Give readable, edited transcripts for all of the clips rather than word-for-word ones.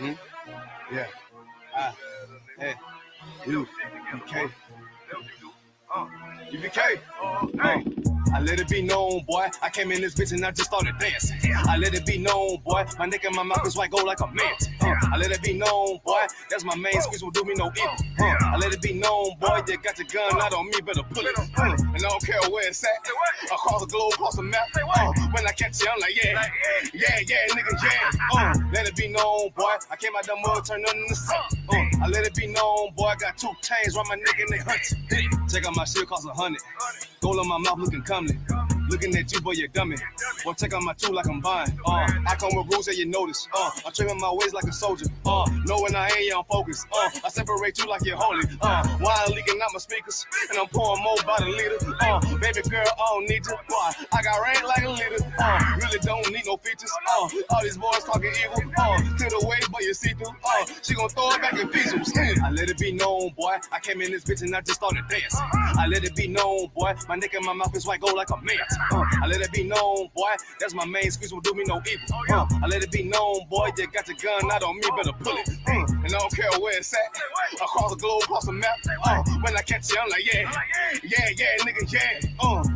Yeah. I.S.U.P.K. U.P.K. I let it be known, boy. I came in this bitch and I just started dancing. I let it be known, boy. My neck and my mouth is white gold like a mansion. I let it be known, boy. That's my main squeeze, will do me no evil. I let it be known, boy. You got your gun out on me, better pull it. And I don't care where it's at. Across the globe, across the map. When I catch you, I'm like, yeah, nigga, yeah. Let it be known, boy. I came out the mud, turned nothing to sun. I let it be known, boy. I got 2 chains round my neck and they hunting. Check out my shit, cost 100. Gold on my mouth looking comely. Looking at you, boy, you're dummy. Boy, check out my tool like I'm buying. I come with rules that you notice. I'm trimming my waist like a soldier. Knowing I ain't on focus. I separate you like you're holy. Wine leaking out my speakers. And I'm pouring more by the liter. Baby girl, I don't need you. I got rain like a liter. Really don't need no features. All these boys talking evil. To the waist, but you see through. She gon' throw it back in pieces. I let it be known, boy. I came in this bitch and I just started dancing. I let it be known, boy. My neck and my mouth is white gold like a man. I let it be known, boy. That's my main squeeze, will do me no evil. I let it be known, boy. You got your gun out on me, better pull it. And I don't care where it's at. Across the globe, across the map. When I catch you, I'm like, yeah, nigga, yeah.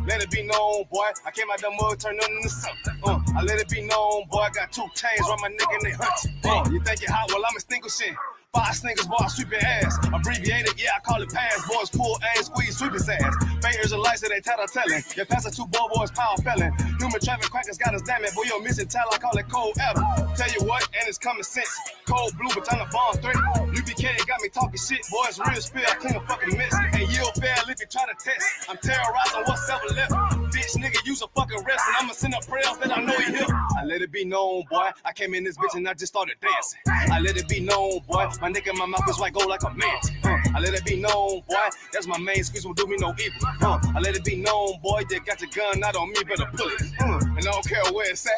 Let it be known, boy. I came out the mud, turned nothing to something. I let it be known, boy. I got 2 chains round my neck and they hunt. You think you're hot? Well, I'm extinguishing. 5 sneakers, boy, I sweep your ass. Abbreviated, yeah, I call it pass. Boys pull, aim, squeeze, sweep his ass. Fake Israelites, so they telling. Your pastor 2 boys, power felon. Human traffic crackers got us damn it. Boy, you're missing talent, I call it cold Adam. Tell you what, and it's common sense. Cold blue, but I'm a bomb threat. U.P.K. got me talking shit. Boy, it's real spill, I clean a fucking mess. And you'll fail if you try to test. I'm terrorizing what's ever left. Bitch, nigga, use a fucking rest. And I'ma send up prayers that I know he here. I let it be known, boy. I came in this bitch and I just started dancing. I let it be known, boy. My neck and my mouth is white gold like a man. I let it be known, boy. That's my main squeeze, will do me no evil. I let it be known, boy. You got your gun out on me, better pull it. And I don't care where it's at.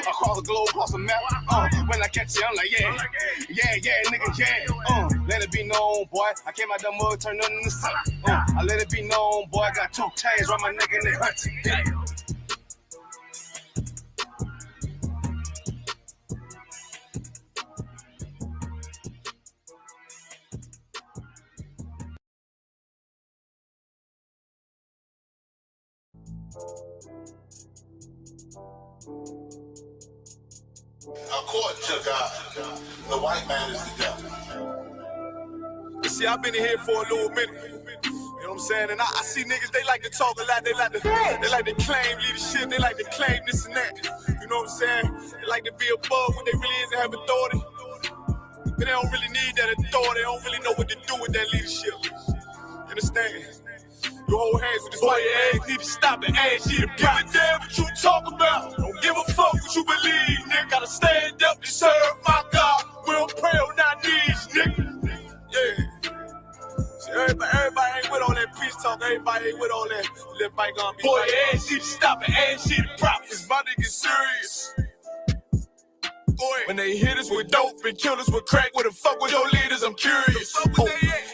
Across the globe, across the map. When I catch you, I'm like, yeah, nigga, yeah. Let it be known, boy. I came out the mud, turned nothing to something. I let it be known, boy. I got 2 chains round my neck and they hunting. According to God, the white man is the devil. See, I've been in here for a little minute. You know what I'm saying? And I see niggas, they like to talk a lot. They like to claim leadership. They like to claim this and that. You know what I'm saying? They like to be above what they really is and have authority. But they don't really need that authority. They don't really know what to do with that leadership. You understand? You hold hands with this white ass, need to stop and ask you to give a damn what you talk about. Don't give a fuck what you believe, nigga. Gotta stand up to serve my God. We don't pray on our knees, nigga. Yeah. See, everybody ain't with all that peace talk. Everybody ain't with all that bygone. Boy, ass need to stop and ask you to prop. It's about to get serious. Boy, when they hit us with dope and kill us with crack, what the fuck with your leaders? I'm curious.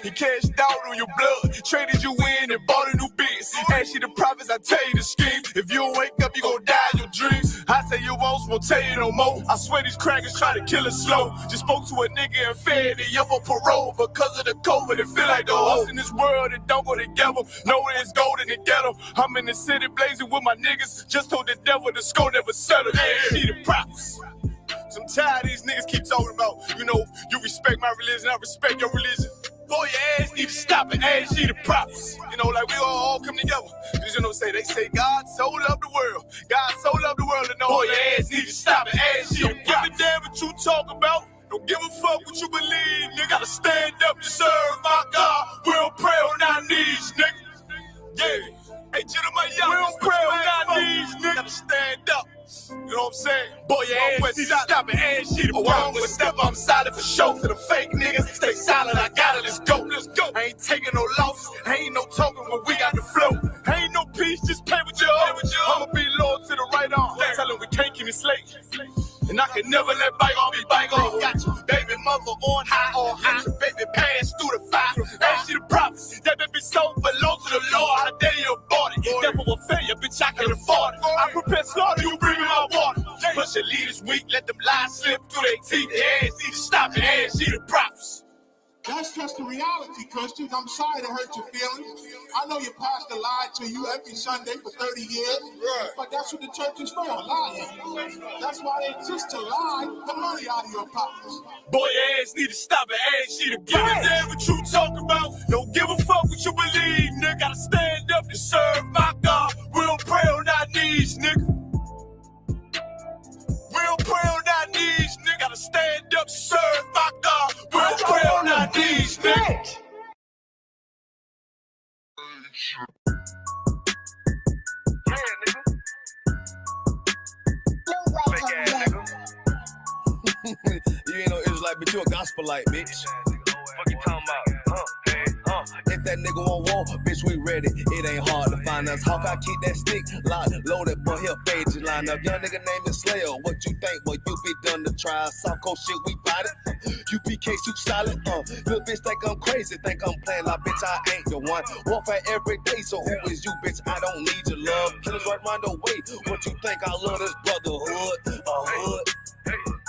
He cashed out on your blood, traded you in and bought a new biz. Ask you the prophets, I tell you the scheme. If you don't wake up, you gon' die in your dreams. I say you won't tell you no more. I swear these crackers try to kill us slow. Just spoke to a nigga and fed it up for parole because of the COVID. It feel like the host in this world that don't go together. Know it's gold in the ghetto. I'm in the city blazing with my niggas. Just told the devil the score never settled. Yeah, see the prophets. So I'm tired of these niggas keep talking about, you know, you respect my religion, I respect your religion. Boy, your ass need to stop and ask you the prophets. You know, like we all come together. You know what I'm saying? They say God so loved the world. God so loved the world to know. Boy, your ass need to stop and ask you the prophets. Don't give a damn what you talk about. Don't give a fuck what you believe. You gotta stand up to serve my God. We don't pray on our knees, nigga. Yeah. Hey, gentlemen, y'all, we don't pray on our knees, nigga. Gotta stand up. You know what I'm saying? Boy, your ass need to stop and ask you to wrong with step. I'm solid for show. To the fake niggas, stay silent. I got it. Let's go. Let's go. I ain't taking no loss. Ain't no token when we got the flow. Ain't no peace, just pay with your own. I'ma be loyal to the right arm. Tell them we can't keep it slave. And I can never let bygone be bygone. Got you, baby mother on high. Got your baby pass through the fire. Ask you the prophets. That baby soul belong to the Lord. How dare you abort it? Devil will fail you, bitch, I can afford it. I prepare slaughter, you bring me my water. But Plus your leaders weak, let them lies slip through their teeth. Their ass need to stop, their ass need to props. That's just the reality, Christians. I'm sorry to hurt your feelings. I know your pastor lied to you every Sunday for 30 years, but that's what the church is for, lying. That's why they exist, to lie the money out of your pockets. Boy, your ass need to stop, your ass need to give a damn what you talk about. Don't give a fuck what you believe, nigga. Gotta stand up and serve my God. We don't pray on our knees, nigga. We don't pray on our knees, nigga. Gotta stand up and serve my God. We don't pray on our knees, nigga. You ain't no Israelite, but you a gospelite, bitch. Fuck you talking about? If that nigga won't war, bitch, we ready. It ain't hard to find us. How can I keep that stick locked, loaded, boy, he'll fade you line up. Young nigga named Slayer. What you think, boy, you be done to try. South Coast shit, we bought it. UPK, super solid. Little bitch think I'm crazy, think I'm playing like, bitch, I ain't the one. Warfare every day, so who is you, bitch? I don't need your love. Killers right round the way. What you think, I love this brotherhood? Hood.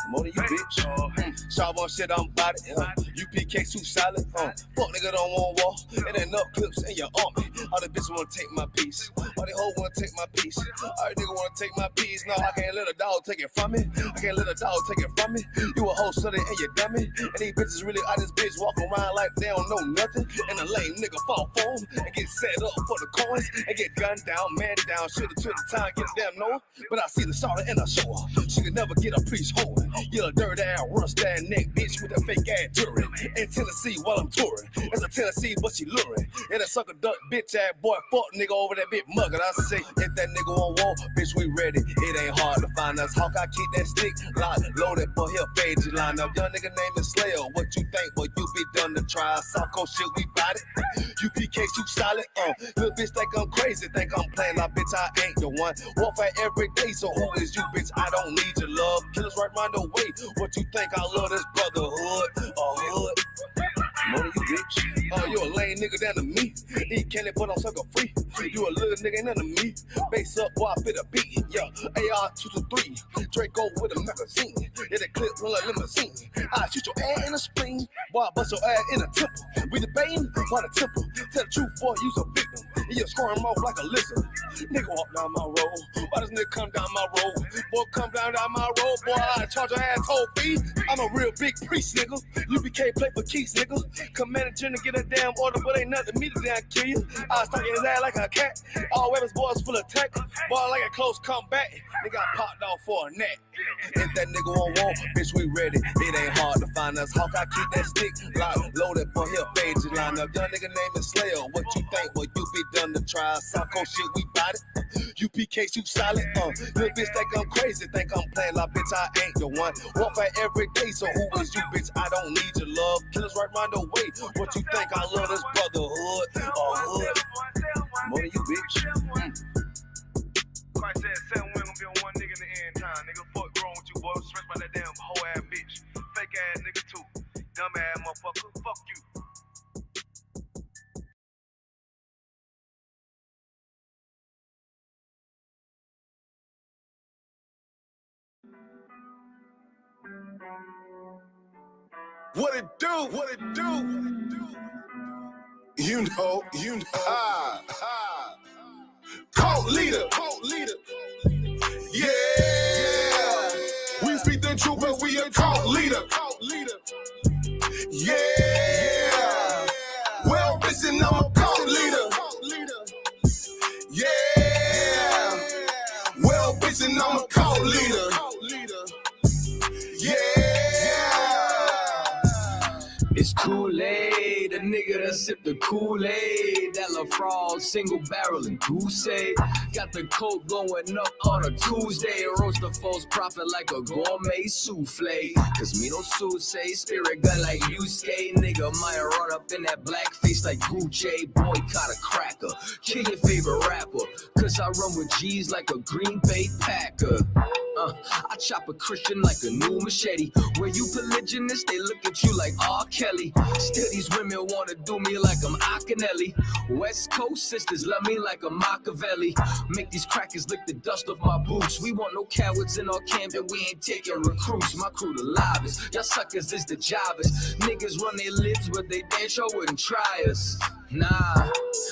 More than you, bitch. Sharp on shit, I'm about it. UPK, super solid. Fuck nigga don't want war. It ain't enough clips in your army. All the bitches wanna take my piece. All the hoes wanna take my piece. All the nigga wanna take my piece. No, I can't let a dog take it from me. I can't let a dog take it from me. You a hoe study and you dummy. And these bitches really out this bitch walking around like they don't know nothing. And a lame nigga fall for them and get set up for the coins and get gunned down, man down. Shoulda took the time, get a damn no. But I see the shawty and I show her. She could never get a priest holding. You a dirty ass, rust ass neck bitch with a fake ass jury. In Tennessee while I'm touring. It's a Tennessee, but she luring. And a sucker duck bitch ass boy, fuck nigga over that bitch mugger. I say, if that nigga won't war, bitch, we ready. It ain't hard to find us. How can I keep that stick locked, loaded, boy, he'll fade you line up. Young nigga named Slayer. What you think, boy, you be done to try. South Coast shit, we bout it. UPK, super solid. Little bitch think I'm crazy, think I'm playing like, bitch, I ain't the one. Warfare every day, so who is you, bitch? I don't need your love. Killers right round the way. What you think, I love this brotherhood? Hood. More than you, bitch. You a lame nigga down to me. Eat candy, but I'm sucker free. You a little nigga, ain't none of me. Base up, boy, I fit a beat. Yeah, AR-223. Draco with a magazine. Yeah, that clip run like limousine. I shoot your ass in the spleen. Boy, I bust your ass in the temple. We debating by the temple. Tell the truth, boy, you's a victim. And you squirm off like a lizard. Nigga walk down my road. Why does nigga come down my road? Boy, come down my road. Boy, I charge your ass toll fee. I'm a real big priest, nigga. UPK play for keys, nigga. Commander General get a damn order, but ain't nothing me to damn kill you. I stuck in his ass like a cat. All weapons, boys full of tech. Boy, like a close comeback. Nigga got popped off for a net. If that nigga won't want, bitch, we ready. It ain't hard to find us. How can I keep that stick locked, loaded, boy, he'll fade you line up. Young nigga named Slayer. What you think, boy, you be done to try. South Coast shit, we bout it. UPK, super solid. Little bitch think I'm crazy, think I'm playing like, bitch, I ain't the one. Warfare every day, so who is you, bitch? I don't need your love. Killers right round the way. What you think, I love this brotherhood? Hood. More than you, bitch. Christ said 7 women gonna be on one nigga in the end time. Nigga, fuck wrong with you, boy. Stressed by that damn hoe ass bitch. Fake ass nigga too. Dumb ass motherfucker. Fuck you. What it do? What it do? What it do? You know. Cult leader. Yeah. We speak the truth, but we a cult leader. Yeah. Well, listen, I'm a cult leader. Yeah. Well, listen, I'm a cult leader. Yeah. It's Kool-Aid, a nigga that sip the Kool-Aid. That LaFraud, single barrel and goose egg. Got the coke going up on a Tuesday. Roast the false prophet like a gourmet souffle. Cause me no say spirit gun like I.S.U.P.K. Nigga might run up in that black face like Gucci. Boycott a cracker, kill your favorite rapper. Cause I run with G's like a Green Bay Packer. I chop a Christian like a new machete. Where you polygamous, they look at you like R. Kelly. Still these women wanna do me like I'm Akinelli. West Coast sisters love me like a Machiavelli. Make these crackers lick the dust off my boots. We want no cowards in our camp and we ain't taking recruits. My crew the livest, y'all suckers is the jobbers. Niggas run their lips but they damn sure wouldn't try us. Nah,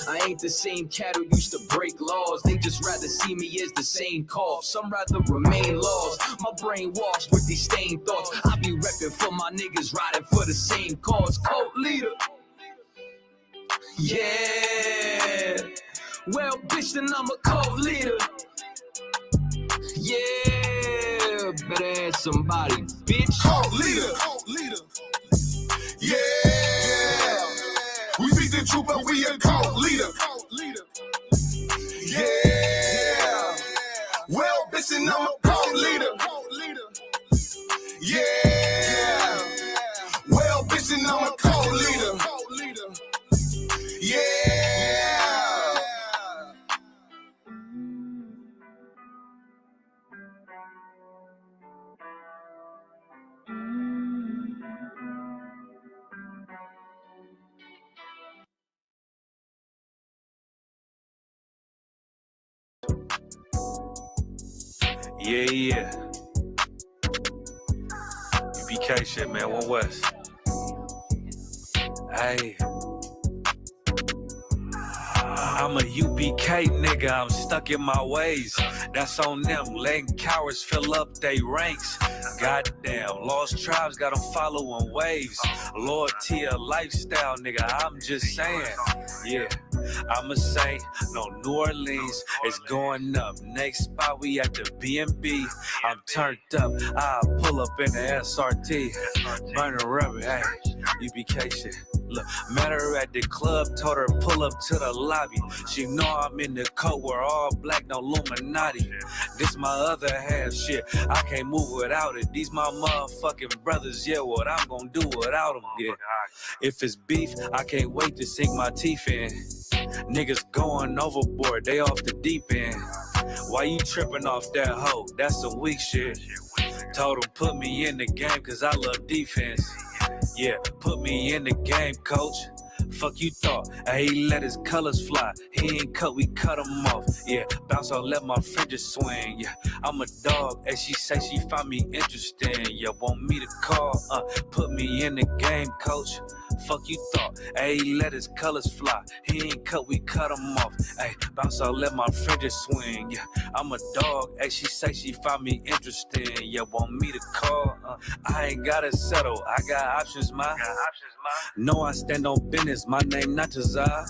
I ain't the same cat who used to break laws. They just rather see me as the same cause. Some rather remain lost. My brain washed with these stained thoughts. I be repping for my niggas riding for the same cause. Cult leader. Yeah. Well, bitch, then I'm a cult leader. Yeah. Better ask somebody, bitch. Cult leader. Yeah. We speak the truth, but we a cult leader. Yeah. Well, bitch, and I'm a cult leader. Yeah. Well, bitch, and I'm a cult leader. Yeah. Yeah. UPK shit, man. One West. Hey. I'm a UPK nigga, I'm stuck in my ways. That's on them, letting cowards fill up they ranks. Goddamn, lost tribes got them following waves. Loyalty a lifestyle, nigga, I'm just saying. Yeah, I'm a saint, no New Orleans, it's going up. Next spot, we at the B&B. I'm turned up, I'll pull up in the SRT. Burning rubber, hey, UPK shit. Look, met her at the club, told her pull up to the lobby. She know I'm in the coat, we're all black, no Illuminati. This my other half shit, I can't move without it. These my motherfucking brothers, yeah, what I'm gonna do without them, yeah. If it's beef, I can't wait to sink my teeth in. Niggas going overboard, they off the deep end. Why you tripping off that hoe? That's some weak shit. Told him put me in the game cause I love defense. Yeah, put me in the game, coach. Fuck you thought, he let his colors fly. He ain't cut, we cut him off. Yeah, bounce on, let my fringes swing. Yeah, I'm a dog, and she say she find me interesting. Yeah, want me to call, put me in the game, coach. Fuck you thought, he let his colors fly. He ain't cut, we cut him off. Hey, bounce on, let my fringes swing. Yeah, I'm a dog, and she say she find me interesting. Yeah, want me to call, I ain't gotta settle. I got options, ma. No, I stand on business. My name not Tazar.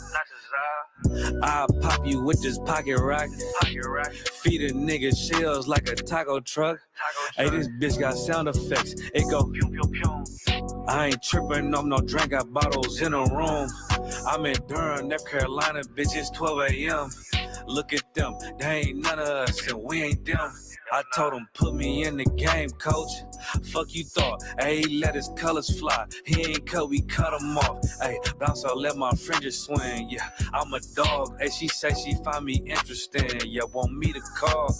I'll pop you with this pocket rock. Feed a nigga shells like a taco truck. Hey, this bitch got sound effects. It go pew pew pew. I ain't tripping off no drink. Got bottles in a room. I'm in Durham, North Carolina. Bitch, it's 12 a.m. Look at them. They ain't none of us and we ain't them. I told him, put me in the game, coach. Fuck you thought, he let his colors fly. He ain't cut, we cut him off. Hey, bounce out, let my fringes swing. Yeah, I'm a dog. Hey, she say she find me interesting. Yeah, want me to call.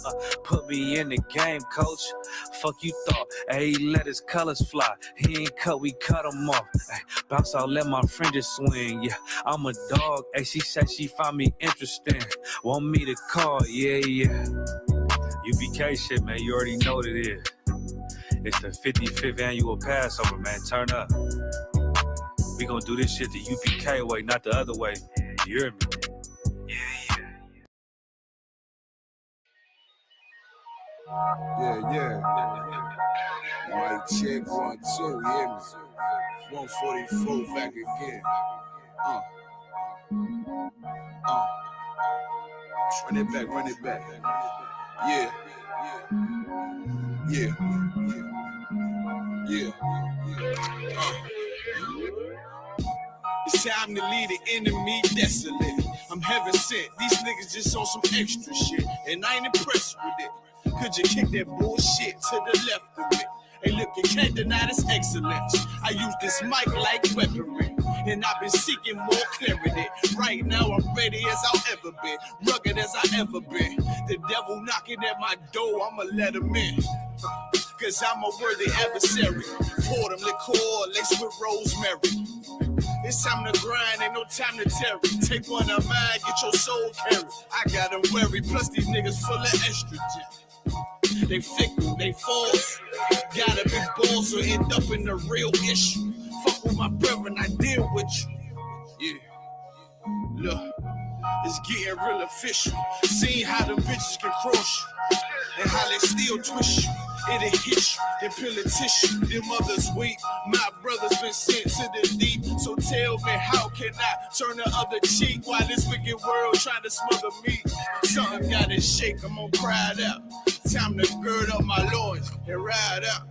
Put me in the game, coach. Fuck you thought, he let his colors fly. He ain't cut, we cut him off. Hey, bounce out, let my fringes swing. Yeah, I'm a dog. Hey, she say she find me interesting. Want me to call, yeah. UPK shit, man, you already know what it is. It's the 55th annual Passover, man. Turn up. We gonna do this shit the UPK way, not the other way. You hear me? Yeah. Mic check 1, 2, you hear me? 144 back again. Run it back. Yeah. It's time to leave the enemy desolate. I'm heaven sent. These niggas just on some extra shit, and I ain't impressed with it. Could you kick that bullshit to the left of it? Hey, look, you can't deny this excellence. I use this mic like weaponry, and I've been seeking more clarity. Right now, I'm ready as I'll ever be, rugged as I ever been. The devil knocking at my door, I'ma let him in. Cause I'm a worthy adversary. Pour them liqueur, laced with rosemary. It's time to grind, ain't no time to tarry. Take one of mine, get your soul carried. I got them worry, plus these niggas full of estrogen. They fickle, they false. Got a big ball, so end up in the real issue. Fuck with my brethren, I deal with you. Yeah. Look, it's getting real official. Seeing how them bitches can cross you, and how they still twist you. It'll hit you, then peel a tissue. Them others weak, my brother's been sent to the deep. So tell me, how can I turn the other cheek while this wicked world trying to smother me? Something gotta shake, I'm gonna cry it out. Time to gird up my loins and ride out.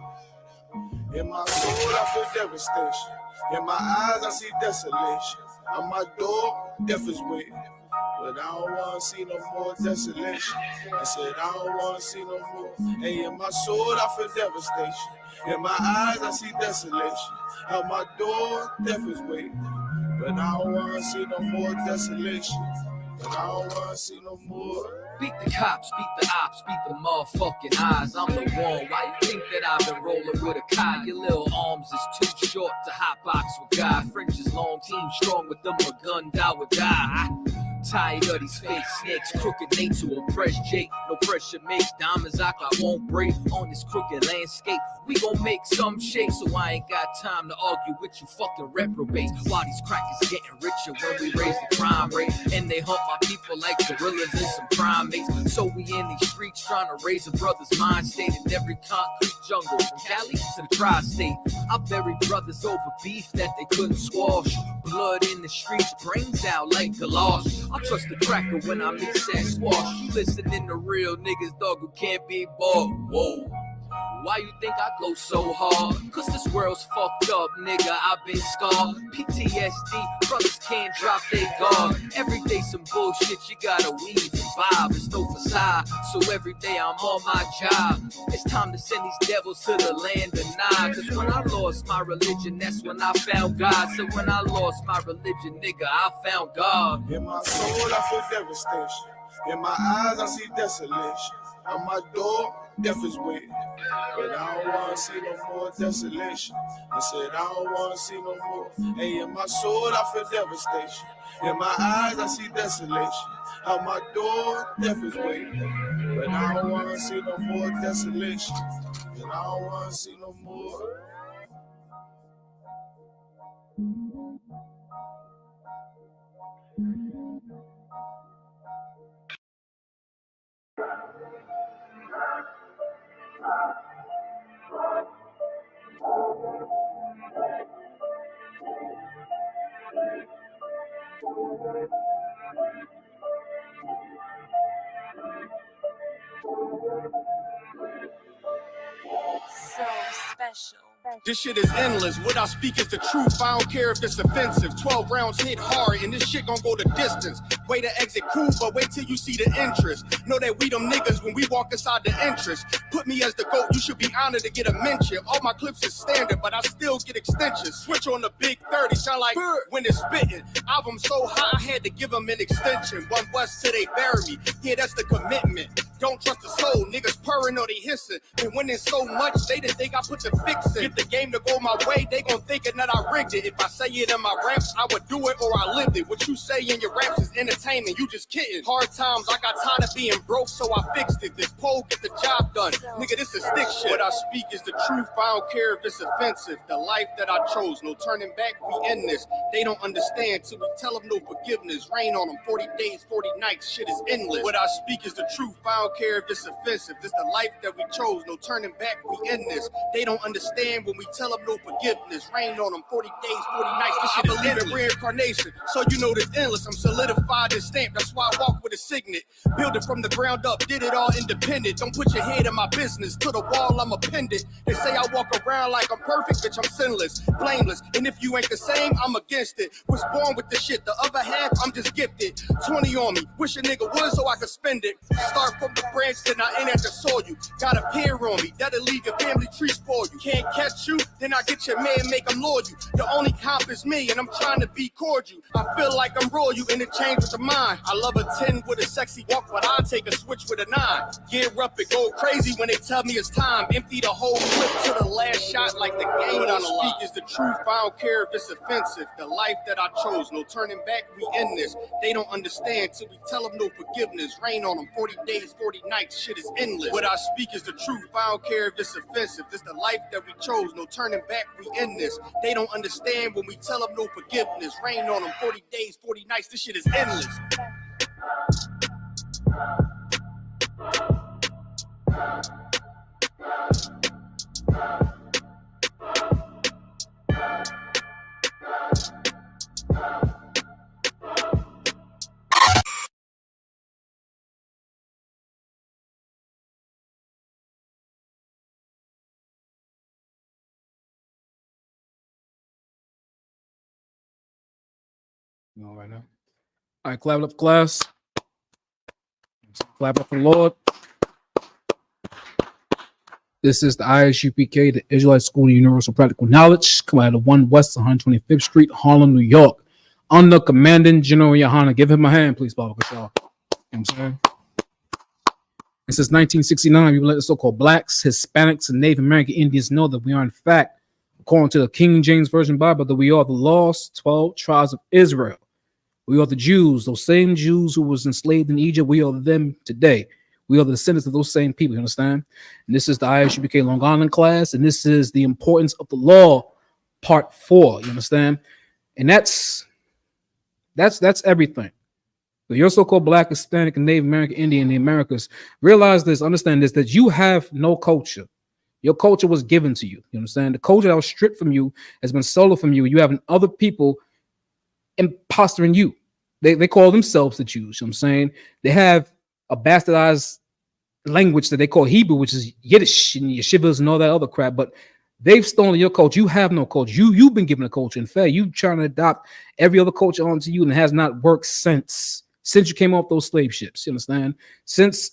In my soul, I feel devastation. In my eyes, I see desolation. On my door, death is waiting. But I don't wanna see no more desolation. I said I don't wanna see no more. Hey, in my soul I feel devastation. In my eyes I see desolation. At my door, death is waiting. But I don't wanna see no more desolation. But I don't wanna see no more. Beat the cops, beat the ops, beat the motherfucking eyes. I'm the one. Why you think that I've been rolling with a Kai? Your little arms is too short to hotbox with God. French is long, team strong with them, a gun die would die. Tired of these fake snakes, crooked Nate to oppress Jake. No pressure makes diamonds I won't break on this crooked landscape. We gon' make some shake, so I ain't got time to argue with you fucking reprobates. While these crackers getting richer when we raise the crime rate, and they hunt my people like gorillas and some primates. So we in these streets trying to raise a brother's mind state in every concrete jungle, from Cali to the tri-state. I buried brothers over beef that they couldn't squash. Blood in the streets, brains out like galosh. I trust the cracker when I mix that squash. You listening to real niggas, dog, who can't be bought. Whoa. Why you think I go so hard? Cause this world's fucked up, nigga, I've been scarred. PTSD, brothers can't drop their guard. Every day some bullshit, you gotta weave and bob. It's no facade, so every day I'm on my job. It's time to send these devils to the land of Nod. Cause when I lost my religion, that's when I found God. So when I lost my religion, nigga, I found God. In my soul, I feel devastation. In my eyes, I see desolation. On my door, death is waiting. But I don't wanna see no more desolation. I said I don't wanna see no more. Hey, in my soul I feel devastation. In my eyes I see desolation. At my door, death is waiting. But I don't wanna see no more desolation. And I don't wanna see no more. So special. This shit is endless. What I speak is the truth. I don't care if it's offensive. 12 rounds hit hard, and this shit gon' go the distance. Way to exit cool, but wait till you see the interest. Know that we them niggas when we walk inside the entrance. Put me as the GOAT, you should be honored to get a mention. All my clips is standard, but I still get extensions. Switch on the big 30, sound like when it's spitting. Album so high, I had to give them an extension. One West till they bury me. Yeah, that's the commitment. Don't trust the soul, niggas purring or they hissing. Been winning so much, they didn't think I put the fix in. Get the game to go my way, they gon' thinking that I rigged it. If I say it in my raps, I would do it or I lived it. What you say in your raps is entertainment, you just kidding. Hard times, I got tired of being broke, so I fixed it. This pole get the job done. Nigga, this is stick shit. What I speak is the truth, I don't care if it's offensive. The life that I chose, no turning back, we end this. They don't understand till we tell them no forgiveness. Rain on them, 40 days, 40 nights, shit is endless. What I speak is the truth, I don't care if it's offensive. This the life that we chose, no turning back, we end this. They don't understand when we tell them no forgiveness. Rain on them, 40 days, 40 nights, this shit is endless. I believe in reincarnation, so you know this endless. I'm solidified and stamped, that's why I walk with a signet. Build it from the ground up, did it all independent. it. Don't put your head in my business. To the wall, I'm appended. They say I walk around like I'm perfect, bitch, I'm sinless, blameless. And if you ain't the same, I'm against it. Was born with the shit, the other half, I'm just gifted. 20 on me, wish a nigga would so I could spend it. Start from the branch, then I ain't at the soil. You got a peer on me, that'll leave your family tree spoil you. Can't catch you, then I get your man, make him loyal. The only comp is me, and I'm trying to be cordial. I feel like I'm royal, you interchange with the mind. I love a 10 with a sexy walk, but I take a switch with a 9. Gear up and go crazy when they tell me it's time. Empty the whole clip to the last shot like the game. What I speak is the truth, I don't care if it's offensive. The life that I chose, no turning back, we in this. They don't understand till we tell them no forgiveness. Rain on them 40 days, 40 nights, shit is endless. What I speak is the truth, I don't care if it's offensive. This the life that we chose, no turning back, we in this. They don't understand when we tell them no forgiveness. Rain on them 40 days, 40 nights, this shit is endless. You know, right now. All right, clap it up, class. Clap up for the Lord. This is the I.S.U.P.K, the Israelite School of Universal Practical Knowledge, come out of 1 West 125th Street, Harlem, New York. Under Commanding General YAHANNA. Give him a hand, please, Baba Kashaw. You know what I'm saying? And since 1969, we let the so-called blacks, Hispanics, and Native American Indians know that we are, in fact, according to the King James Version Bible, that we are the lost 12 tribes of Israel. We are the Jews, those same Jews who was enslaved in Egypt. We are them today. We are the descendants of those same people, you understand? And this is the I.S.U.P.K Long Island class, and this is the importance of the law, part 4, you understand? And that's everything. So your so-called black, Hispanic, and Native American Indian in the Americas, realize this, understand this, that you have no culture. Your culture was given to you, you understand? The culture that was stripped from you has been stolen from you. You have other people impostering you. They call themselves the Jews, you know what I'm saying? They have a bastardized language that they call Hebrew, which is Yiddish and Yeshivas and all that other crap, but they've stolen your culture. You have no culture. You've been given a culture. In fact, you trying to adopt every other culture onto you, and it has not worked since you came off those slave ships, you understand? Since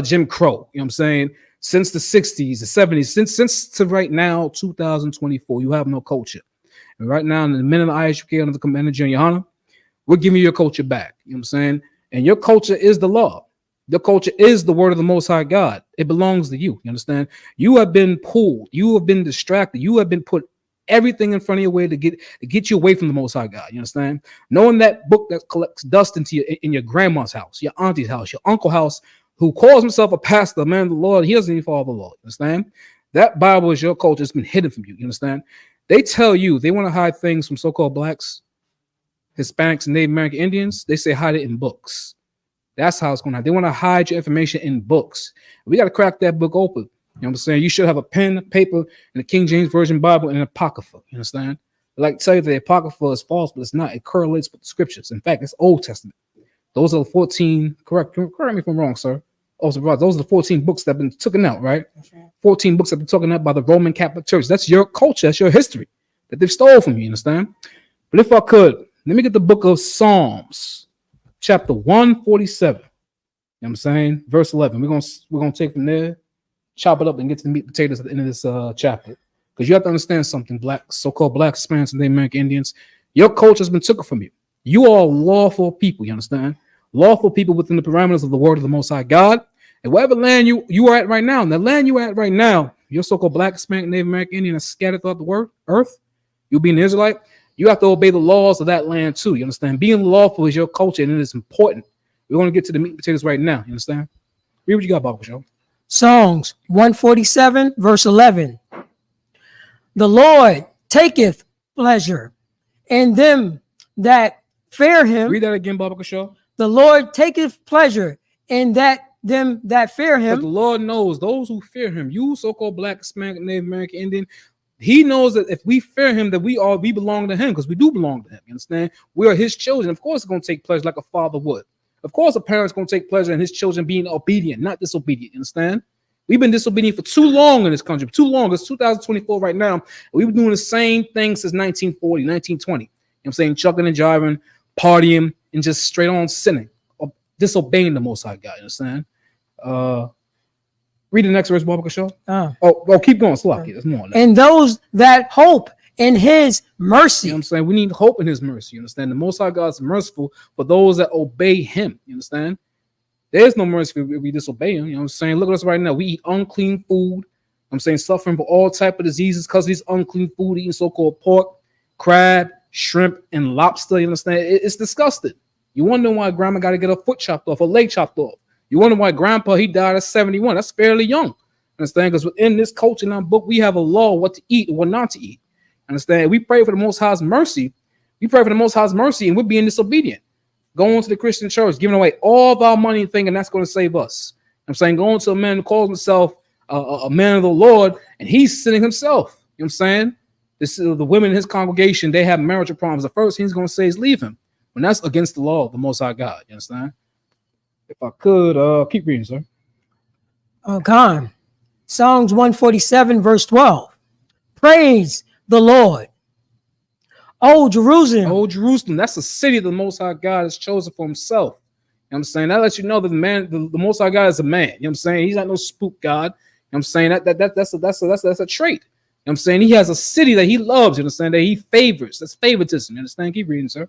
Jim Crow, you know what I'm saying? Since the 60s, the 70s, since to right now, 2024, you have no culture. And right now, in the minute of I.S.U.P.K under the Commander General YAHANNA, we're giving you your culture back, you know what I'm saying? And your culture is the law. Your culture is the word of the Most High God. It belongs to you. You understand? You have been pulled. You have been distracted. You have been put everything in front of your way to get you away from the Most High God. You understand? Knowing that book that collects dust in your grandma's house, your auntie's house, your uncle's house, who calls himself a pastor, a man of the Lord, he doesn't even follow the Lord. You understand? That Bible is your culture. It's been hidden from you. You understand? They tell you they want to hide things from so-called blacks, Hispanics, and Native American Indians. They say hide it in books. That's how it's going to happen. They want to hide your information in books. We got to crack that book open. You know what I'm saying? You should have a pen, paper, and the King James Version Bible and an Apocrypha. You understand? I like to tell you that the Apocrypha is false, but it's not. It correlates with the scriptures. In fact, it's Old Testament. Those are the 14, correct me if I'm wrong, sir. Oh, so those are the 14 books that have been taken out, right? 14 books that have been taken out by the Roman Catholic Church. That's your culture. That's your history that they've stole from you. You understand? But if I could, let me get the book of Psalms, chapter 147. You know what I'm saying? Verse 11. We're gonna take from there, chop it up, and get to the meat and potatoes at the end of this chapter. Because you have to understand something, black, so-called black, Hispanics, and Native American Indians. Your culture has been taken from you. You are lawful people, you understand? Lawful people within the parameters of the word of the Most High God. And whatever land you are at right now, and the land you are at right now, your so-called black, Hispanic, Native American Indian is scattered throughout the earth. You being an Israelite, you have to obey the laws of that land too. You understand? Being lawful is your culture, and it is important. We're going to get to the meat and potatoes right now. You understand? Read what you got, Bible Show. Psalms 147, verse 11. The Lord taketh pleasure in them that fear him. Read that again, Bible Show. The Lord taketh pleasure in them that fear him. But the Lord knows those who fear him. You, so-called black, Hispanic, Native American Indian, he knows that if we fear him, that we belong to him, because we do belong to him. You understand? We are his children. Of course, it's going to take pleasure like a father would. Of course, a parent's going to take pleasure in his children being obedient, not disobedient. You understand? We've been disobedient for too long in this country, too long. It's 2024 right now. We've been doing the same thing since 1940, 1920. You know what I'm saying? Chucking and jiving, partying, and just straight on sinning, or disobeying the Most High God. You understand? Read the next verse, Barbara Shaw. Keep going. Slocky. There's more on that. And those that hope in his mercy. You know what I'm saying? We need hope in his mercy. You understand? The Most High God is merciful for those that obey him. You understand? There's no mercy if we disobey him. You know what I'm saying? Look at us right now. We eat unclean food. I'm saying suffering for all type of diseases because of these unclean food, eating so-called pork, crab, shrimp, and lobster. You understand? It's disgusting. You wonder why grandma got to get her foot chopped off, her leg chopped off. You wonder why grandpa, he died at 71. That's fairly young. Understand? Because within this culture in our book, we have a law what to eat and what not to eat. Understand? We pray for the Most High's mercy. We pray for the Most High's mercy, and we're being disobedient. Going to the Christian church, giving away all of our money and thinking that's going to save us. I'm saying going to a man who calls himself a man of the Lord, and he's sinning himself. You know what I'm saying? This is the women in his congregation, they have marital problems. The first thing he's going to say is leave him. When that's against the law of the Most High God. You understand? If I could, keep reading, sir. Khan. Psalms 147, verse 12. Praise the Lord. Oh, Jerusalem. Oh, Jerusalem. That's a city the Most High God has chosen for himself. You know what I'm saying? That lets you know that the Most High God is a man. You know what I'm saying? He's not no spook God. You know what I'm saying? That's a trait. You know what I'm saying? He has a city that he loves. You understand? That he favors. That's favoritism. You understand? Keep reading, sir.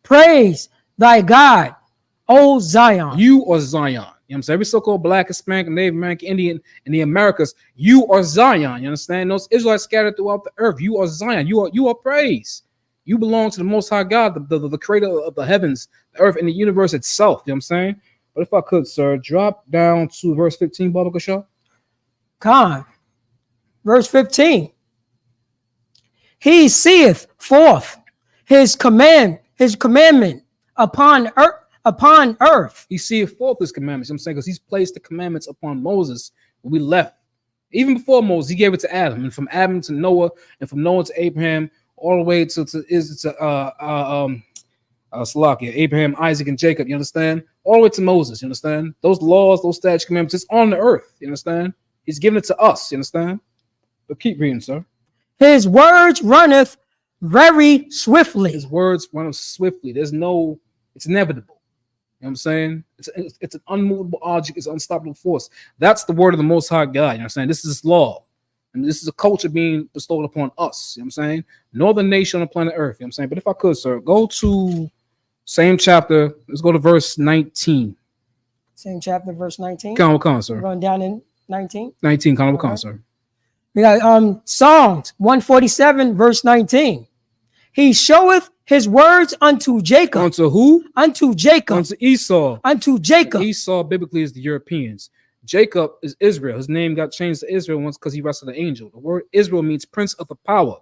Praise thy God, O Zion. You are Zion. You know what I'm saying? Every so-called black, Hispanic, Native American, Indian in the Americas, you are Zion. You understand? Those Israelites scattered throughout the earth. You are Zion. You are praise. You belong to the Most High God, the creator of the heavens, the earth, and the universe itself. You know what I'm saying? But if I could, sir, drop down to verse 15, Baba Kashaw. Khan. Verse 15. He seeth forth his commandment upon earth. He seeth forth his commandments. You know what I'm saying? Because he's placed the commandments upon Moses when we left. Even before Moses, he gave it to Adam, and from Adam to Noah, and from Noah to Abraham, all the way to Salakia, Abraham, Isaac, and Jacob. You understand? All the way to Moses. You understand? Those laws, those statutes, commandments, it's on the earth. You understand? He's giving it to us. You understand? But keep reading, sir. His words runneth very swiftly. His words run swiftly. It's inevitable. You know what I'm saying? It's an unmovable object. It's an unstoppable force. That's the word of the Most High God. You know what I'm saying? This is law. And this is a culture being bestowed upon us. You know what I'm saying? No other nation on the planet Earth. You know what I'm saying? But if I could, sir, go to same chapter. Let's go to verse 19. Same chapter, verse 19. Come, sir. We're going down in 19. 19, come, sir. We got Psalms 147, verse 19. He showeth his words unto Jacob. Unto who? Unto Jacob. Unto Esau. Unto Jacob. Esau biblically is the Europeans. Jacob is Israel. His name got changed to Israel once because he wrestled an angel. The word Israel means prince of the power.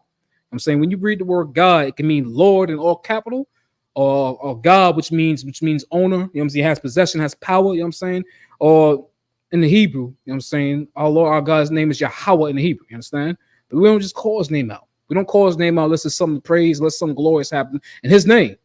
I'm saying when you read the word God, it can mean Lord in all capital, or God, which means owner. You know what I'm saying? Has possession, has power. You know what I'm saying? Or in the Hebrew, you know what I'm saying? Our Lord, our God's name is Yahweh in the Hebrew. You understand? But we don't just call his name out. We don't call his name out unless it's something to praise, unless something glorious happen in his name.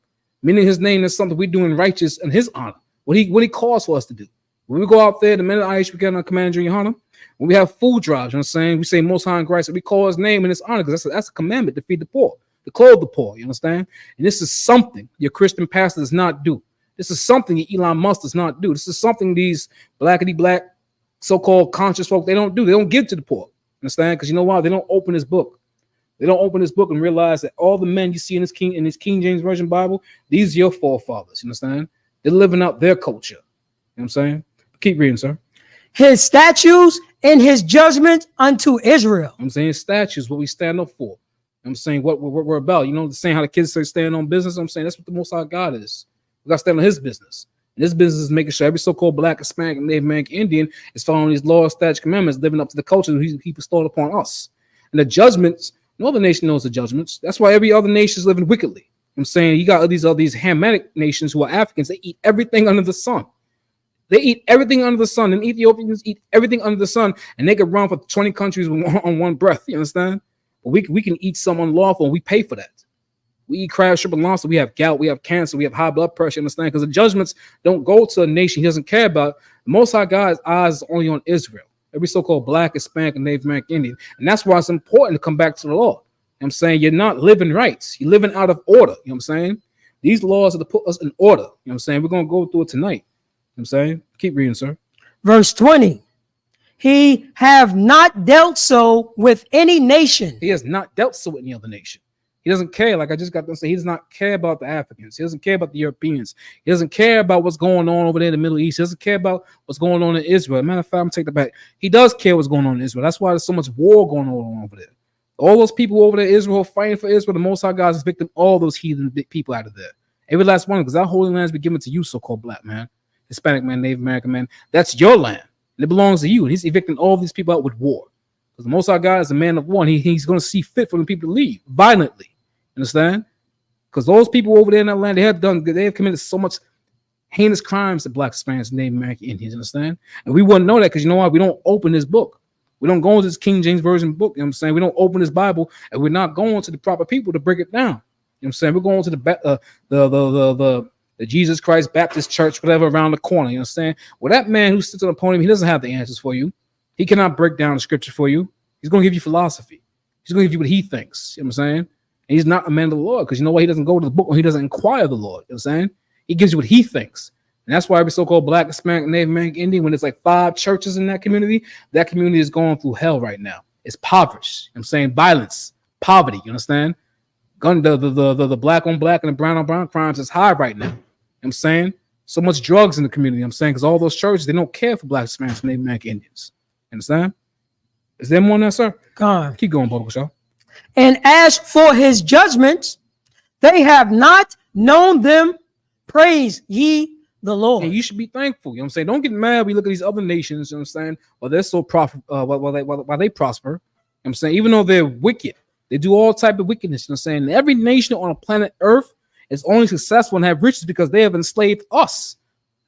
Meaning his name is something we're doing righteous in his honor. What he calls for us to do. When we go out there, the minute I.S.U.P.K on Commander YAHANNA, when we have food drives, you know what I'm saying? We say Most High in Christ, and we call his name in his honor because that's a commandment to feed the poor, to clothe the poor, you understand? And this is something your Christian pastor does not do. This is something Elon Musk does not do. This is something these black so-called conscious folk, they don't do. They don't give to the poor, understand? Because you know why? They don't open his book. They don't open his book and realize that all the men you see in this King James Version Bible, these are your forefathers, you understand? They're living out their culture, you know what I'm saying? Keep reading, sir. His statutes and his judgment unto Israel. I'm saying statutes, what we stand up for. I'm saying what we're about. You know, the saying how the kids say stand on business. I'm saying that's what the Most High God is. We got to stand on his business. And his business is making sure every so-called black, Hispanic, Native American, Indian is following these laws, statutes, commandments, living up to the culture he bestowed upon us. And the judgments, no other nation knows the judgments. That's why every other nation is living wickedly. I'm saying you got these Hamitic nations who are Africans. They eat everything under the sun. They eat everything under the sun, and Ethiopians eat everything under the sun, and they can run for 20 countries on one breath. You understand? But we can eat some unlawful, and we pay for that. We eat crab, shrimp, and lobster. We have gout. We have cancer. We have high blood pressure. Understand? Because the judgments don't go to a nation he doesn't care about. The Most High God's eyes is only on Israel. Every so-called black, Hispanic, and Native American Indian. And that's why it's important to come back to the law. You know what I'm saying? You're not living right. You're living out of order. You know what I'm saying? These laws are to put us in order. You know what I'm saying? We're going to go through it tonight. You know what I'm saying? Keep reading, sir. Verse 20. He have not dealt so with any nation. He has not dealt so with any other nation. He doesn't care. Like I just got to say, he does not care about the Africans. He doesn't care about the Europeans. He doesn't care about what's going on over there in the Middle East. He doesn't care about what's going on in Israel. Matter of fact, I'm going to take that back. He does care what's going on in Israel. That's why there's so much war going on over there. All those people over there, Israel, fighting for Israel, the Most High God is victim all those heathen people out of there. Every last one, because that holy land has been given to you, so-called black man, Hispanic man, Native American man. That's your land. And it belongs to you. And he's evicting all these people out with war. Because the Most High God is a man of war. And he's going to see fit for the people to leave violently. Understand? Because those people over there in that land, they have committed so much heinous crimes to blacks, Hispanics, Native American Indians. Understand? And we wouldn't know that because you know why? We don't open this book. We don't go into this King James Version book. You know what I'm saying? We don't open this Bible, and we're not going to the proper people to break it down. You know what I'm saying? We're going to the Jesus Christ Baptist Church, whatever, around the corner. You know what I'm saying? Well, that man who sits on the podium, he doesn't have the answers for you. He cannot break down the scripture for you. He's going to give you philosophy. He's going to give you what he thinks. You know what I'm saying? And he's not a man of the Lord because you know why? He doesn't go to the book or he doesn't inquire of the Lord. You know what I'm saying? He gives you what he thinks. And that's why every so-called black, Hispanic, Native American Indian, when it's like 5 churches in that community is going through hell right now. It's impoverished. You know what I'm saying? Violence, poverty. You understand? The black on black and the brown on brown crimes is high right now. You know what I'm saying? So much drugs in the community. You know what I'm saying? Because all those churches, they don't care for black, Hispanics, Native American Indians. You understand? Is there more on that, sir? God. Keep going, Bubba Shaw. And as for his judgments, they have not known them. Praise ye the Lord. And you should be thankful. You know what I'm saying? Don't get mad. We look at these other nations, you know what I'm saying? Well, they're so while they prosper. You know what I'm saying? Even though they're wicked, they do all type of wickedness. You know what I'm saying? Every nation on planet Earth is only successful and have riches because they have enslaved us.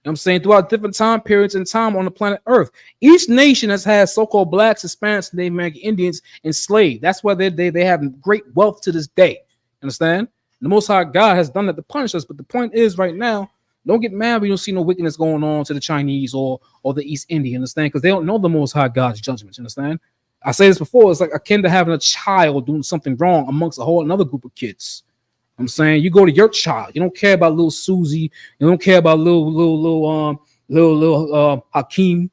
You know what I'm saying? Throughout different time periods and time on the planet Earth. Each nation has had so-called blacks, Hispanics, Native American Indians enslaved. That's why they have great wealth to this day. Understand? The Most High God has done that to punish us. But the point is right now, don't get mad when you don't see no wickedness going on to the Chinese or the East Indian. Understand? Because they don't know the Most High God's judgments. Understand? I say this before. It's like akin to having a child doing something wrong amongst a whole another group of kids. I'm saying you go to your child. You don't care about little Susie. You don't care about little Hakeem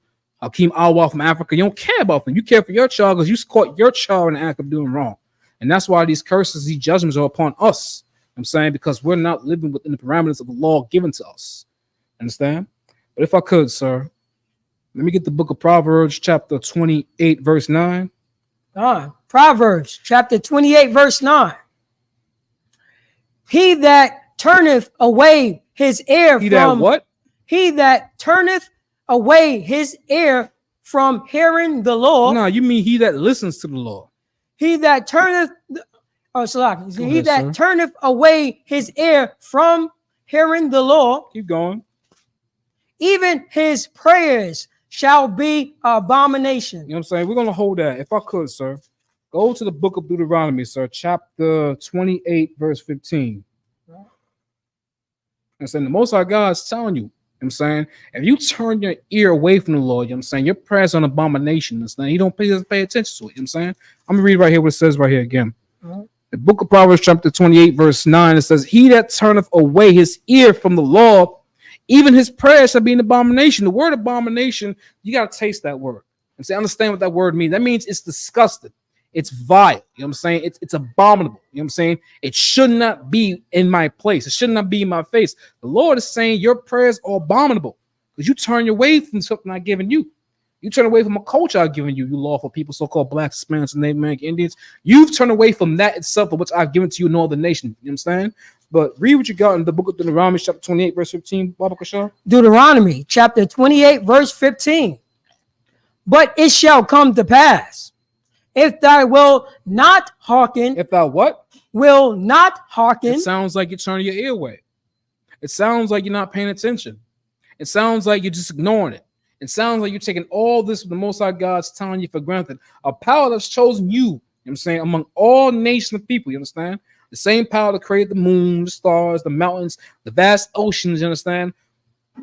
Alwa from Africa. You don't care about them. You care for your child because you caught your child in the act of doing wrong. And that's why these curses, these judgments are upon us. I'm saying because we're not living within the parameters of the law given to us. Understand? But if I could, sir, let me get the book of Proverbs, chapter 28, verse 9. Proverbs, chapter 28, verse 9. He that turneth away his ear He that what? He that turneth away his ear from hearing the law. No, you mean he that listens to the law. He that turneth turneth away his ear from hearing the law. Keep going. Even his prayers shall be abomination. You know what I'm saying? We're going to hold that. If I could, sir, go to the book of Deuteronomy, sir, chapter 28, verse 15. And saying the Most High God is telling you, I'm saying, if you turn your ear away from the Lord, you know what I'm saying, your prayers are an abomination. He doesn't pay attention to it. You know what I'm saying? I'm going to read right here what it says right here again. The book of Proverbs, chapter 28, verse 9, it says, he that turneth away his ear from the law, even his prayers shall be an abomination. The word abomination, you got to taste that word. And say, understand what that word means. That means it's disgusting. It's vile. You know what I'm saying? It's abominable. You know what I'm saying? It should not be in my place. It should not be in my face. The Lord is saying your prayers are abominable because you turn away from something I've given you. You turn away from a culture I've given you, you lawful people, so-called blacks, Hispanics, and Native American Indians. You've turned away from that itself, of which I've given to you, no other nation. You know what I'm saying? But read what you got in the book of Deuteronomy, chapter 28, verse 15. Baba Kashar. Deuteronomy, chapter 28, verse 15. But it shall come to pass, if thou will not hearken. If thou what? Will not hearken. It sounds like you're turning your ear away. It sounds like you're not paying attention. It sounds like you're just ignoring it. It sounds like you're taking all this from the Most High God's telling you for granted. A power that's chosen you, you know what I'm saying, among all nations of people, you understand? The same power that created the moon, the stars, the mountains, the vast oceans, you understand?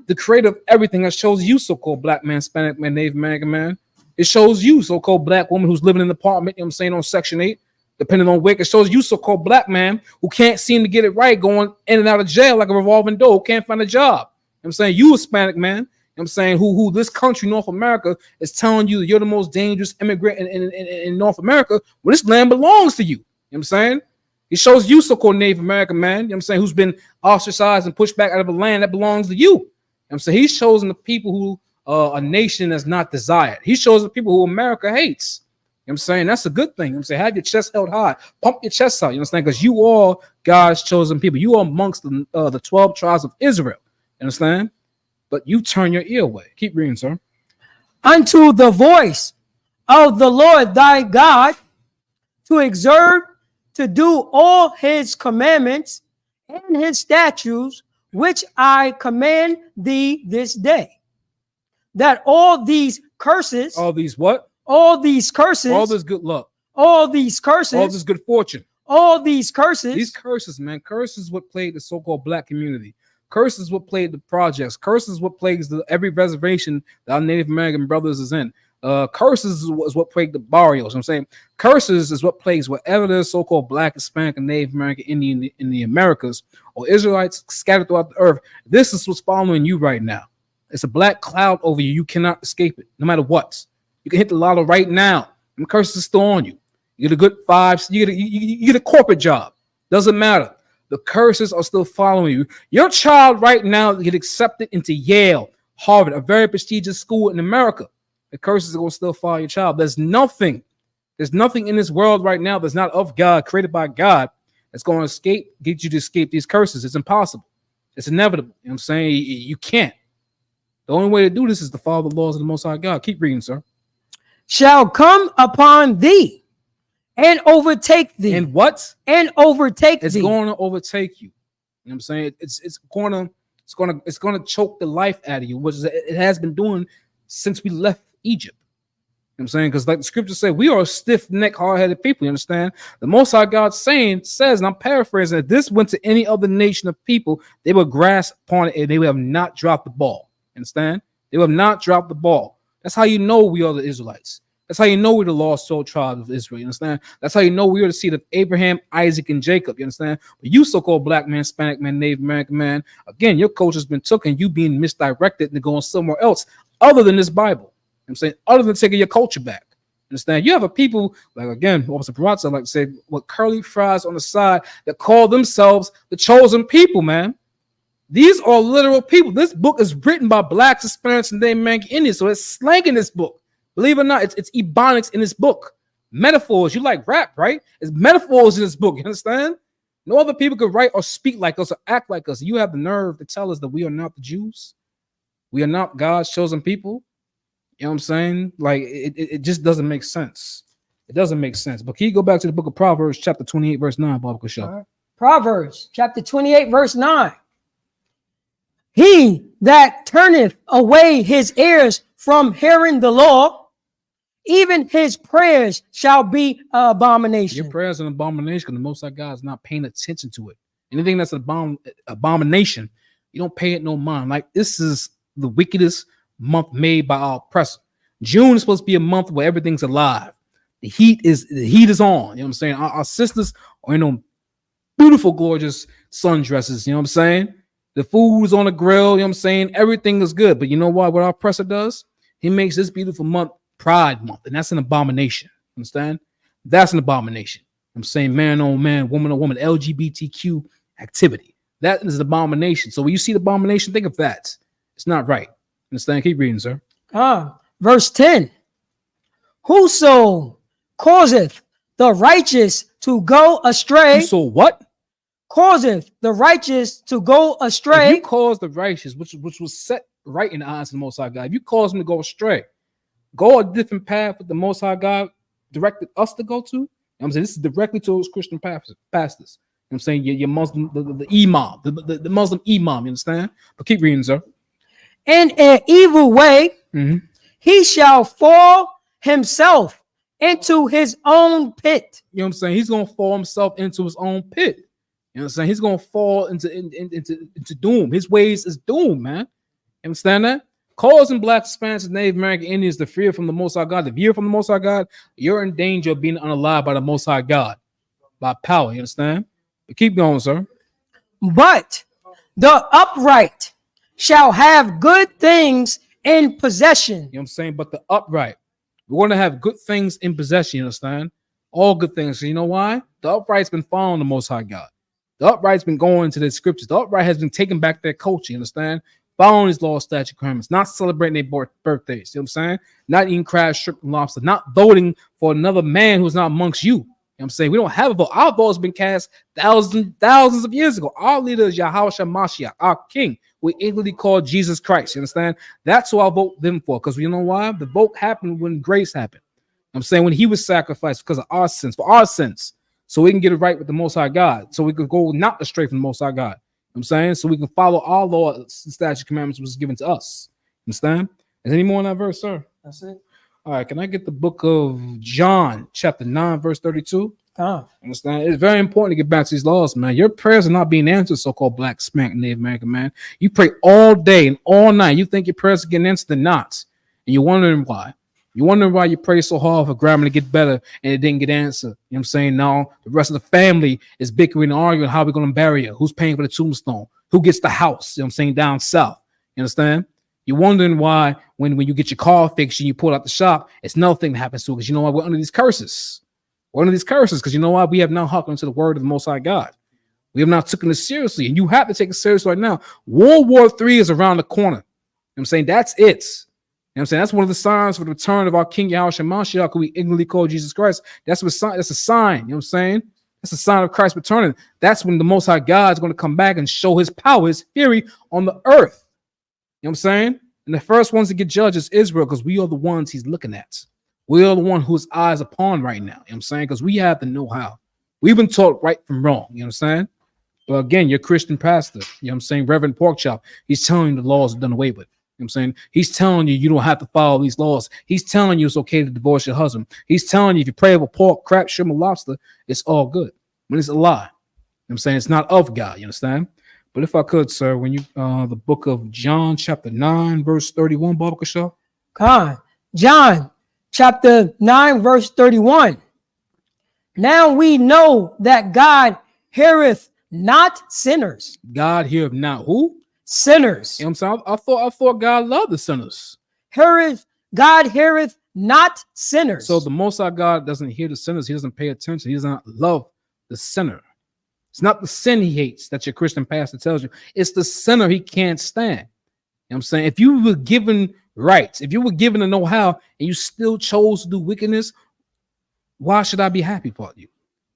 The creator of everything that shows you, so-called black man, Hispanic man, Native American man. It shows you, so-called black woman who's living in an apartment, you know what I'm saying, on Section 8, depending on WIC. It shows you, so-called black man who can't seem to get it right, going in and out of jail like a revolving door, can't find a job. You know what I'm saying? You Hispanic man, you know what I'm saying, who this country, North America, is telling you that you're the most dangerous immigrant in North America when this land belongs to you. You know what I'm saying? It shows you, so-called Native American man, you know what I'm saying, who's been ostracized and pushed back out of a land that belongs to you. You know what I'm saying? He's chosen the people who a nation that's not desired. He shows the people who America hates. You know what I'm saying? That's a good thing. You know what I'm saying? Have your chest held high. Pump your chest out. You understand? Because you are God's chosen people. You are amongst the 12 tribes of Israel. You understand? But you turn your ear away. Keep reading, sir. Unto the voice of the Lord thy God, to observe, to do all his commandments and his statutes, which I command thee this day. That all these curses, All these what? all these curses, All this good luck. all these curses, All this good fortune. all these curses, These curses, man. Curses what plagued the so-called black community. Curses what plagued the projects. Curses what plagues every reservation that our Native American brothers is in. Curses is what plagued the barrios. I'm saying curses is what plagues whatever there's so-called black, Hispanic, and Native American Indian in the Americas or Israelites scattered throughout the earth. This is what's following you right now. It's a black cloud over you. You cannot escape it, no matter what. You can hit the lotto right now. And curses are still on you. You get a good fives. You get a corporate job. Doesn't matter. The curses are still following you. Your child right now get accepted into Yale, Harvard, a very prestigious school in America. The curses are going to still follow your child. There's nothing in this world right now that's not of God, created by God, that's going to get you to escape these curses. It's impossible. It's inevitable. You know what I'm saying? You can't. The only way to do this is to follow the laws of the Most High God. Keep reading, sir. shall come upon thee and overtake thee. And what? And overtake it's thee. It's going to overtake you. You know what I'm saying? It's going to choke the life out of you, which it has been doing since we left Egypt. You know what I'm saying? Because like the scriptures say, we are a stiff-necked, hard-headed people. You understand? The Most High God says, and I'm paraphrasing, if this went to any other nation of people, they would grasp upon it and they would have not dropped the ball. Understand? They would have not dropped the ball. That's how you know we are the Israelites. That's how you know we're the lost soul tribe of Israel. You understand? That's how you know we are the seed of Abraham, Isaac, and Jacob. You understand? But you so-called black man, Hispanic man, Native American man, again, your coach has been taken, you being misdirected and going somewhere else other than this Bible. You know what I'm saying? Other than taking your culture back. Understand? You have a people, like again, Officer Perazza like to say, with curly fries on the side that call themselves the chosen people, man. These are literal people. This book is written by blacks, Hispanics, and Native American Indians. So it's slang in this book. Believe it or not, it's ebonics in this book. Metaphors. You like rap, right? It's metaphors in this book. You understand? No other people could write or speak like us or act like us. You have the nerve to tell us that we are not the Jews. We are not God's chosen people. You know what I'm saying? Like, it just doesn't make sense. It doesn't make sense. But can you go back to the book of Proverbs, chapter 28, verse 9, Baba Kasha? Right. Proverbs, chapter 28, verse 9. He that turneth away his ears from hearing the law, even his prayers shall be an abomination. Your prayers are an abomination because the Most High God is not paying attention to it. Anything that's an abomination, you don't pay it no mind. Like, this is the wickedest month made by our oppressor. June is supposed to be a month where everything's alive. The heat is on. You know what I'm saying? Our sisters are in beautiful, gorgeous sundresses. You know what I'm saying? The food's on the grill. You know what I'm saying? Everything is good. But you know what our oppressor does? He makes this beautiful month Pride Month, and that's an abomination. Understand? That's an abomination. I'm saying man on man, woman on woman, LGBTQ activity. That is an abomination. So when you see the abomination, think of that. It's not right. Understand? Keep reading, sir. Verse 10. Whoso causeth the righteous to go astray. So what? Causeth the righteous to go astray. If you cause the righteous, which was set right in the eyes of the Most High God, if you cause them to go astray, go a different path that the Most High God directed us to go to. You know what I'm saying? This is directly to those Christian pastors. You know what I'm saying? Your Muslim, the imam, the Muslim imam, you understand? But keep reading, sir. In an evil way, he shall fall himself into his own pit. You know what I'm saying? He's gonna fall himself into his own pit. You know what I'm saying? He's gonna fall into doom. His ways is doom, man. You understand that? Causing blacks, Hispanics, and Native American Indians to fear from the Most High God, to veer from the Most High God, you're in danger of being unalive by the Most High God, by power. You understand? But keep going, sir. But the upright shall have good things in possession. You know what I'm saying? But the upright, we're going to have good things in possession. You understand? All good things. So you know why? The upright's been following the Most High God. The upright's been going to the scriptures. The upright has been taking back their culture. You understand? Following his law, statute, commandments, not celebrating their birthdays. You know what I'm saying? Not eating crab, shrimp, and lobster. Not voting for another man who's not amongst you. You know what I'm saying? We don't have a vote. Our vote has been cast thousands of years ago. Our leader is YAHANNA, our king. We English called Jesus Christ. You understand? That's who I vote them for. Because you know why? The vote happened when grace happened. I'm saying when he was sacrificed because of our sins, for our sins. So we can get it right with the Most High God. So we could go not astray from the Most High God. You know what I'm saying? So we can follow our law, statute, commandments was given to us. Understand? Is any more in that verse, sir? That's it. All right. Can I get the book of John, chapter 9, verse 32? Understand? It's very important to get back to these laws, man. Your prayers are not being answered, so-called black, Hispanic, Native American, man. You pray all day and all night. You think your prayers are getting answered, they're not. And you're wondering why. You're wondering why you pray so hard for grammar to get better and it didn't get answered. You know what I'm saying? Now the rest of the family is bickering and arguing how we're going to bury her, who's paying for the tombstone, who gets the house, you know what I'm saying, down south. You understand? You're wondering why when you get your car fixed and you pull out the shop, it's nothing that happens to it because you know why? We're under these curses. We're under these curses because you know why? We have not hearkened to the word of the Most High God. We have not taken this seriously, and you have to take it seriously right now. World War III is around the corner. You know what I'm saying? That's it. You know what I'm saying? That's one of the signs for the return of our King YAHANNA, who we ignorantly call Jesus Christ. That's a sign. That's a sign. You know what I'm saying? That's a sign of Christ returning. That's when the Most High God is going to come back and show his power, his fury on the earth. You know what I'm saying? And the first ones to get judged is Israel, because we are the ones he's looking at. We are the one whose eyes upon right now. You know what I'm saying? Because we have the know-how. We've been taught right from wrong. You know what I'm saying? But again, your Christian pastor, you know what I'm saying, Reverend Porkchop, he's telling you the laws are done away with. You know what I'm saying? He's telling you don't have to follow these laws. He's telling you it's okay to divorce your husband. He's telling you if you pray over pork, crab, shrimp, or lobster, it's all good. But it's a lie. You know what I'm saying? It's not of God. You understand? But if I could, sir, when you the book of John, chapter 9, verse 31, Baba Kashaw. God. John, chapter 9, verse 31. Now we know that God heareth not sinners. God heareth not who? Sinners. You know what I'm saying? I thought God loved the sinners. God heareth not sinners. So the Most High God doesn't hear the sinners. He doesn't pay attention. He doesn't love the sinner. It's not the sin he hates that your Christian pastor tells you. It's the sinner he can't stand. You know what I'm saying? If you were given rights, if you were given the know-how and you still chose to do wickedness, why should I be happy for you?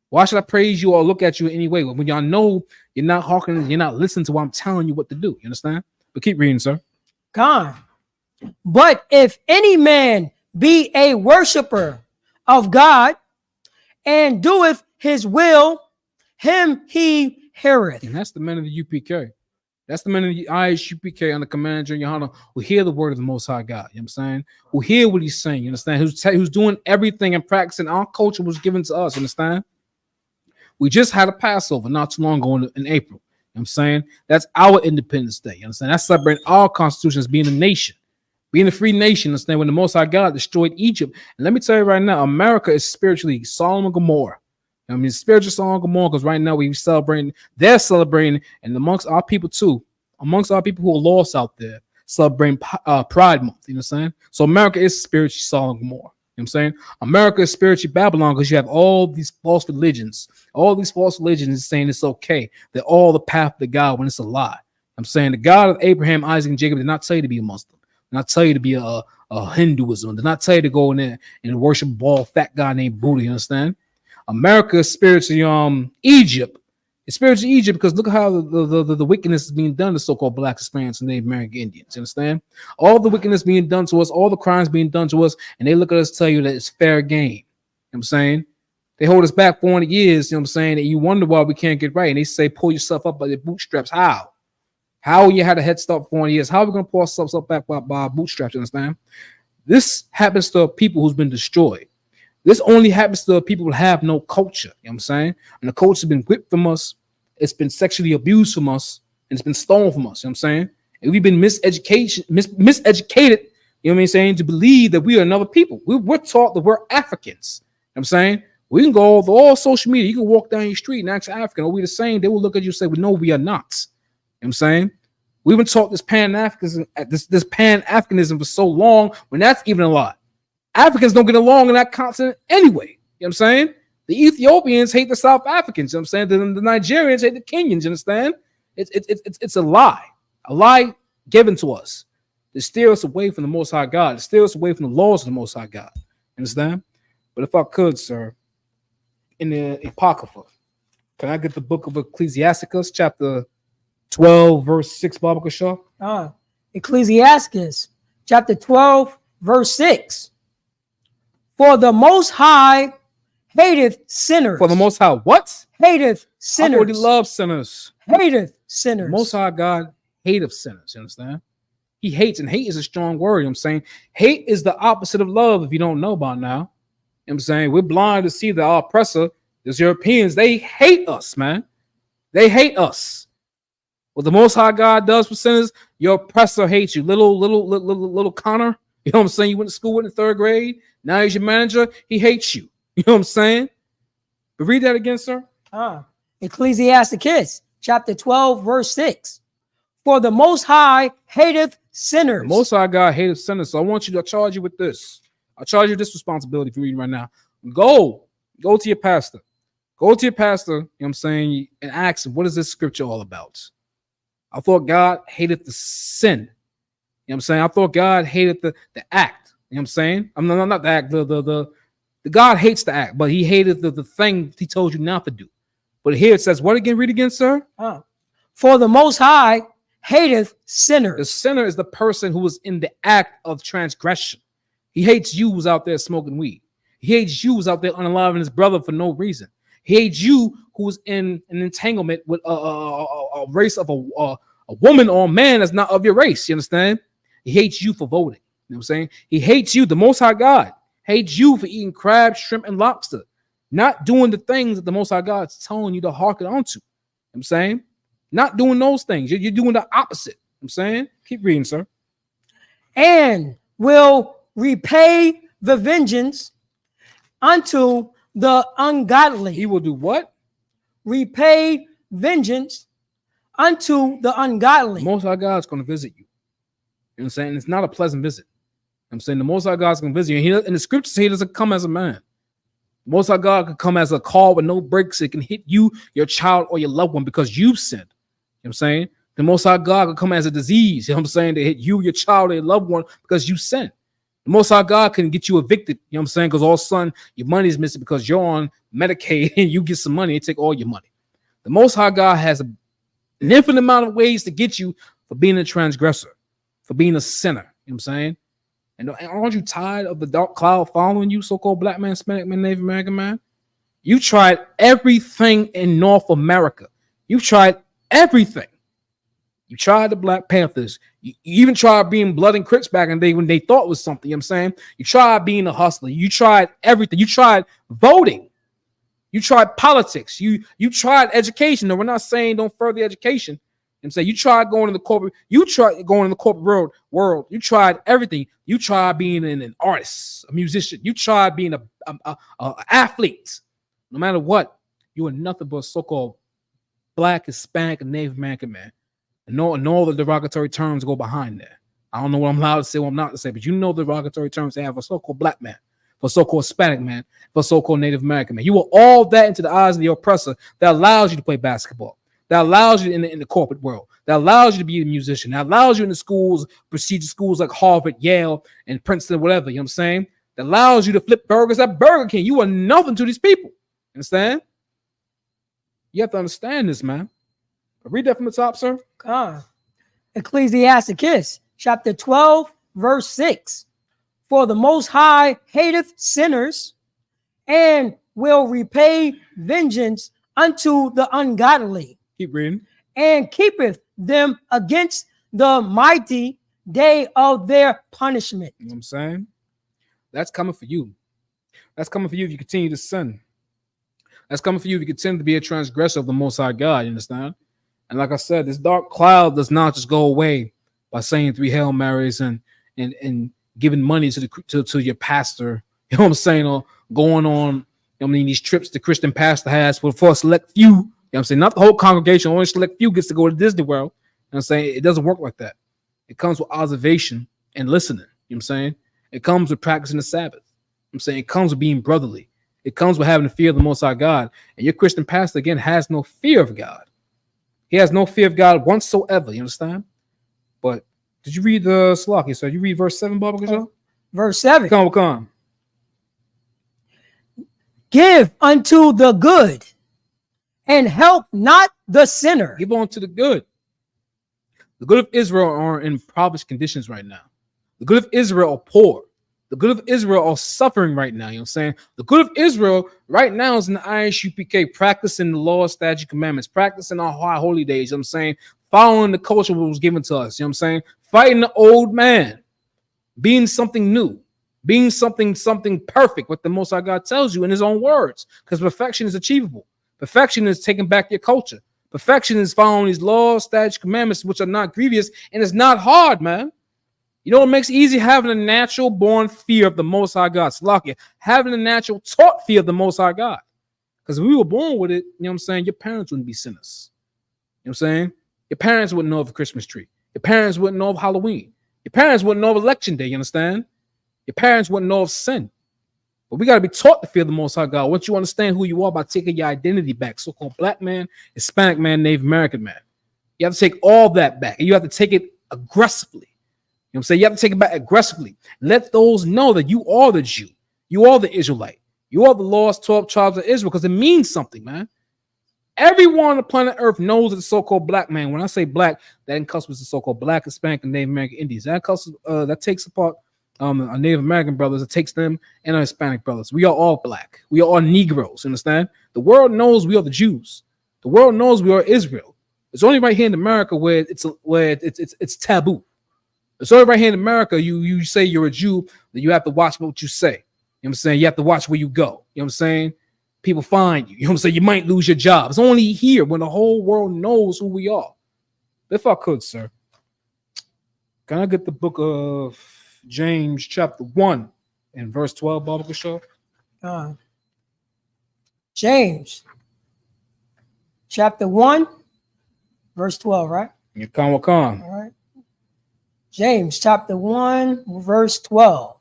Why should I praise you or look at you in any way? When y'all know you're not hearkening, you're not listening to what I'm telling you what to do. You understand? But keep reading, sir. God. But if any man be a worshiper of God and doeth his will, him he heareth. And that's the men of the UPK. That's the men of the I.S.U.P.K. under Command General YAHANNA who hear the word of the Most High God. You know what I'm saying? Who hear what he's saying. You understand? Who's doing everything and practicing our culture was given to us. You understand? We just had a Passover not too long ago in April. You know what I'm saying? That's our Independence Day. You understand? That's celebrating our Constitution as being a nation, being a free nation. Understand? When the Most High God destroyed Egypt. And let me tell you right now, America is spiritually Sodom and Gomorrah. I mean, spiritual Sodom and Gomorrah, because right now we're celebrating, they're celebrating, and amongst our people too, amongst our people who are lost out there, celebrating Pride Month. You know what I'm saying? So America is spiritually Sodom and Gomorrah. You know what I'm saying? America is spiritually Babylon because you have all these false religions. All these false religions saying it's okay. They're all the path to God when it's a lie. I'm saying the God of Abraham, Isaac, and Jacob did not tell you to be a Muslim. Did not tell you to be a Hinduism. Did not tell you to go in there and worship a bald fat guy named Buddha. You understand? America is spiritually Egypt. It's spiritually Egypt because look at how the wickedness is being done to so-called black Hispanics and Native American Indians. You understand? All the wickedness being done to us, all the crimes being done to us, and they look at us tell you that it's fair game. You know what I'm saying? They hold us back 400 years, you know what I'm saying? And you wonder why we can't get right. And they say, pull yourself up by your bootstraps. How? How you had a head start for 400 years? How are we going to pull ourselves up back by our bootstraps? You understand? This happens to people who's been destroyed. This only happens to people who have no culture. You know what I'm saying? And the culture has been whipped from us. It's been sexually abused from us. And it's been stolen from us. You know what I'm saying? And we've been miseducated, you know what I'm saying, to believe that we are another people. We're taught that we're Africans. You know what I'm saying? We can go over all social media. You can walk down your street and ask African, are we the same? They will look at you and say, well, no, we are not. You know what I'm saying? We've been taught this Pan-Africanism for so long when that's even a lie. Africans don't get along in that continent anyway. You know what I'm saying? The Ethiopians hate the South Africans. You know what I'm saying? The Nigerians hate the Kenyans. You understand? It's a lie given to us to steer us away from the Most High God, to steer us away from the laws of the Most High God. Understand? But if I could, sir, in the Apocrypha, can I get the book of Ecclesiasticus, chapter 12, verse 6, Baba Kashaw? Ecclesiasticus, chapter 12, verse 6. For the Most High hateth sinners. For the Most High what? Hateth sinners. I already love sinners. Hateth sinners. The Most High God hateth sinners. You understand? He hates, and hate is a strong word. You know what I'm saying? Hate is the opposite of love, if you don't know by now. You know what I'm saying? We're blind to see that our oppressor, those Europeans, they hate us, man. They hate us. What the Most High God does for sinners, your oppressor hates you. Little Connor, you know what I'm saying? You went to school with in 3rd grade. Now he's your manager. He hates you. You know what I'm saying? But read that again, sir. Ecclesiasticus, chapter 12, verse 6. For the Most High hateth sinners. The Most High God hateth sinners. So I want you to charge you with this. I charge you this responsibility for reading right now. Go to your pastor. Go to your pastor, you know what I'm saying, and ask him, what is this scripture all about? I thought God hated the sin. You know what I'm saying? I thought God hated the act. You know what I'm saying? I'm not the act. The God hates the act, but he hated the thing he told you not to do. But here it says, what again? Read again, sir. For the Most High hateth sinners. The sinner is the person who is in the act of transgression. He hates you who's out there smoking weed. He hates you who's out there unaliving his brother for no reason. He hates you who's in an entanglement with a race of a woman or a man that's not of your race. You understand? He hates you for voting. You know what I'm saying? He hates you. The Most High God hates you for eating crab, shrimp, and lobster. Not doing the things that the Most High God's telling you to hearken onto. You know what I'm saying? Not doing those things. You're doing the opposite. You know what I'm saying? Keep reading, sir. And will repay the vengeance unto the ungodly. He will do what? Repay vengeance unto the ungodly. The Most High God's going to visit you. You know what I'm saying? It's not a pleasant visit. I'm saying the Most High God's going to visit you. And the scriptures say he doesn't come as a man. The Most High God can come as a car with no brakes. It can hit you, your child, or your loved one because you've sinned. You know what I'm saying? The Most High God can come as a disease. You know what I'm saying? To hit you, your child, or your loved one because you sinned. The Most High God can get you evicted. You know what I'm saying? Because all of a sudden your money is missing because you're on Medicaid and you get some money and take all your money. The Most High God has an infinite amount of ways to get you for being a transgressor, for being a sinner. You know what I'm saying? And aren't you tired of the dark cloud following you, so-called black man, Hispanic man, Native American man? You tried everything in North America. You've tried everything. You tried the Black Panthers. You even tried being Blood and Crips back in the day when they thought it was something. You know what I'm saying? You tried being a hustler. You tried everything. You tried voting. You tried politics. You tried education. No, we're not saying don't further education. And say you tried going in the corporate. You tried going in the corporate world. You tried everything. You tried being an artist, a musician. You tried being a athlete. No matter what, you were nothing but so-called Black, Hispanic, and Native American man. And all the derogatory terms go behind there. I don't know what I'm allowed to say, what I'm not to say, but you know the derogatory terms they have for so-called black man, for so-called Hispanic man, for so-called Native American man. You were all that into the eyes of the oppressor that allows you to play basketball, that allows you in the corporate world, that allows you to be a musician, that allows you in the schools, prestigious schools like Harvard, Yale, and Princeton, whatever, you know what I'm saying? That allows you to flip burgers at Burger King. You are nothing to these people. Understand? You have to understand this, man. Read that from the top, sir. Ecclesiasticus, chapter 12, verse 6. For the Most High hateth sinners and will repay vengeance unto the ungodly. Keep reading. And keepeth them against the mighty day of their punishment. You know what I'm saying? That's coming for you. That's coming for you if you continue to sin. That's coming for you if you continue to be a transgressor of the Most High God. You understand? And like I said, this dark cloud does not just go away by saying 3 Hail Marys and giving money to your pastor. You know what I'm saying? Or going on, these trips the Christian pastor has for a select few. You know what I'm saying? Not the whole congregation, only select few gets to go to Disney World. You know what I'm saying? It doesn't work like that. It comes with observation and listening. You know what I'm saying? It comes with practicing the Sabbath. I'm saying it comes with being brotherly. It comes with having the fear of the Most High God. And your Christian pastor, again, has no fear of God. He has no fear of God whatsoever. You understand? But did you read the Slocky? So you read verse 7, Baba? Verse 7. Come. Give unto the good and help not the sinner. Give on to the good. The good of Israel are in impoverished conditions right now. The good of Israel are poor. The good of Israel are suffering right now. You know what I'm saying? The good of Israel right now is in the I.S.U.P.K, practicing the law, statute, commandments, practicing our high holy days. You know what I'm saying? Following the culture that was given to us. You know what I'm saying? Fighting the old man. Being something new. Being something perfect, what the Most High God tells you in his own words. Because perfection is achievable. Perfection is taking back your culture. Perfection is following these laws, statutes, commandments, which are not grievous, and it's not hard, man. You know what makes it easy? Having a natural born fear of the Most High God. Salakia, having a natural taught fear of the Most High God. Because if we were born with it, you know what I'm saying, your parents wouldn't be sinners. You know what I'm saying? Your parents wouldn't know of a Christmas tree. Your parents wouldn't know of Halloween. Your parents wouldn't know of Election Day, you understand? Your parents wouldn't know of sin. But we got to be taught to fear the Most High God. Once you understand who you are by taking your identity back, so-called black man, Hispanic man, Native American man. You have to take all that back. And you have to take it aggressively. You know what I'm saying? You have to take it back aggressively. Let those know that you are the Jew. You are the Israelite. You are the lost 12 tribes of Israel, because it means something, man. Everyone on the planet Earth knows that the so-called black man. When I say black, that encompasses the so-called black, Hispanic, and Native American Indians. That takes apart our Native American brothers. It takes them and our Hispanic brothers. We are all black. We are all Negroes. Understand? The world knows we are the Jews. The world knows we are Israel. It's only right here in America where it's taboo. It's only right here in America. You say you're a Jew, then you have to watch what you say. You know what I'm saying? You have to watch where you go. You know what I'm saying? People find you. You know what I'm saying? You might lose your job. It's only here when the whole world knows who we are. If I could, sir, can I get the book of James chapter 1 and verse 12, Baba Kishore? James chapter 1, verse 12, right? You come. All right. James chapter 1, verse 12.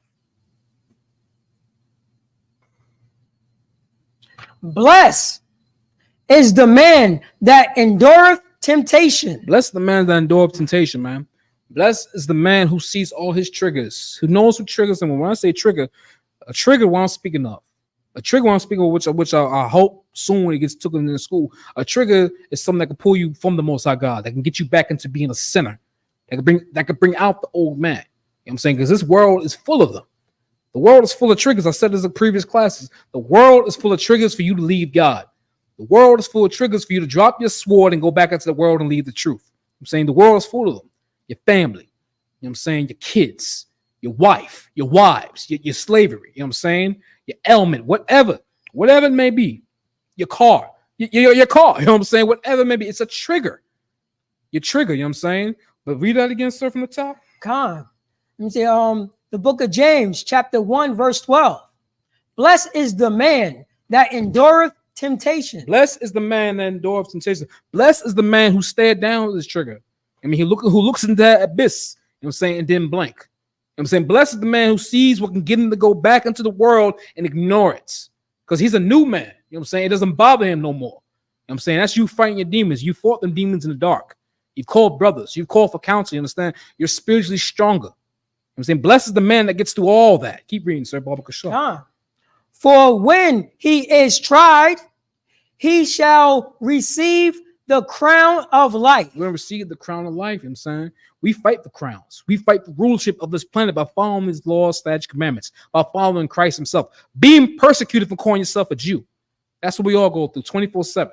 Blessed is the man that endureth temptation. Blessed the man that endureth temptation, man. Blessed is the man who sees all his triggers, who knows what triggers him. When I say trigger, a trigger what I'm speaking of. A trigger what I'm speaking of, which I hope soon when it gets taken into school. A trigger is something that can pull you from the Most High God, that can get you back into being a sinner, that can bring out the old man. You know what I'm saying? Because this world is full of them. The world is full of triggers. I said this in previous classes. The world is full of triggers for you to leave God. The world is full of triggers for you to drop your sword and go back into the world and leave the truth. I'm saying the world is full of them. Your family, you know what I'm saying? Your kids, your wife, your wives, your slavery, you know what I'm saying? Your ailment, whatever it may be. Your car, your car, you know what I'm saying? Whatever it may be, it's a trigger. Your trigger, you know what I'm saying? But read that again, sir, from the top. Let me say, the book of James, chapter 1, verse 12. Blessed is the man that endureth temptation. Blessed is the man that endureth temptation. Blessed is the man who stared down with his trigger. I mean, who looks into that abyss, you know what I'm saying, and didn't blink. You know what I'm saying? Blessed is the man who sees what can get him to go back into the world and ignore it. Because he's a new man. You know what I'm saying? It doesn't bother him no more. You know what I'm saying? That's you fighting your demons. You fought them demons in the dark. You've called brothers. You've called for counsel. You understand? You're spiritually stronger. I'm saying, blessed is the man that gets through all that. Keep reading, sir. Baba Kishore. For when he is tried, he shall receive the crown of life. We're going to receive the crown of life. You know what I'm saying? We fight the crowns. We fight the rulership of this planet by following his laws, statutes, commandments, by following Christ himself. Being persecuted for calling yourself a Jew. That's what we all go through 24/7.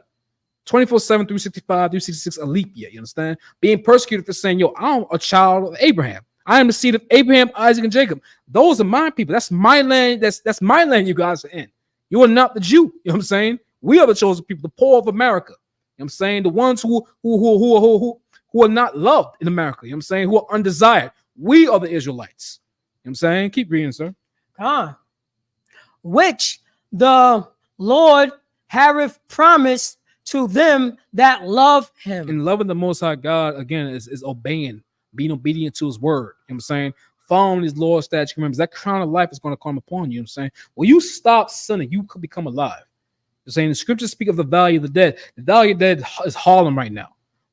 24/7, 365, 366, a leap year. You understand? Being persecuted for saying, yo, I'm a child of Abraham. I am the seed of Abraham, Isaac, and Jacob. Those are my people. That's my land. That's my land you guys are in. You are not the Jew. You know what I'm saying? We are the chosen people, the poor of America. You know what I'm saying? The ones who are not loved in America. You know what I'm saying? Who are undesired. We are the Israelites. You know what I'm saying? Keep reading, sir. Which the Lord hath promised to them that love him. And loving the Most High God, again, is obeying, being obedient to his word. You know what I'm saying? Following his law, statutes, commandments. That crown of life is going to come upon you. You know what I'm saying? When you stop sinning, you could become alive. You're saying the scriptures speak of the valley of the dead. The valley of the dead is Harlem right now.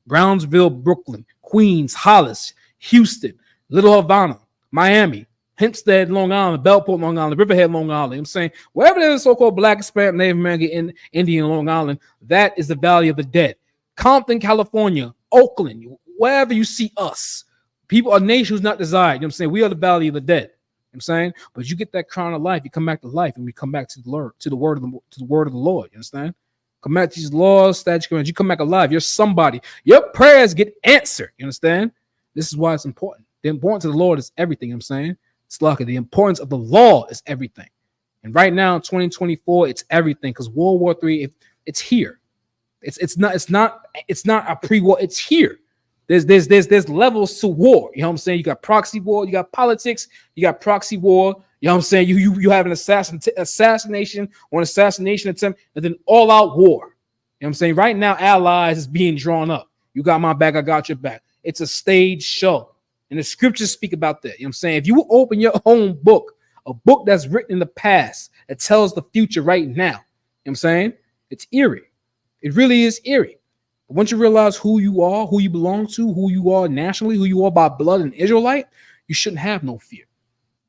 Brownsville, Brooklyn, Queens, Hollis, Houston, Little Havana, Miami, Hempstead, Long Island, Bellport, Long Island, Riverhead, Long Island. I'm saying wherever there's so-called Black, Hispanic, Native American, Indian, Long Island, that is the Valley of the Dead. Compton, California, Oakland, wherever you see us, people, a nation who's not desired. You know what I'm saying? We are the Valley of the Dead. You know what I'm saying? But you get that crown of life, you come back to life, and we come back to the word of the Lord. You understand? Come back to these laws, statutes, commandments. You come back alive. You're somebody. Your prayers get answered. You understand? This is why it's important. The importance of the Lord is everything. You know what I'm saying? It's lucky. The importance of the law is everything. And right now, in 2024, it's everything because World War III, it's here. It's not a pre-war. It's here. There's levels to war. You know what I'm saying? You got proxy war, you got politics, you got proxy war. You know what I'm saying? You have an assassination or an assassination attempt, and then all-out war. You know what I'm saying? Right now, allies is being drawn up. You got my back, I got your back. It's a stage show. And the scriptures speak about that. You know what I'm saying? If you open your own book, a book that's written in the past that tells the future right now, you know what I'm saying? It's eerie. It really is eerie. But once you realize who you are, who you belong to, who you are nationally, who you are by blood and Israelite, you shouldn't have no fear.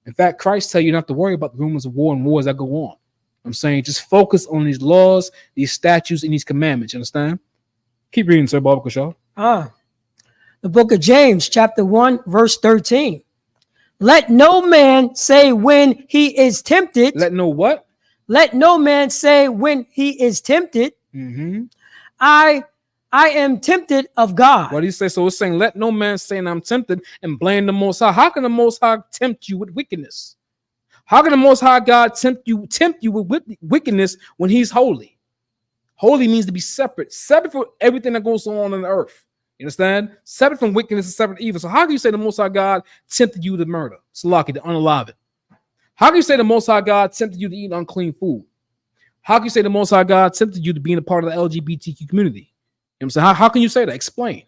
In fact, Christ tell you not to worry about the rumors of war and wars that go on. You know what I'm saying? Just focus on these laws, these statutes, and these commandments. You understand? Keep reading, sir, Baba Kushal. The book of James, chapter 1, verse 13. Let no man say when he is tempted. Let no what? Let no man say when he is tempted. Mm-hmm. I am tempted of God. What do you say? So it's saying, let no man say I'm tempted and blame the Most High. How can the Most High tempt you with wickedness? How can the Most High God tempt you with wickedness when he's holy? Holy means to be separate from everything that goes on the earth. You understand? Separate from wickedness and separate from evil. So how can you say the Most High God tempted you to murder? Salaki, to unalive it. How can you say the Most High God tempted you to eat unclean food? How can you say the Most High God tempted you to be a part of the LGBTQ community? You know what I'm saying? How can you say that? Explain.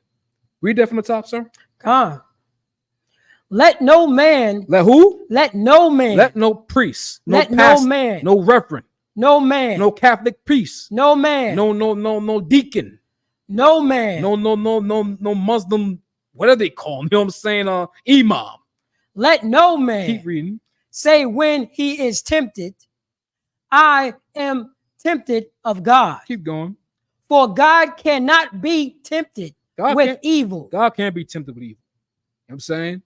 Read that from the top, sir. Let no man. Let who? Let no man. Let no priest. No let pastor, no man. No reverend. No man. No Catholic priest. No man. No deacon. No man. No Muslim, whatever they call him. You know what I'm saying? Imam. Let no man. Keep reading. Say when he is tempted, I am tempted of God. Keep going. For God cannot be tempted with evil. God can't be tempted with evil. You know what I'm saying?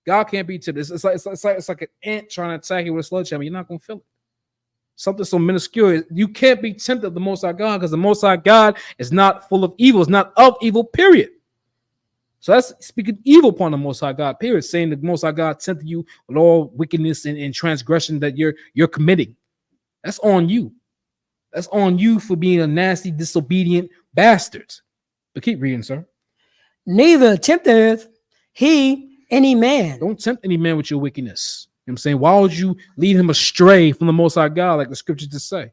God can't be tempted. It's like an ant trying to attack you with a sledgehammer. You're not going to feel it. Something so minuscule. You can't be tempted of the Most High God because the Most High God is not full of evil. It's not of evil, period. So that's speaking evil upon the Most High God, period. Saying the Most High God tempted you with all wickedness and transgression that you're committing. That's on you. That's on you for being a nasty, disobedient bastard. But keep reading, sir. Neither tempteth he any man. Don't tempt any man with your wickedness. You know what I'm saying? Why would you lead him astray from the Most High God, like the scriptures just say?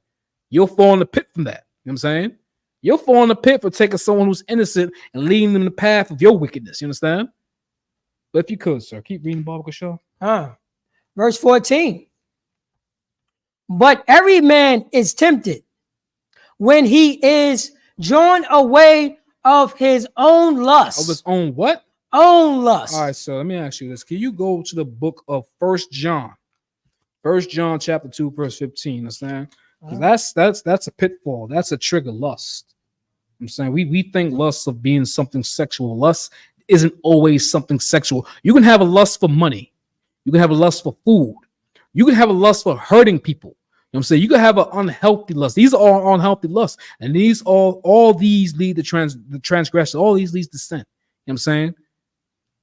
You'll fall in the pit from that. You know what I'm saying? You'll fall in the pit for taking someone who's innocent and leading them in the path of your wickedness. You understand? But if you could, sir, keep reading Baba Kushal. Verse 14. But every man is tempted when he is drawn away of his own lust. Of his own what? Own lust. All right, so let me ask you this. Can you go to the book of 1 John? 1 John chapter 2, verse 15. Understand? That's a pitfall. That's a trigger lust. I'm saying we think lust of being something sexual. Lust isn't always something sexual. You can have a lust for money. You can have a lust for food. You can have a lust for hurting people. You know what I'm saying? You can have an unhealthy lust. These are all unhealthy lusts. And these all these lead to the transgression. All these leads to sin. You know what I'm saying?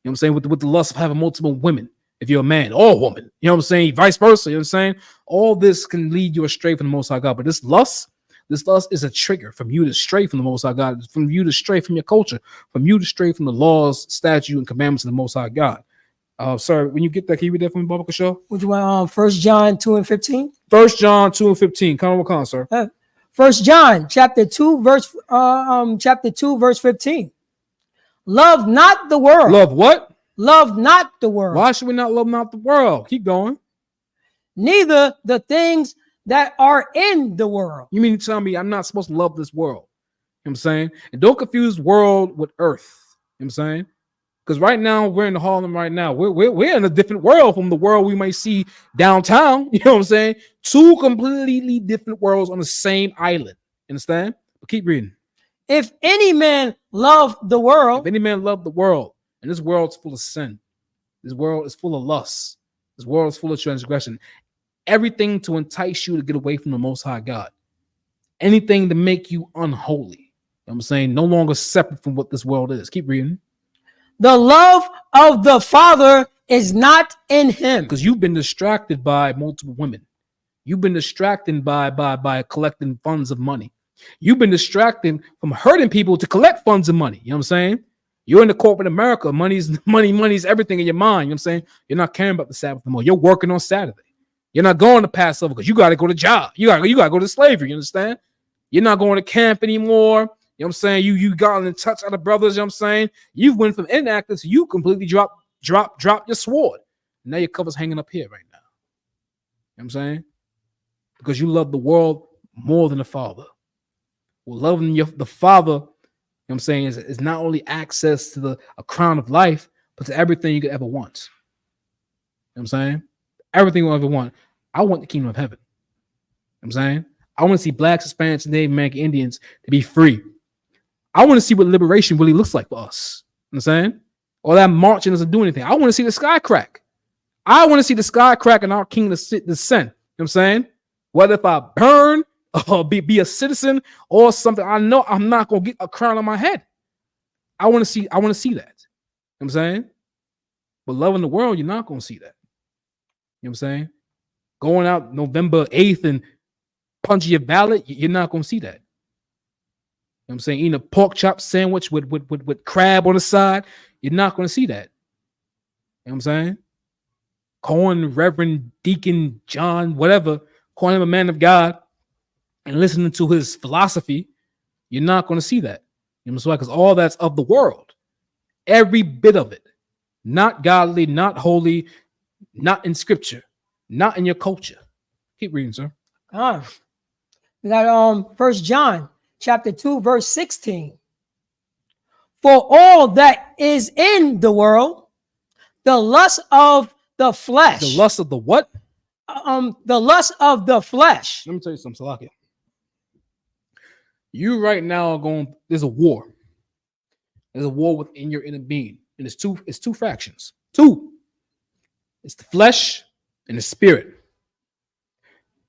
You know what I'm saying? With the lust of having multiple women, if you're a man or a woman, you know what I'm saying? Vice versa, you know what I'm saying? All this can lead you astray from the Most High God. But this lust is a trigger from you to stray from the Most High God, from you to stray from your culture, from you to stray from the laws, statute, and commandments of the Most High God. Sorry, when you get that, can you read that for me, Baba Kashaw? Which one? 1 John 2 and 15. 1 John 2 and 15. Come on, sir. 1 John chapter 2 verse 15. Love not the world. Love what? Love not the world. Why should we not love not the world? Keep going. Neither the things that are in the world. You mean to tell me I'm not supposed to love this world? You know what I'm saying? And don't confuse world with earth. You know what I'm saying? Because right now we're in Harlem right now. We're in a different world from the world we might see downtown. You know what I'm saying? Two completely different worlds on the same island. Understand? But keep reading. If any man love the world, if any man love the world, and this world's full of sin, this world is full of lust, this world is full of transgression, everything to entice you to get away from the Most High God, anything to make you unholy. You know what I'm saying? No longer separate from what this world is. Keep reading. The love of the Father is not in him. Because you've been distracted by multiple women. You've been distracted by collecting funds of money. You've been distracted from hurting people to collect funds of money. You know what I'm saying? You're in the corporate America. Money's everything in your mind. You know what I'm saying? You're not caring about the Sabbath no more. You're working on Saturday. You're not going to Passover because you got to go to job. You got to go to slavery. You understand? You're not going to camp anymore. You know what I'm saying? You got in touch with the brothers. You know what I'm saying? You went from inactive to you completely drop your sword. Now your cover's hanging up here right now. You know what I'm saying? Because you love the world more than the Father. Well, loving the Father, you know what I'm saying, is not only access to a crown of life, but to everything you could ever want. You know what I'm saying? Everything you ever want. I want the kingdom of heaven. You know what I'm saying? I want to see blacks, Hispanics, and Native American Indians to be free. I want to see what liberation really looks like for us. You know what I'm saying? All that marching doesn't do anything. I want to see the sky crack. I want to see the sky crack and our kingdom descend. You know what I'm saying? Whether if I burn or be a citizen or something, I know I'm not going to get a crown on my head. I want to see that. You know what I'm saying? But loving the world, you're not going to see that. You know what I'm saying? Going out November 8th and punching your ballot, you're not going to see that. You know what I'm saying? Eating a pork chop sandwich with crab on the side, you're not going to see that. You know what I'm saying? Calling Reverend Deacon John, whatever, calling him a man of God and listening to his philosophy, you're not going to see that. You know what I'm saying? Because all that's of the world. Every bit of it. Not godly, not holy, not in scripture, not in your culture. Keep reading, sir. We got 1 John chapter 2, verse 16. For all that is in the world, the lust of the flesh. The lust of the what? The lust of the flesh. Let me tell you something, Salakia. You right now are going, there's a war. There's a war within your inner being. And it's two factions. Two. It's the flesh and the spirit.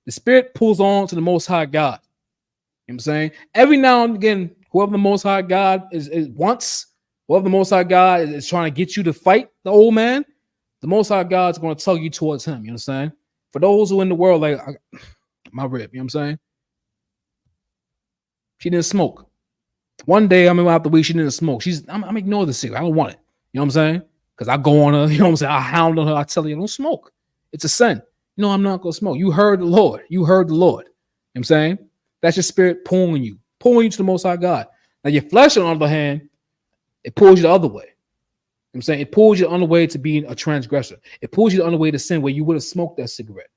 The spirit pulls on to the Most High God. You know what I'm saying? Every now and again, whoever the Most High God whoever the Most High God is trying to get you to fight the old man, the Most High God's going to tug you towards him. You understand? For those who are in the world, like my rib, you know what I'm saying? She didn't smoke. One day, out the week, she didn't smoke. I'm ignoring the cigarette. I don't want it. You know what I'm saying? Because I go on her, you know what I'm saying? I hound on her. I tell her, don't smoke. It's a sin. No, I'm not going to smoke. You heard the Lord. You heard the Lord. You know what I'm saying? That's your spirit pulling you to the Most High God. Now, your flesh, on the other hand, it pulls you the other way. You know what I'm saying? It pulls you on the way to being a transgressor. It pulls you on the way to sin where you would have smoked that cigarette.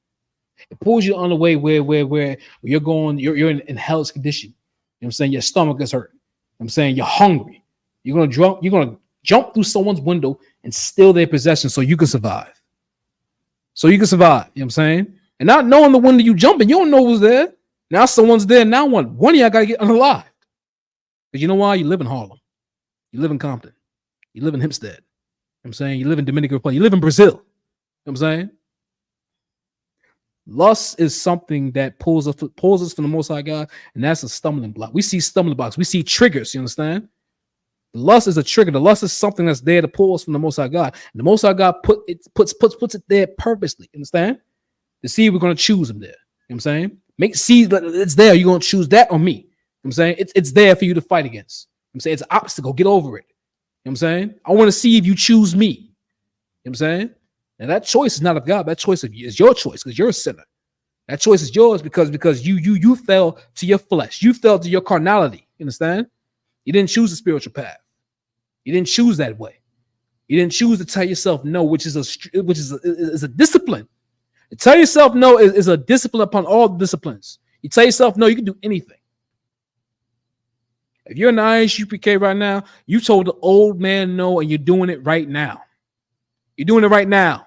It pulls you on the way where you're going, you're in hell's condition. You know what I'm saying? Your stomach is hurting. You know what I'm saying? You're hungry. You're gonna jump through someone's window and steal their possession so you can survive. You know what I'm saying? And not knowing the window you jump in, you don't know who's there. Now someone's there. Now one of y'all gotta get unalived. Because you know why? You live in Harlem. You live in Compton. You live in Hempstead. You know what I'm saying? You live in Dominican Republic. You live in Brazil. You know what I'm saying? Lust is something that pulls us from the Most High God, and that's a stumbling block. We see stumbling blocks. We see triggers. You understand? The lust is a trigger. The lust is something that's there to pull us from the Most High God. And the Most High God puts it there purposely. Understand? To see if we're going to choose him there. You know what I'm saying? See that it's there. You're going to choose that or me. You know what I'm saying? It's there for you to fight against. You know what I'm saying? It's an obstacle. Get over it. You know what I'm saying? I want to see if you choose me. You know what I'm saying? And that choice is not of God. That choice is your choice because you're a sinner. That choice is yours because you fell to your flesh. You fell to your carnality. You understand? You didn't choose the spiritual path. You didn't choose that way. You didn't choose to tell yourself no, which is a discipline. To tell yourself no is a discipline upon all disciplines. You tell yourself no, you can do anything. If you're in the I.S.U.P.K right now, you told the old man no, and you're doing it right now. You're doing it right now.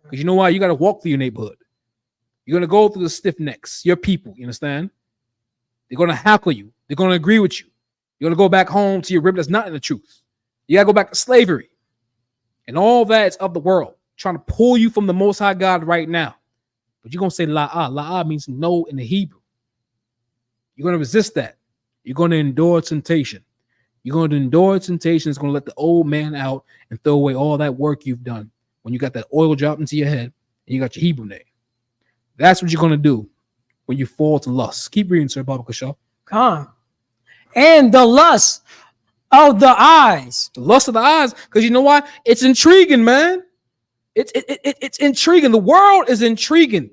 Because you know why? You got to walk through your neighborhood. You're going to go through the stiff necks, your people. You understand? They're going to hackle you. They're going to agree with you. You're going to go back home to your rib that's not in the truth. You got to go back to slavery. And all that is of the world, trying to pull you from the Most High God right now. But you're going to say la'ah. La'ah means no in the Hebrew. You're going to resist that. You're going to endure temptation. You're going to endure temptation. It's going to let the old man out and throw away all that work you've done when you got that oil dropped into your head and you got your Hebrew name. That's what you're going to do when you fall to lust. Keep reading, Sir Baba Kashaw. Come. And the lust of the eyes. The lust of the eyes, because you know why? It's intriguing, man. It's intriguing. The world is intriguing.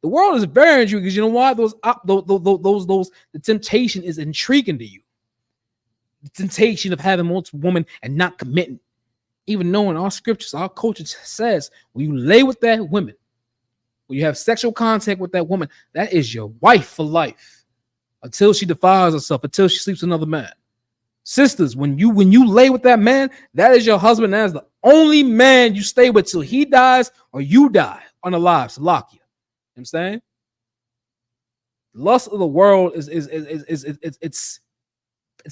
The world is very intriguing because you know why? The temptation is intriguing to you. The temptation of having multiple women and not committing. Even knowing our scriptures, our culture says when you lay with that woman, when you have sexual contact with that woman, that is your wife for life until she defiles herself, until she sleeps with another man. Sisters, when you lay with that man, that is your husband. That is the only man you stay with till he dies or you die unalive. So lock you. You know what I'm saying? The lust of the world is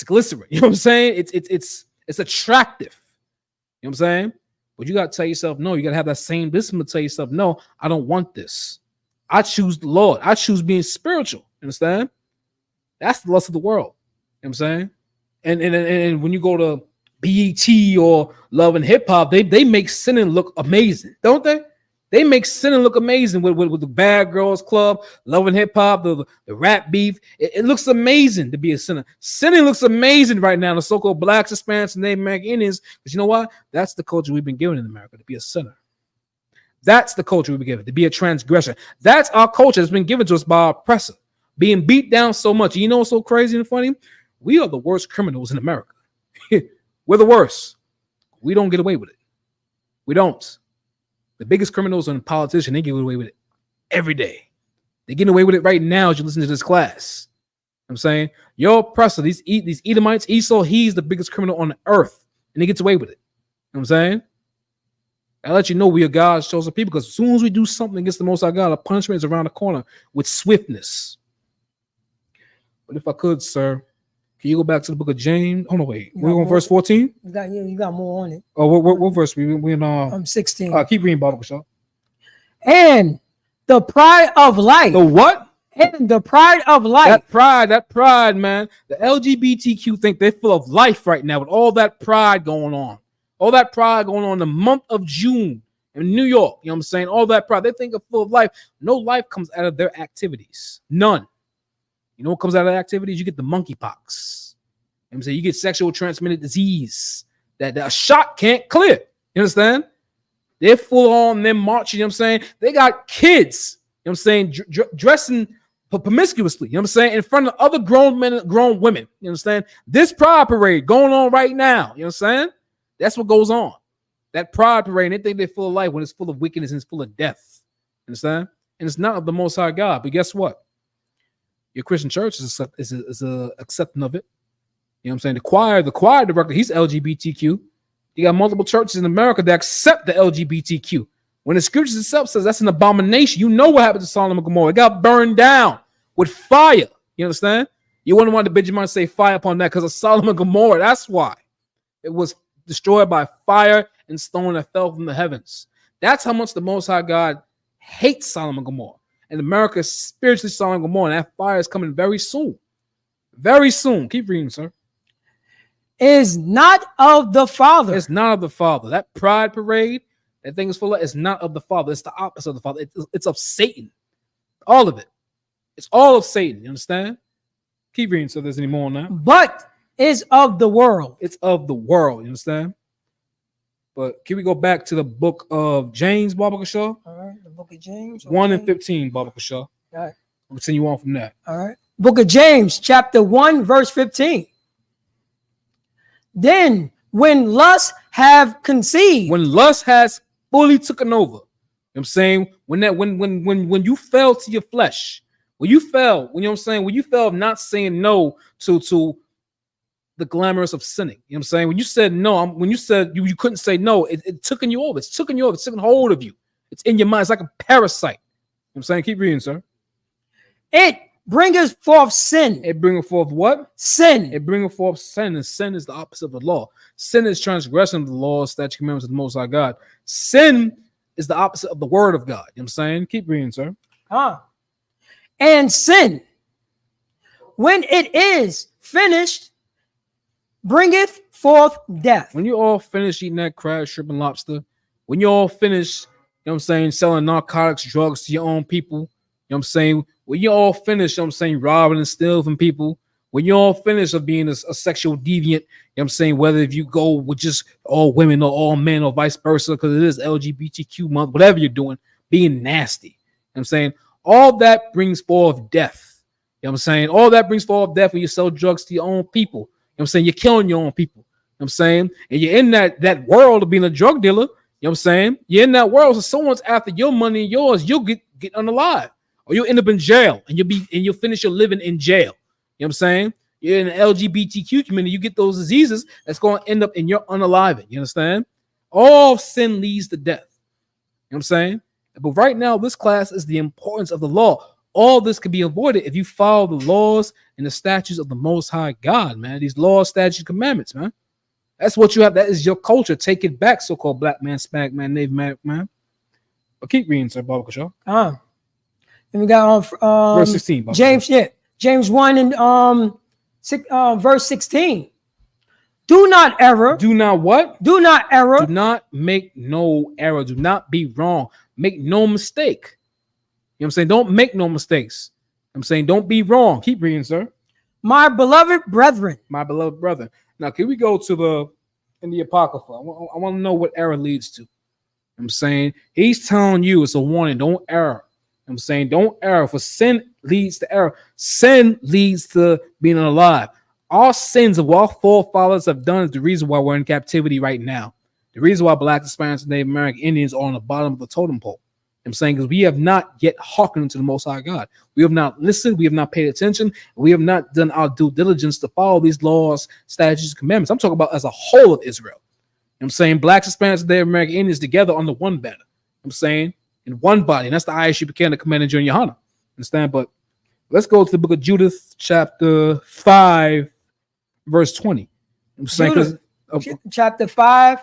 glycerin. You know what I'm saying? It's attractive. You know what I'm saying? But you got to tell yourself no. You got to have that same discipline to tell yourself no, I don't want this. I choose the Lord. I choose being spiritual. You understand? That's the lust of the world. You know what I'm saying? And when you go to BET or Love and Hip Hop, they make sinning look amazing, don't they? They make sinning look amazing with the Bad Girls Club, Love and Hip Hop, the rap beef. It looks amazing to be a sinner. Sinning looks amazing right now. The so-called blacks, Hispanics, and Native American Indians. But you know what? That's the culture we've been given in America, to be a sinner. That's the culture we've been given, to be a transgressor. That's our culture that's been given to us by our oppressor, being beat down so much. You know what's so crazy and funny? We are the worst criminals in America. We're the worst. We don't get away with it. We don't. The biggest criminals are politicians. They get away with it every day. They're getting away with it right now as you listen to this class. I'm saying your oppressor, these Edomites, Esau, he's the biggest criminal on the earth, and he gets away with it. You know what I'm saying? I let you know we are God's chosen people because as soon as we do something against the Most High God, a punishment is around the corner with swiftness. But if I could, sir, can you go back to the book of James? Hold on, wait. We're on verse 14? You got more on it. Oh, what verse? We in I'm 16. Keep reading, Baba Kashaw. And the pride of life. The what? And the pride of life. That pride, man. The LGBTQ think they're full of life right now with all that pride going on. All that pride going on in the month of June in New York. You know what I'm saying? All that pride. They think they're full of life. No life comes out of their activities. None. You know what comes out of activities? You get the monkeypox. You know what I'm saying? You get sexual transmitted disease that a shot can't clear. You understand? They're full on them marching. You know what I'm saying? They got kids, you know what I'm saying, dressing promiscuously, you know what I'm saying, in front of other grown men, grown women. You understand? This pride parade going on right now. You know what I'm saying? That's what goes on. That pride parade, they think they're full of life when it's full of wickedness and it's full of death. You understand? And it's not of the Most High God. But guess what? Your Christian church is accepting of it. You know what I'm saying? The choir director, he's LGBTQ. You got multiple churches in America that accept the LGBTQ. When the scriptures itself says that's an abomination, you know what happened to Sodom and Gomorrah. It got burned down with fire. You understand? You wouldn't want the Benjamin to say fire upon that because of Sodom and Gomorrah. That's why. It was destroyed by fire and stone that fell from the heavens. That's how much the Most High God hates Sodom and Gomorrah. And America is spiritually Sodom and Gomorrah. And that fire is coming very soon. Very soon. Keep reading, sir. is not of the Father. It's not of the Father. That pride parade, that thing is full of, it's not of the Father. It's the opposite of the Father. It's of Satan. All of it. It's all of Satan. You understand? Keep reading so there's any more on that. But is of the world. It's of the world. You understand? But can we go back to the book of James, Baba Kashaw? All right, the book of James. 1 and 15, Baba Kashaw. All right. We'll continue on from that. All right. Book of James, chapter 1, verse 15. Then when lust have conceived. When lust has fully taken over, you know what I'm saying? When you fell to your flesh, when you fell, when you know what I'm saying, when you fell of not saying no to the glamorous of sinning, you know what I'm saying? When you said no, when you said you couldn't say no, it took you over. It's taken you over. It's taken hold of you. It's in your mind. It's like a parasite. You know what I'm saying? Keep reading, sir. It bringeth forth sin. It bringeth forth what? Sin. It bringeth forth sin, and sin is the opposite of the law. Sin is transgression of the law, statute, commandments of the Most High God. Sin is the opposite of the word of God. You know what I'm saying? Keep reading, sir. And sin, when it is finished, bringeth forth death. When you all finish eating that crab, shrimp, and lobster, when you all finish, you know what I'm saying, selling narcotics, drugs to your own people, you know what I'm saying, when you all finish, you know what I'm saying, robbing and stealing from people, when you all finish of being a sexual deviant, you know what I'm saying, whether if you go with just all women or all men or vice versa, because it is LGBTQ month, whatever you're doing, being nasty, you know what I'm saying, all that brings forth death. You know what I'm saying? All that brings forth death when you sell drugs to your own people. You know what I'm saying? You're killing your own people. You know what I'm saying? And you're in that world of being a drug dealer. You know what I'm saying? You're in that world, so someone's after your money and yours, you'll get unalive. Or you'll end up in jail and you'll finish your living in jail. You know what I'm saying? You're in the LGBTQ community, you get those diseases that's going to end up in your unaliving. You understand? All sin leads to death. You know what I'm saying? But right now, this class is the importance of the law. All this can be avoided if you follow the laws and the statutes of the Most High God, man. These laws, statutes, commandments, man. That's what you have. That is your culture. Take it back, so-called black man, Hispanic man, Native man. But keep reading, sir, Baba Kashaw. And we got on verse 16. Baba James, Kashaw. James 1 and verse 16. Do not error. Do not what? Do not error. Do not make no error. Do not be wrong. Make no mistake. You know what I'm saying? Don't make no mistakes. I'm saying don't be wrong. Keep reading, sir. My beloved brethren. My beloved brethren. Now, can we go to in the Apocrypha? I want to know what error leads to. You know what I'm saying he's telling you it's a warning. Don't err. You know what I'm saying don't err, for sin leads to error. Sin leads to being alive. All sins of our forefathers have done is the reason why we're in captivity right now. The reason why Black, Hispanics, and Native American Indians are on the bottom of the totem pole. I'm saying because we have not yet hearkened to the Most High God. We have not listened. We have not paid attention. We have not done our due diligence to follow these laws, statutes, and commandments. I'm talking about as a whole of Israel. I'm saying Blacks, Hispanics, and Native American Indians together under one banner. I'm saying in one body. And that's the I.S.U.P.K, the Commander in YAHANNA. Understand? But let's go to the book of Judith, chapter 5, verse 20. I'm saying chapter 5,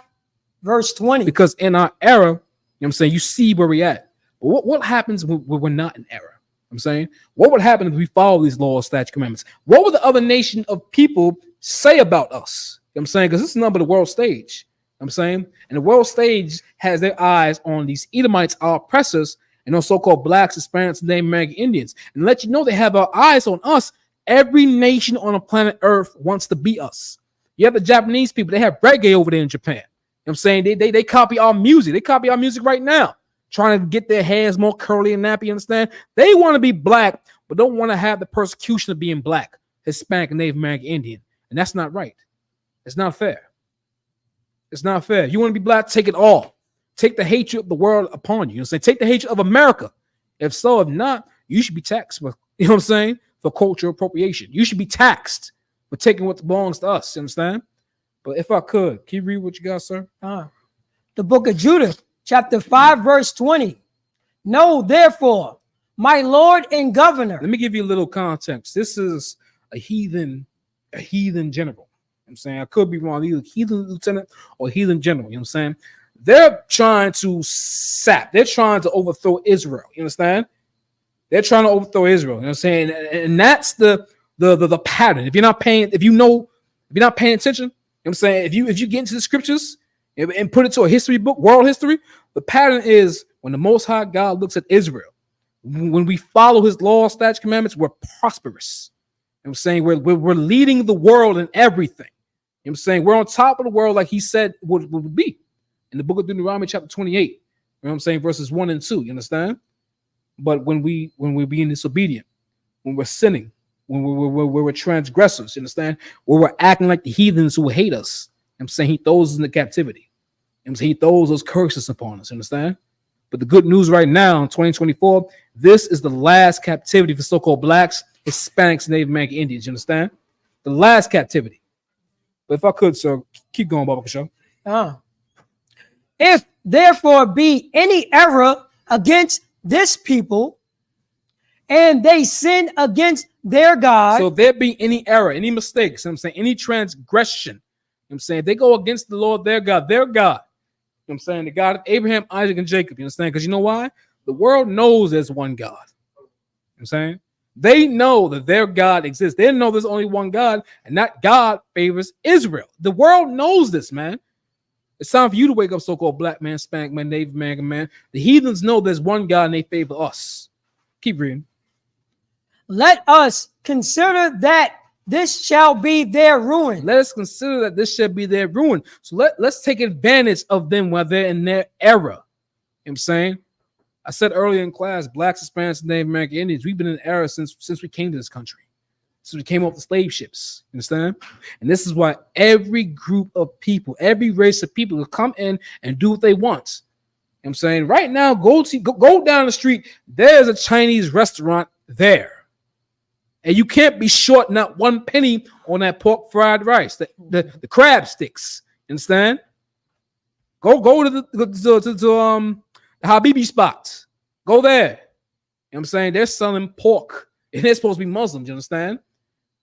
verse 20. Because in our era, you know what I'm saying, you see where we're at. But what happens when we're not in error? I'm saying, what would happen if we follow these laws, statutes, commandments? What would the other nation of people say about us? You know what I'm saying, because this is number the world stage. You know what I'm saying, and the world stage has their eyes on these Edomites, our oppressors, and those so-called Blacks, Hispanics, and Native American Indians, and let you know they have our eyes on us. Every nation on the planet Earth wants to be us. You have the Japanese people; they have reggae over there in Japan. You know what I'm saying, they copy our music. They copy our music right now, trying to get their hairs more curly and nappy. You understand? They want to be black, but don't want to have the persecution of being Black, Hispanic, and Native American Indian, and that's not right. It's not fair. It's not fair. You want to be Black? Take it all. Take the hatred of the world upon you. You know what I'm saying? Take the hatred of America. If so, if not, you should be taxed for, you know what I'm saying, for cultural appropriation. You should be taxed for taking what belongs to us. You understand? But if I could, can you read what you got, sir? The book of Judith, chapter 5, verse 20. Know, therefore, my Lord and Governor. Let me give you a little context. This is a heathen general. You know what I'm saying, I could be wrong, either heathen lieutenant or heathen general. You know what I'm saying? They're trying to they're trying to overthrow Israel. You understand? They're trying to overthrow Israel. You know what I'm saying? And that's the pattern. If you're not paying attention, what I'm saying? If you get into the scriptures and put it to a history book, world history, the pattern is when the Most High God looks at Israel, when we follow his laws, statutes, commandments, we're prosperous. You know what I'm saying? We're leading the world in everything. You know what I'm saying? We're on top of the world like he said would be in the book of Deuteronomy chapter 28. You know what I'm saying? Verses 1 and 2. You understand? But when we're being disobedient, when we're sinning, when we're transgressors, you understand? When we're acting like the heathens who hate us, I'm saying he throws us into captivity. I'm saying he throws those curses upon us, you understand? But the good news right now in 2024, this is the last captivity for so-called blacks, Hispanics, Native American Indians, you understand? The last captivity. But if I could, sir, keep going, Baba Kashaw. If therefore be any error against this people, and they sin against their God. So if there be any error, any mistakes, I'm saying any transgression, I'm saying they go against the Lord, their God. You know I'm saying? The God of Abraham, Isaac, and Jacob. You understand? Because you know why? The world knows there's one God. You know I'm saying? They know that their God exists. They know there's only one God, and that God favors Israel. The world knows this, man. It's time for you to wake up, so-called black man, Hispanic man, Native American man. The heathens know there's one God and they favor us. Keep reading. Let us consider that this shall be their ruin. Let us consider that this shall be their ruin. So let's take advantage of them while they're in their era. You know what I'm saying? I said earlier in class, blacks, Hispanics, and Native American Indians, we've been in an era since we came to this country. Since we came off the slave ships. You understand? And this is why every group of people, every race of people will come in and do what they want. You know what I'm saying? Right now, go down the street, there's a Chinese restaurant there. And you can't be short not one penny on that pork fried rice, the crab sticks. You understand? Go to the Habibi spots. Go there. You know what I'm saying? They're selling pork. And they're supposed to be Muslims, you understand?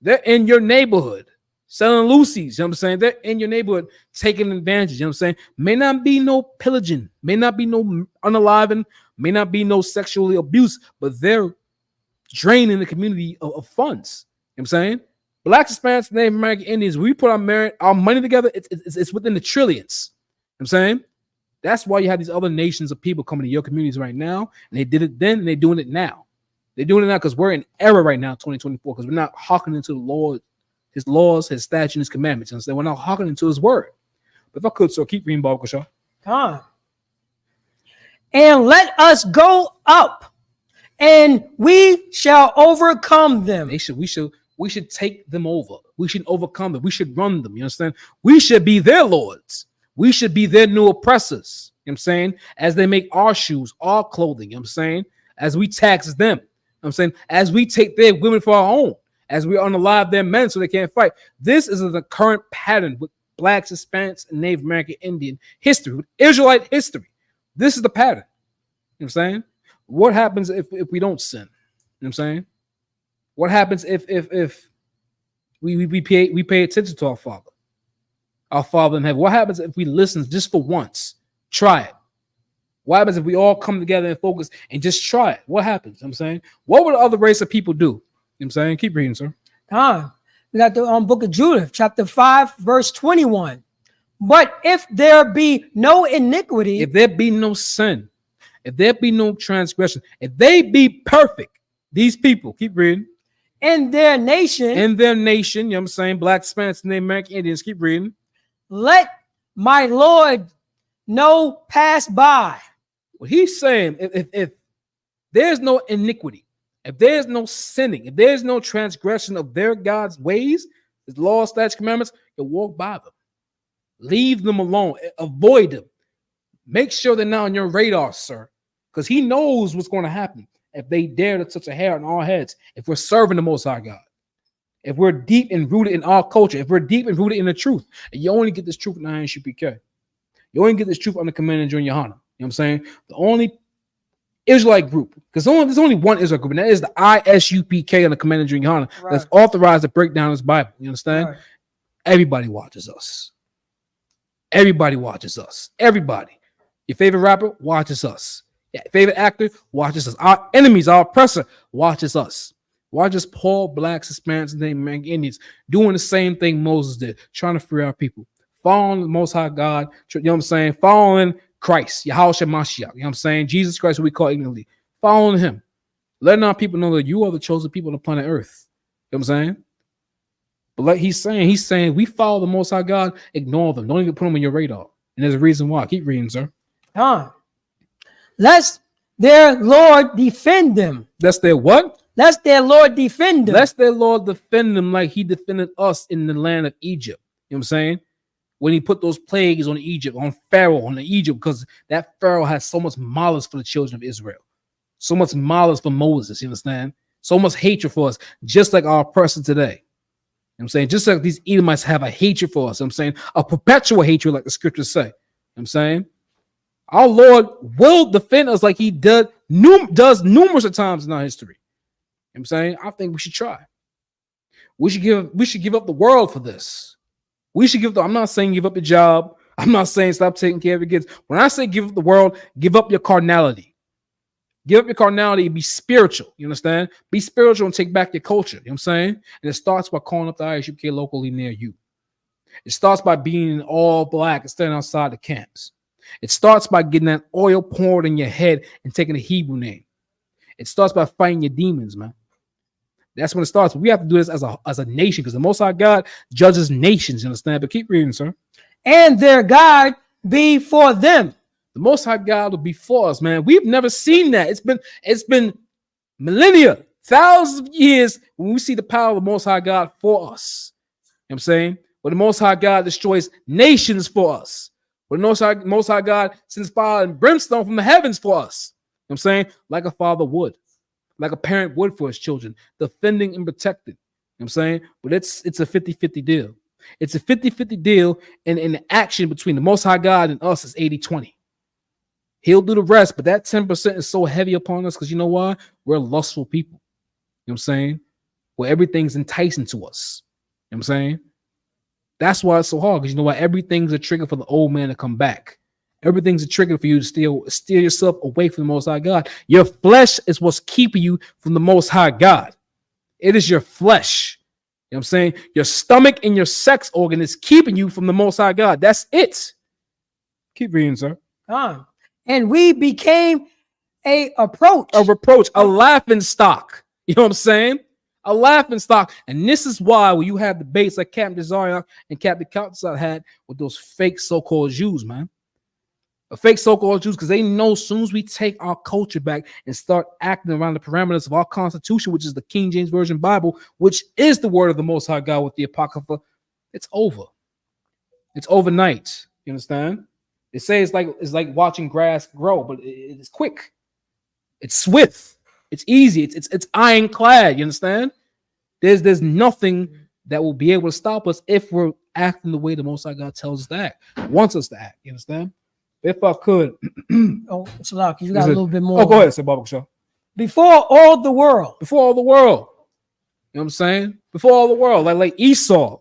They're in your neighborhood selling Lucy's, you know what I'm saying? They're in your neighborhood taking advantage, you know what I'm saying? May not be no pillaging, may not be no unaliving, may not be no sexual abuse, but they're draining the community of funds. You know what I'm saying? Blacks, Hispanics, Native American Indians, we put our money together, it's within the trillions. You know what I'm saying? That's why you have these other nations of people coming to your communities right now, and they did it then, and they're doing it now. They're doing it now because we're in era right now, 2024, because we're not hearkening to the Lord, his laws, his statutes, and his commandments. And so we're not hearkening to his word. But if I could, so keep reading, Bob Kashaw. And let us go up, and we shall overcome them. We should take them over. We should overcome them. We should run them. You understand? We should be their lords. We should be their new oppressors. You know what I'm saying? As they make our shoes, our clothing. You know what I'm saying? As we tax them. I'm saying, as we take their women for our own, as we unalive their men so they can't fight. This is the current pattern with blacks, Hispanics, and Native American Indian history, with Israelite history. This is the pattern. You know what I'm saying? What happens if we don't sin? You know what I'm saying? What happens if we pay attention to our Father in heaven? What happens if we listen just for once? Try it. What happens if we all come together and focus and just try it? What happens? You know what I'm saying, what would other race of people do? You know what I'm saying? Keep reading, sir. We got the book of Judith, chapter 5, verse 21. But if there be no iniquity, if there be no sin, if there be no transgression, if they be perfect, these people, keep reading. In their nation, you know what I'm saying? Black, Spanish, and American Indians, keep reading. Let my Lord know pass by. What he's saying, if there's no iniquity, if there's no sinning, if there's no transgression of their God's ways, his law, statutes, commandments, you'll walk by them. Leave them alone. Avoid them. Make sure they're not on your radar, sir, because he knows what's going to happen if they dare to touch a hair on our heads, if we're serving the Most High God, if we're deep and rooted in our culture, if we're deep and rooted in the truth. And you only get this truth in I.S.U.P.K. You only get this truth under command of YAHANNA. You know what I'm saying? The only Israelite group, because there's only one Israel group, and that is the I.S.U.P.K. under command of YAHANNA, right, that's authorized to break down his Bible. You understand? Right. Everybody watches us. Everybody watches us. Everybody. Your favorite rapper watches us. Your favorite actor watches us. Our enemies, our oppressor watches us. Why just poor blacks, Hispanics, and Native Indians doing the same thing Moses did, trying to free our people, following the Most High God, you know what I'm saying, following Christ, Yahushua Mashiach, you know what I'm saying, Jesus Christ, who we call ignorantly, following him, letting our people know that you are the chosen people on the planet Earth, you know what I'm saying? But like he's saying, we follow the Most High God, ignore them, don't even put them on your radar. And there's a reason why. Keep reading, sir. Lest their Lord defend them. That's their what? Lest their Lord defend them. Lest their Lord defend them like he defended us in the land of Egypt. You know what I'm saying? When he put those plagues on Egypt, on Pharaoh, on Egypt, because that Pharaoh has so much malice for the children of Israel. So much malice for Moses, you understand? So much hatred for us, just like our person today. You know what I'm saying? Just like these Edomites have a hatred for us. You know what I'm saying? A perpetual hatred, like the scriptures say. You know what I'm saying? Our Lord will defend us like he does numerous of times in our history. You know what I'm saying? I think we should try. We should give up the world for this. We should I'm not saying give up your job. I'm not saying stop taking care of your kids. When I say give up the world, give up your carnality. Give up your carnality and be spiritual. You understand? Be spiritual and take back your culture. You know what I'm saying? And it starts by calling up the I.S.U.P.K locally near you. It starts by being all black and standing outside the camps. It starts by getting that oil poured in your head and taking a Hebrew name. It starts by fighting your demons, man. That's when it starts. We have to do this as a nation because the Most High God judges nations, you understand? But keep reading, sir. And their God be for them. The Most High God will be for us, man. We've never seen that. It's been millennia, thousands of years when we see the power of the Most High God for us. You know what I'm saying? But the Most High God destroys nations for us. But the Most High God sends fire and brimstone from the heavens for us. You know what I'm saying? Like a father would. Like a parent would for his children, defending and protecting. You know what I'm saying? But it's a 50-50 deal. It's a 50-50 deal, and the action between the Most High God and us is 80-20. He'll do the rest, but that 10% is so heavy upon us because you know why? We're lustful people. You know what I'm saying? Where everything's enticing to us. You know what I'm saying? That's why it's so hard because you know why? Everything's a trigger for the old man to come back. Everything's a trigger for you to steer yourself away from the Most High God. Your flesh is what's keeping you from the Most High God. It is your flesh. You know what I'm saying? Your stomach and your sex organ is keeping you from the Most High God. That's it. Keep reading, sir. And we became a reproach, a laughing stock. You know what I'm saying? A laughing stock. And this is why when you have debates like Captain Desire and Captain Council had with those fake so-called Jews, man. A fake so-called Jews, because they know as soon as we take our culture back and start acting around the parameters of our Constitution, which is the King James Version Bible, which is the word of the Most High God with the Apocrypha, it's over. It's overnight. You understand? They say it's like watching grass grow, but it's quick. It's swift. It's easy. It's ironclad. You understand? There's nothing that will be able to stop us if we're acting the way the Most High God tells us to act, wants us to act. You understand? If I could. It's loud. You got a little bit more. Oh, go ahead, say Baba Shaw. Before all the world. Before all the world. You know what I'm saying? Before all the world. Like Esau. You know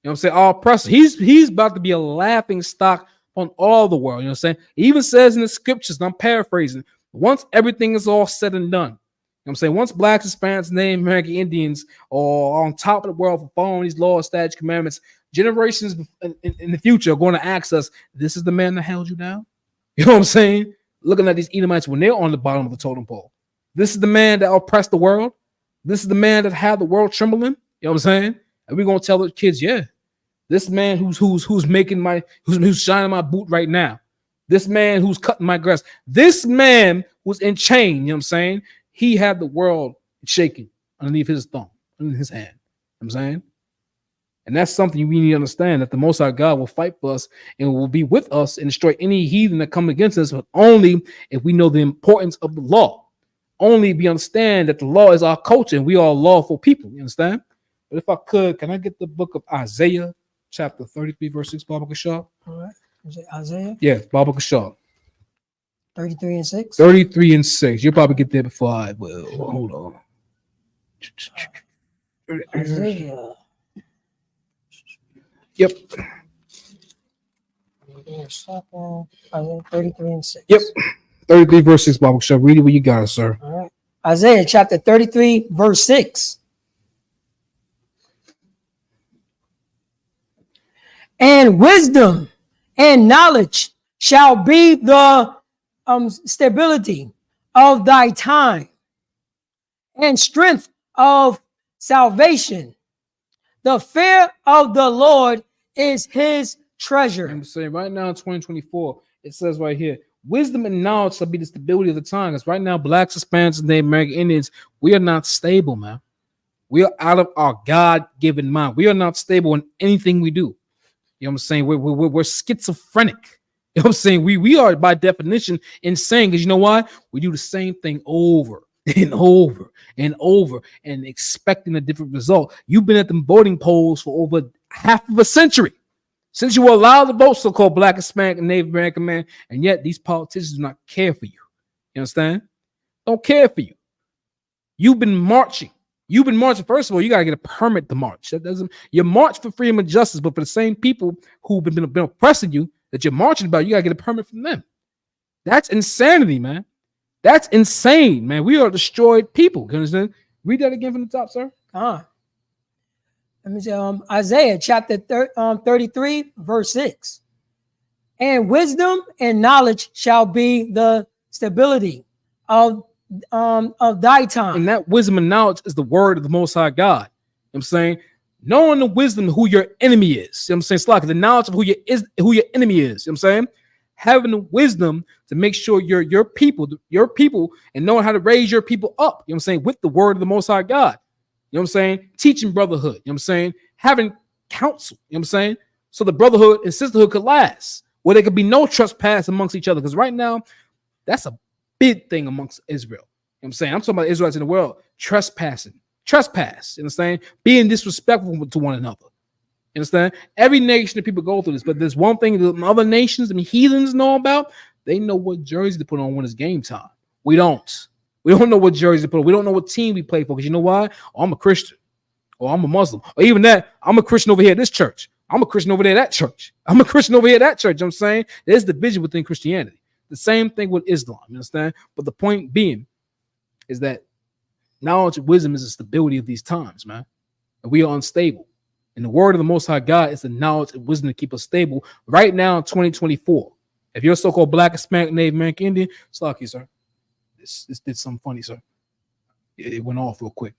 what I'm saying? Our oppressor. He's about to be a laughing stock on all the world. You know what I'm saying? It even says in the scriptures, and I'm paraphrasing, once everything is all said and done. You know what I'm saying? Once blacks, Hispanics, Native American Indians are on top of the world for following these laws, statutes, commandments, generations in the future are going to ask us, this is the man that held you down? You know what I'm saying? Looking at these Edomites when they're on the bottom of the totem pole. This is the man that oppressed the world. This is the man that had the world trembling. You know what I'm saying? And we're going to tell the kids, yeah, this man who's making who's shining my boot right now. This man who's cutting my grass. This man who's in chain, you know what I'm saying? He had the world shaking underneath his thumb, underneath his hand. You know what I'm saying? And that's something we need to understand, that the Most High God will fight for us and will be with us and destroy any heathen that come against us, but only if we know the importance of the law. Only if we understand that the law is our culture and we are lawful people. You understand? But if I could, can I get the book of Isaiah, chapter 33, verse 6, Baba Kashaw? All right. Is it Isaiah? Yeah, Baba Kashaw. 33 and 6? 33 and 6. You'll probably get there before I will. Hold on. Isaiah. Yep. Isaiah 33 and 6. Yep. 33 verse 6, Bible Shop. Read it where you got it, sir. All right. Isaiah chapter 33, verse 6. And wisdom and knowledge shall be the stability of thy time, and strength of salvation. The fear of the Lord is his treasure. I'm saying right now in 2024, it says right here, wisdom and knowledge shall be the stability of the time. Because right now, blacks, Hispanics, and Native American Indians, we are not stable, man. We are out of our God-given mind. We are not stable in anything we do. You know what I'm saying? We're schizophrenic. You know what I'm saying? We are by definition insane, because you know why? We do the same thing over and over and over and expecting a different result. You've been at the voting polls for over half of a century since you were allowed to vote, so-called Black, Hispanic, and Native American man, and yet these politicians do not care for you. You understand? Don't care for you. You've been marching. You've been marching. First of all, you gotta get a permit to march. That doesn't. You march for freedom and justice, but for the same people who've been oppressing you that you're marching about, you gotta get a permit from them. That's insanity, man. That's insane, man. We are destroyed people. You understand? Read that again from the top, sir. Let me say Isaiah chapter 33, verse 6. And wisdom and knowledge shall be the stability of thy time. And that wisdom and knowledge is the word of the Most High God. You know what I'm saying? Knowing the wisdom of who your enemy is. You know what I'm saying? It's like the knowledge of who your enemy is. You know what I'm saying? Having the wisdom to make sure your people, and knowing how to raise your people up. You know what I'm saying? With the word of the Most High God. You know what I'm saying? Teaching brotherhood. You know what I'm saying? Having counsel. You know what I'm saying? So the brotherhood and sisterhood could last, where there could be no trespass amongst each other. Because right now, that's a big thing amongst Israel. You know what I'm saying? I'm talking about Israelites in the world trespassing. Trespass. You understand? Being disrespectful to one another. You understand? Every nation of people go through this, but there's one thing that other nations, heathens know about. They know what jersey to put on when it's game time. We don't. We don't know what jersey to put on. We don't know what team we play for. Because you know why? Oh, I'm a Christian. Or I'm a Muslim. Or even that, I'm a Christian over here at this church. I'm a Christian over there at that church. I'm a Christian over here at that church. You know what I'm saying? There's division within Christianity. The same thing with Islam. You understand? But the point being is that knowledge and wisdom is the stability of these times, man. And we are unstable. And the word of the Most High God is the knowledge and wisdom to keep us stable right now in 2024. If you're a so-called Black, Hispanic, Native American Indian, it's lucky, sir. This did something funny, sir. It went off real quick.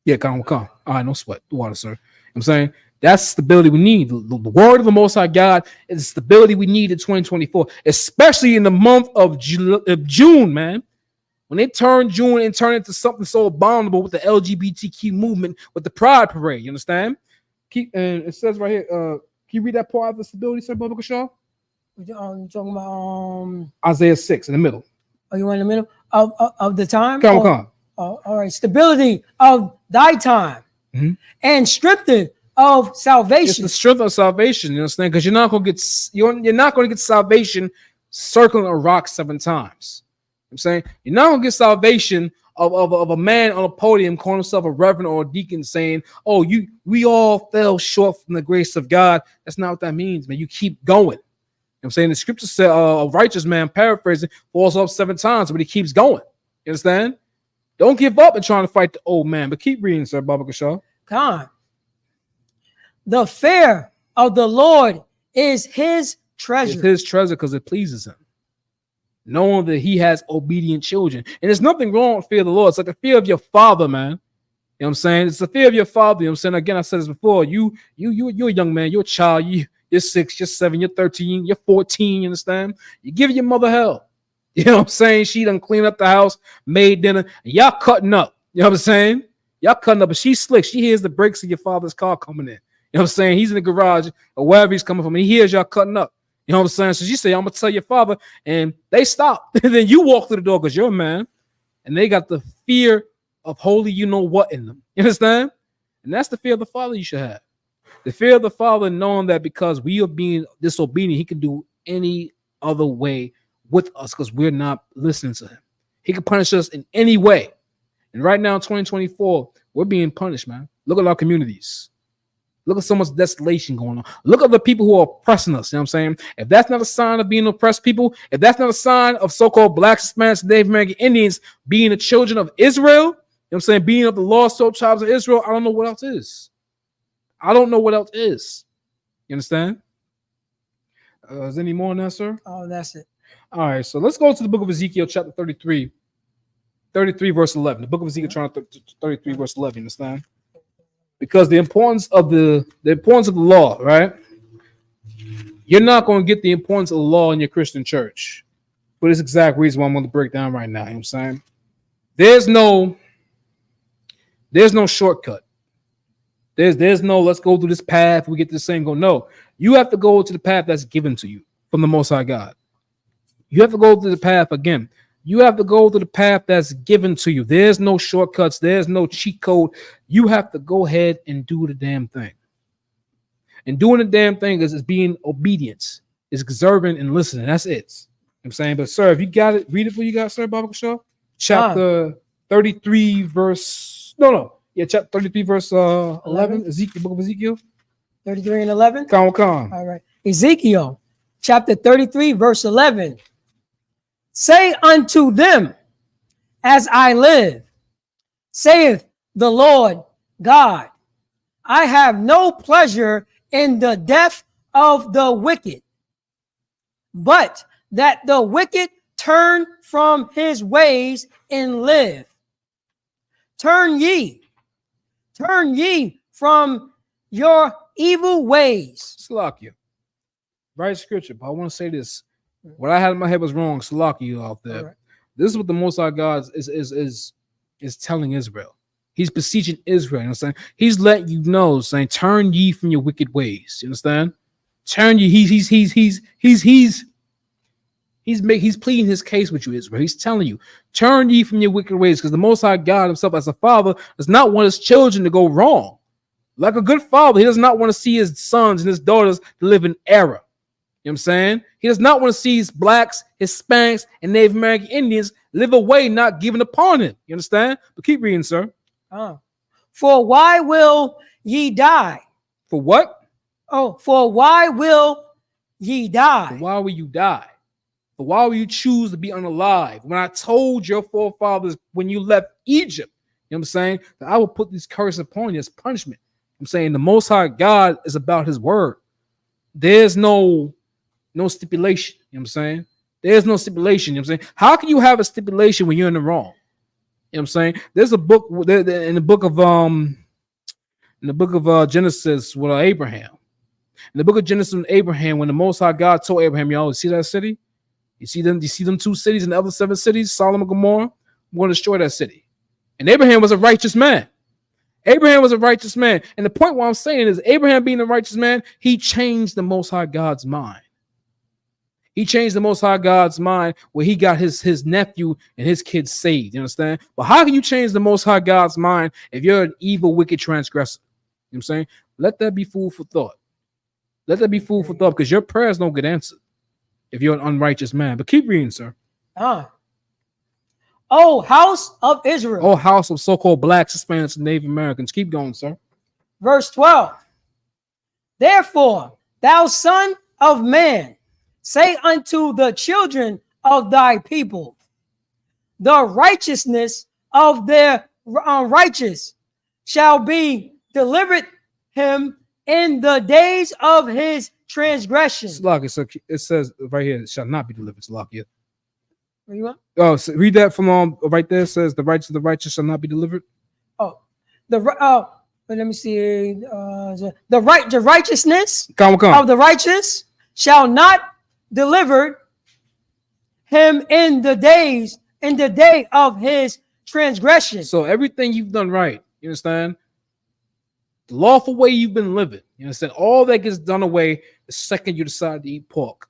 Yeah, come. All right, no sweat. The water, sir. You know what I'm saying? That's stability we need. The word of the Most High God is the stability we need in 2024, especially in the month of June, man. When they turn June and turn into something so abominable with the LGBTQ movement, with the Pride Parade, you understand? And it says right here, can you read that part of the stability, sir, Bubba Shaw? You're talking about Isaiah 6 in the middle. Oh, you want in the middle of the time? Come. All right. Stability of thy time, and strength of salvation. It's the strength of salvation, you understand? Because you're not going to get salvation circling a rock 7 times. You know what I'm saying you're not going to get salvation of a man on a podium calling himself a reverend or a deacon saying, "Oh, we all fell short from the grace of God." That's not what that means, man. You keep going. You know what I'm saying? The scripture said a righteous man, paraphrasing, falls off 7 times, but he keeps going. You understand? Don't give up in trying to fight the old man, but keep reading, sir, Baba Kashaw. God. The fear of the Lord is his treasure. It's his treasure because it pleases him. Knowing that he has obedient children. And there's nothing wrong with fear of the Lord. It's like the fear of your father, man. You know what I'm saying? It's the fear of your father. You know what I'm saying? Again, I said this before. You're a young man. You're a child. You're 6, you're 7, you're 13, you're 14, you understand? You give your mother hell. You know what I'm saying? She done clean up the house, made dinner, and y'all cutting up. You know what I'm saying? Y'all cutting up, but she's slick. She hears the brakes of your father's car coming in. You know what I'm saying? He's in the garage or wherever he's coming from, and he hears y'all cutting up. You know what I'm saying? So she say, "I'm going to tell your father," and they stop. And then you walk through the door because you're a man, and they got the fear of holy you-know-what in them. You understand? And that's the fear of the father you should have. The fear of the father, knowing that because we are being disobedient, he can do any other way with us because we're not listening to him. He can punish us in any way. And right now in 2024, we're being punished, man. Look at our communities. Look at so much desolation going on. Look at the people who are oppressing us. You know what I'm saying? If that's not a sign of being oppressed people, if that's not a sign of so-called blacks, Hispanics, Native American Indians being the children of Israel, you know what I'm saying? Being of the lost soul tribes of Israel, I don't know what else is. I don't know what else is. You understand? Is there any more on that, sir? Oh, that's it. All right, so let's go to the book of Ezekiel, chapter 33, verse 11. The book of Ezekiel, chapter 33, verse 11. You understand? Because the importance of the law, right? You're not going to get the importance of the law in your Christian church. For this exact reason why I'm going to break down right now. You know what I'm saying? There's no shortcut. There's no let's go through this path, we get this same go. No, you have to go to the path that's given to you from the Most High God. You have to go through the path again. You have to go to the path that's given to you. There's no shortcuts. There's no cheat code. You have to go ahead and do the damn thing. And doing the damn thing is being obedience, is observing and listening. That's it. You know what I'm saying, but sir, if you got it, read it for you guys, sir, Baba Shaw. Chapter 33, verse. Yeah, chapter 33, verse 11. Ezekiel, book of Ezekiel. 33 and 11. Come. All right. Ezekiel, chapter 33, verse 11. Say unto them, as I live, saith the Lord God, I have no pleasure in the death of the wicked, but that the wicked turn from his ways and live. Turn ye from your evil ways. Salakia. Right scripture, but I want to say this. What I had in my head was wrong. Salakia out there. Right. This is what the Most High God is telling Israel. He's beseeching Israel. You understand? He's letting you know, saying, "Turn ye from your wicked ways." You understand? Turn ye. He's pleading his case with you, Israel. He's telling you, turn ye from your wicked ways, because the Most High God Himself, as a father, does not want His children to go wrong. Like a good father, He does not want to see His sons and His daughters to live in error. You know what I'm saying? He does not want to see His blacks, Hispanics, and Native American Indians live away, not given upon Him. You understand? But keep reading, sir. For why will ye die? For what? For why will ye die? For why will you die? For why will you choose to be unalive? When I told your forefathers when you left Egypt, you know what I'm saying, that I will put this curse upon you as punishment. I'm saying the Most High God is about His word. There's no stipulation. You know what I'm saying? There's no stipulation. You know what I'm saying? How can you have a stipulation when you're in the wrong? You know what I'm saying? There's a book in the book of Genesis with Abraham. In the book of Genesis with Abraham, when the Most High God told Abraham, y'all see that city? You see them 2 cities and the other 7 cities, Sodom and Gomorrah? I'm going to destroy that city. And Abraham was a righteous man. Abraham was a righteous man. And the point what I'm saying is Abraham being a righteous man, he changed the Most High God's mind. He changed the Most High God's mind where he got his nephew and his kids saved. You understand? But how can you change the Most High God's mind if you're an evil, wicked transgressor? You know what I'm saying? Let that be food for thought. Let that be food for thought, because your prayers don't get answered if you're an unrighteous man. But keep reading, sir. Oh, house of Israel. Oh, house of so-called blacks, Hispanics, and Native Americans. Keep going, sir. Verse 12. Therefore, thou son of man, say unto the children of thy people, the righteousness of their unrighteous shall be delivered him in the days of his transgression. Salakia, so it says right here, it shall not be delivered. Salakia. What you want? Oh, so read that from right there. It says the righteous shall not be delivered. Let me see. The righteousness of the righteous shall not deliver him in the day of his transgression. So everything you've done right, you understand? The lawful way you've been living, you understand? All that gets done away the second you decide to eat pork.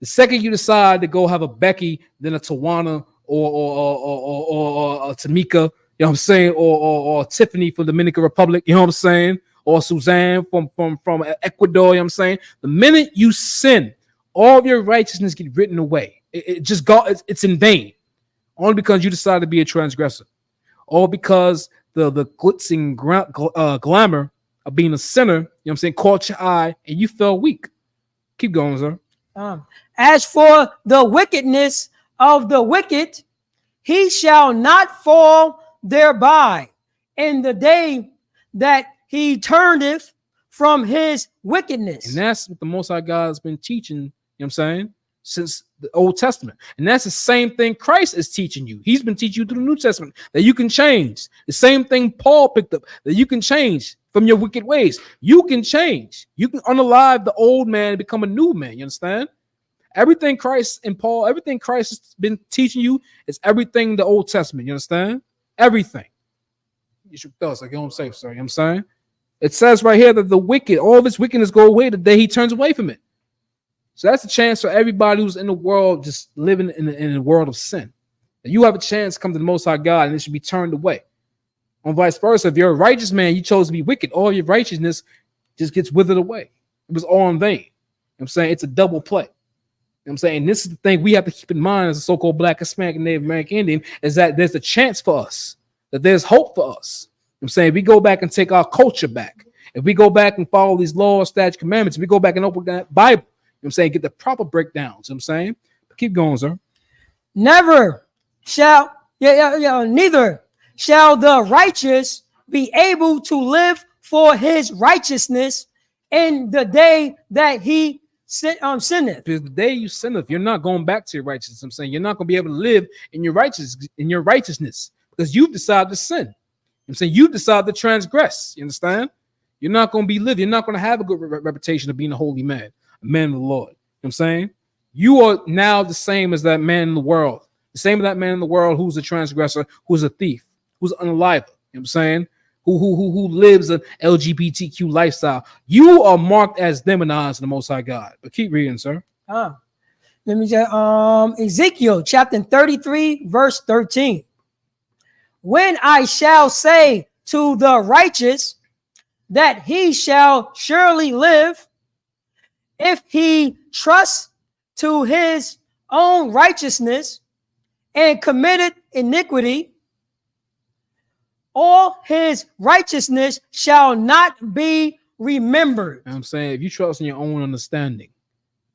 The second you decide to go have a Becky, then a Tawana or a Tamika, you know what I'm saying, or Tiffany from Dominican Republic, you know what I'm saying, or Suzanne from Ecuador, you know what I'm saying. The minute you sin, all of your righteousness get written away. It's in vain, only because you decide to be a transgressor, or because the glitz and glamour of being a sinner, you know what I'm saying, caught your eye and you fell weak. Keep going, sir. As for the wickedness of the wicked, he shall not fall thereby in the day that he turneth from his wickedness. And that's what the Most High God has been teaching, you know what I'm saying, since the Old Testament. And that's the same thing Christ is teaching you. He's been teaching you through the New Testament that you can change. The same thing Paul picked up, that you can change from your wicked ways. You can change. You can unalive the old man and become a new man. You understand? Everything Christ and Paul, everything Christ has been teaching you is everything the Old Testament. You understand? Everything. You should tell us, like, you know what I'm saying, sir. You know what I'm saying? It says right here that the wicked, all of his wickedness go away the day he turns away from it. So that's a chance for everybody who's in the world just living in a world of sin. And you have a chance to come to the Most High God and it should be turned away. On vice versa, if you're a righteous man, you chose to be wicked, all your righteousness just gets withered away. It was all in vain. You know what I'm saying? It's a double play. You know what I'm saying? This is the thing we have to keep in mind as a so-called Black, Hispanic, and Native American Indian, is that there's a chance for us, that there's hope for us. You know what I'm saying? We go back and take our culture back. If we go back and follow these laws, statutes, commandments, if we go back and open that Bible, you know what I'm saying, get the proper breakdowns. You know what I'm saying? But keep going, sir. Never shall, neither shall the righteous be able to live for his righteousness in the day that he sinneth. Because the day you sinneth, you're not going back to your righteousness. I'm saying you're not going to be able to live in your righteousness because you've decided to sin. I'm saying you decided to transgress. You understand? You're not going to be living. You're not going to have a good reputation of being a holy man, a man of the Lord. You know what I'm saying? You are now the same as that man in the world. The same as that man in the world who's a transgressor, who's a thief, who's an unaliver. You know what I'm saying? Who lives an LGBTQ lifestyle. You are marked as them in the eyes of the Most High God. But keep reading, sir. Let me say, Ezekiel chapter 33, verse 13. When I shall say to the righteous that he shall surely live, if he trusts to his own righteousness and committed iniquity, all his righteousness shall not be remembered. I'm saying if you trust in your own understanding,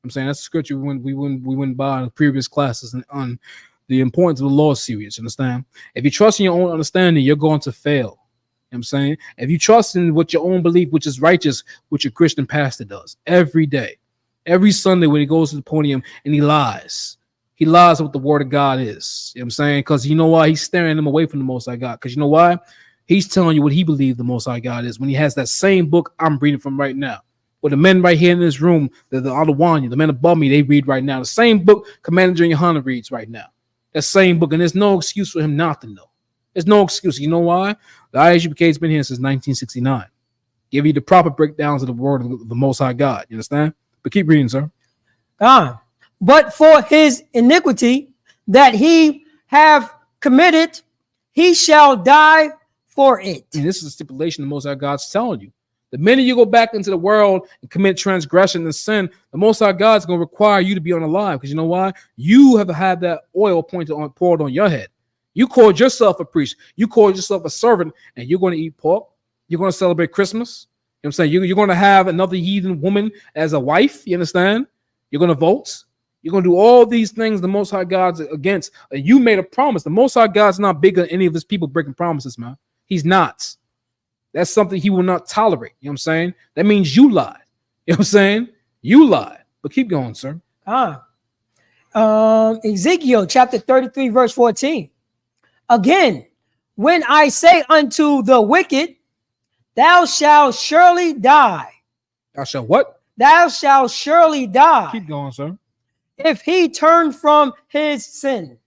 I'm saying that's the scripture we went by in the previous classes and on the importance of the law series. Understand? If you trust in your own understanding, you're going to fail. You know what I'm saying? If you trust in what your own belief, which is righteous, which your Christian pastor does every day, every Sunday when he goes to the podium and he lies. He lies what the word of God is. You know what I'm saying? Because you know why? He's staring them away from the Most High God. Because you know why? He's telling you what he believes the Most High God is when he has that same book I'm reading from right now. Well, the men right here in this room, the Adawanya, the men above me, they read right now. The same book Commander YAHANNA reads right now. That same book. And there's no excuse for him not to know. There's no excuse. You know why? The I.S.U.P.K has been here since 1969. Give you the proper breakdowns of the word of the Most High God. You understand? But keep reading, sir. But for his iniquity that he have committed, he shall die for it. And this is a stipulation the Most High God's telling you. The minute you go back into the world and commit transgression and sin, the Most High God's going to require you to be unalive. Because you know why? You have had that oil poured on your head. You called yourself a priest. You called yourself a servant, and you're going to eat pork. You're going to celebrate Christmas. You know what I'm saying? You're going to have another heathen woman as a wife. You understand? You're going to vote. You're going to do all these things the Most High God's against. You made a promise. The Most High God's not bigger than any of his people breaking promises, man. He's not. That's something he will not tolerate. You know what I'm saying? That means you lied. You know what I'm saying? You lied. But keep going, sir. Ezekiel chapter 33, verse 14. Again, when I say unto the wicked, thou shalt surely die. Thou shalt what? Thou shalt surely die. Keep going, sir. If he turn from his sin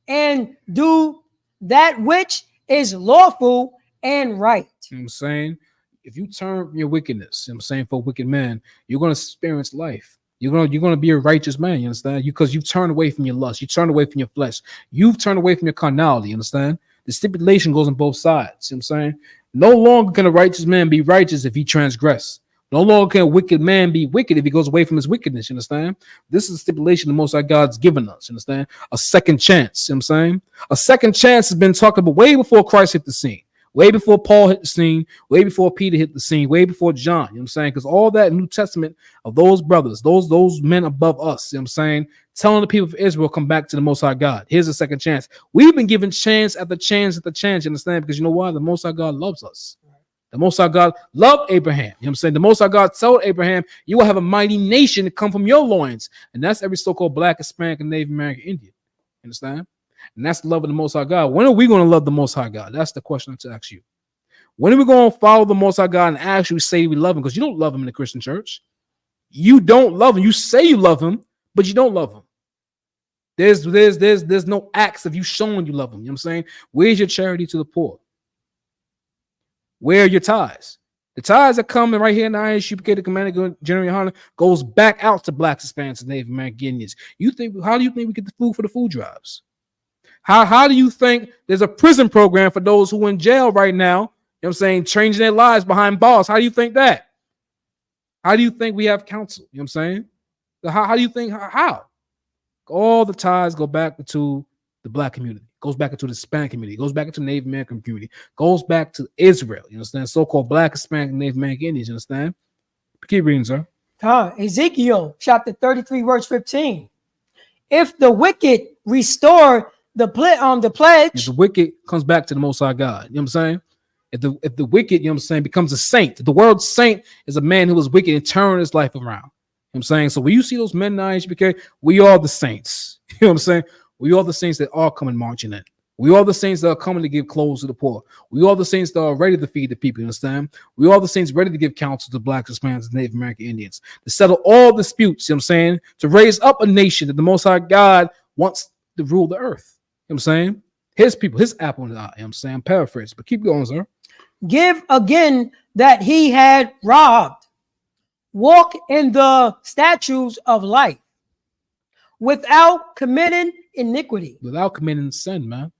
and do that which is lawful and right. You know what I'm saying? If you turn from your wickedness, you know what I'm saying, for a wicked man, you're going to experience life. You're going to be a righteous man, you understand? Because you've turned away from your lust. You turned away from your flesh. You've turned away from your carnality, you understand? The stipulation goes on both sides, you know what I'm saying? No longer can a righteous man be righteous if he transgress. No longer can a wicked man be wicked if he goes away from his wickedness, you understand? This is a stipulation the Most High God's given us, you understand? A second chance, you know what I'm saying? A second chance has been talked about way before Christ hit the scene. Way before Paul hit the scene, way before Peter hit the scene, way before John, you know what I'm saying? Because all that New Testament of those brothers, those men above us, you know what I'm saying, telling the people of Israel, come back to the Most High God. Here's a second chance. We've been given chance after chance after chance, you understand? Because you know why? The Most High God loves us. The Most High God loved Abraham. You know what I'm saying? The Most High God told Abraham, you will have a mighty nation to come from your loins. And that's every so-called black, Hispanic, and Native American Indian. You understand? And that's the love of the Most High God. When are we going to love the Most High God? That's the question to ask you. When are we going to follow the Most High God and actually say we love him? Because you don't love him in the Christian church. You don't love him. You say you love him, but you don't love him. There's no acts of you showing you love him. You know what I'm saying? Where's your charity to the poor? Where are your tithes? The tithes that come right here in the I.S.U.P.K, the Commander General YAHANNA, goes back out to blacks, Hispanics, and Native American Indians. How do you think we get the food for the food drives? How do you think there's a prison program for those who are in jail right now? You know what I'm saying? Changing their lives behind bars. How do you think that? How do you think we have counsel? You know what I'm saying? How do you think, how? All the ties go back to the black community, goes back into the Hispanic community, goes back into the Native American community, goes back to Israel. You understand? So-called black, Hispanic, and Native American Indians. You understand? Keep reading, sir. Ezekiel chapter 33, verse 15. If the wicked restore the pledge, if the wicked comes back to the Most High God, you know what I'm saying? If the wicked, you know what I'm saying, becomes a saint. The word saint is a man who was wicked and turned his life around. You know what I'm saying? So when you see those men in I.S.U.P.K, we are the saints. You know what I'm saying? We are the saints that are coming marching in. We are the saints that are coming to give clothes to the poor. We are the saints that are ready to feed the people. You understand? We are the saints ready to give counsel to blacks, Hispanics, and Native American Indians, to settle all disputes. You know what I'm saying? To raise up a nation that the Most High God wants to rule the earth. You know what I'm saying? His people, his apple in the eye. You know what I'm saying? I'm paraphrasing, but keep going, sir. Give again that he had robbed. Walk in the statutes of life without committing iniquity. Without committing sin, man.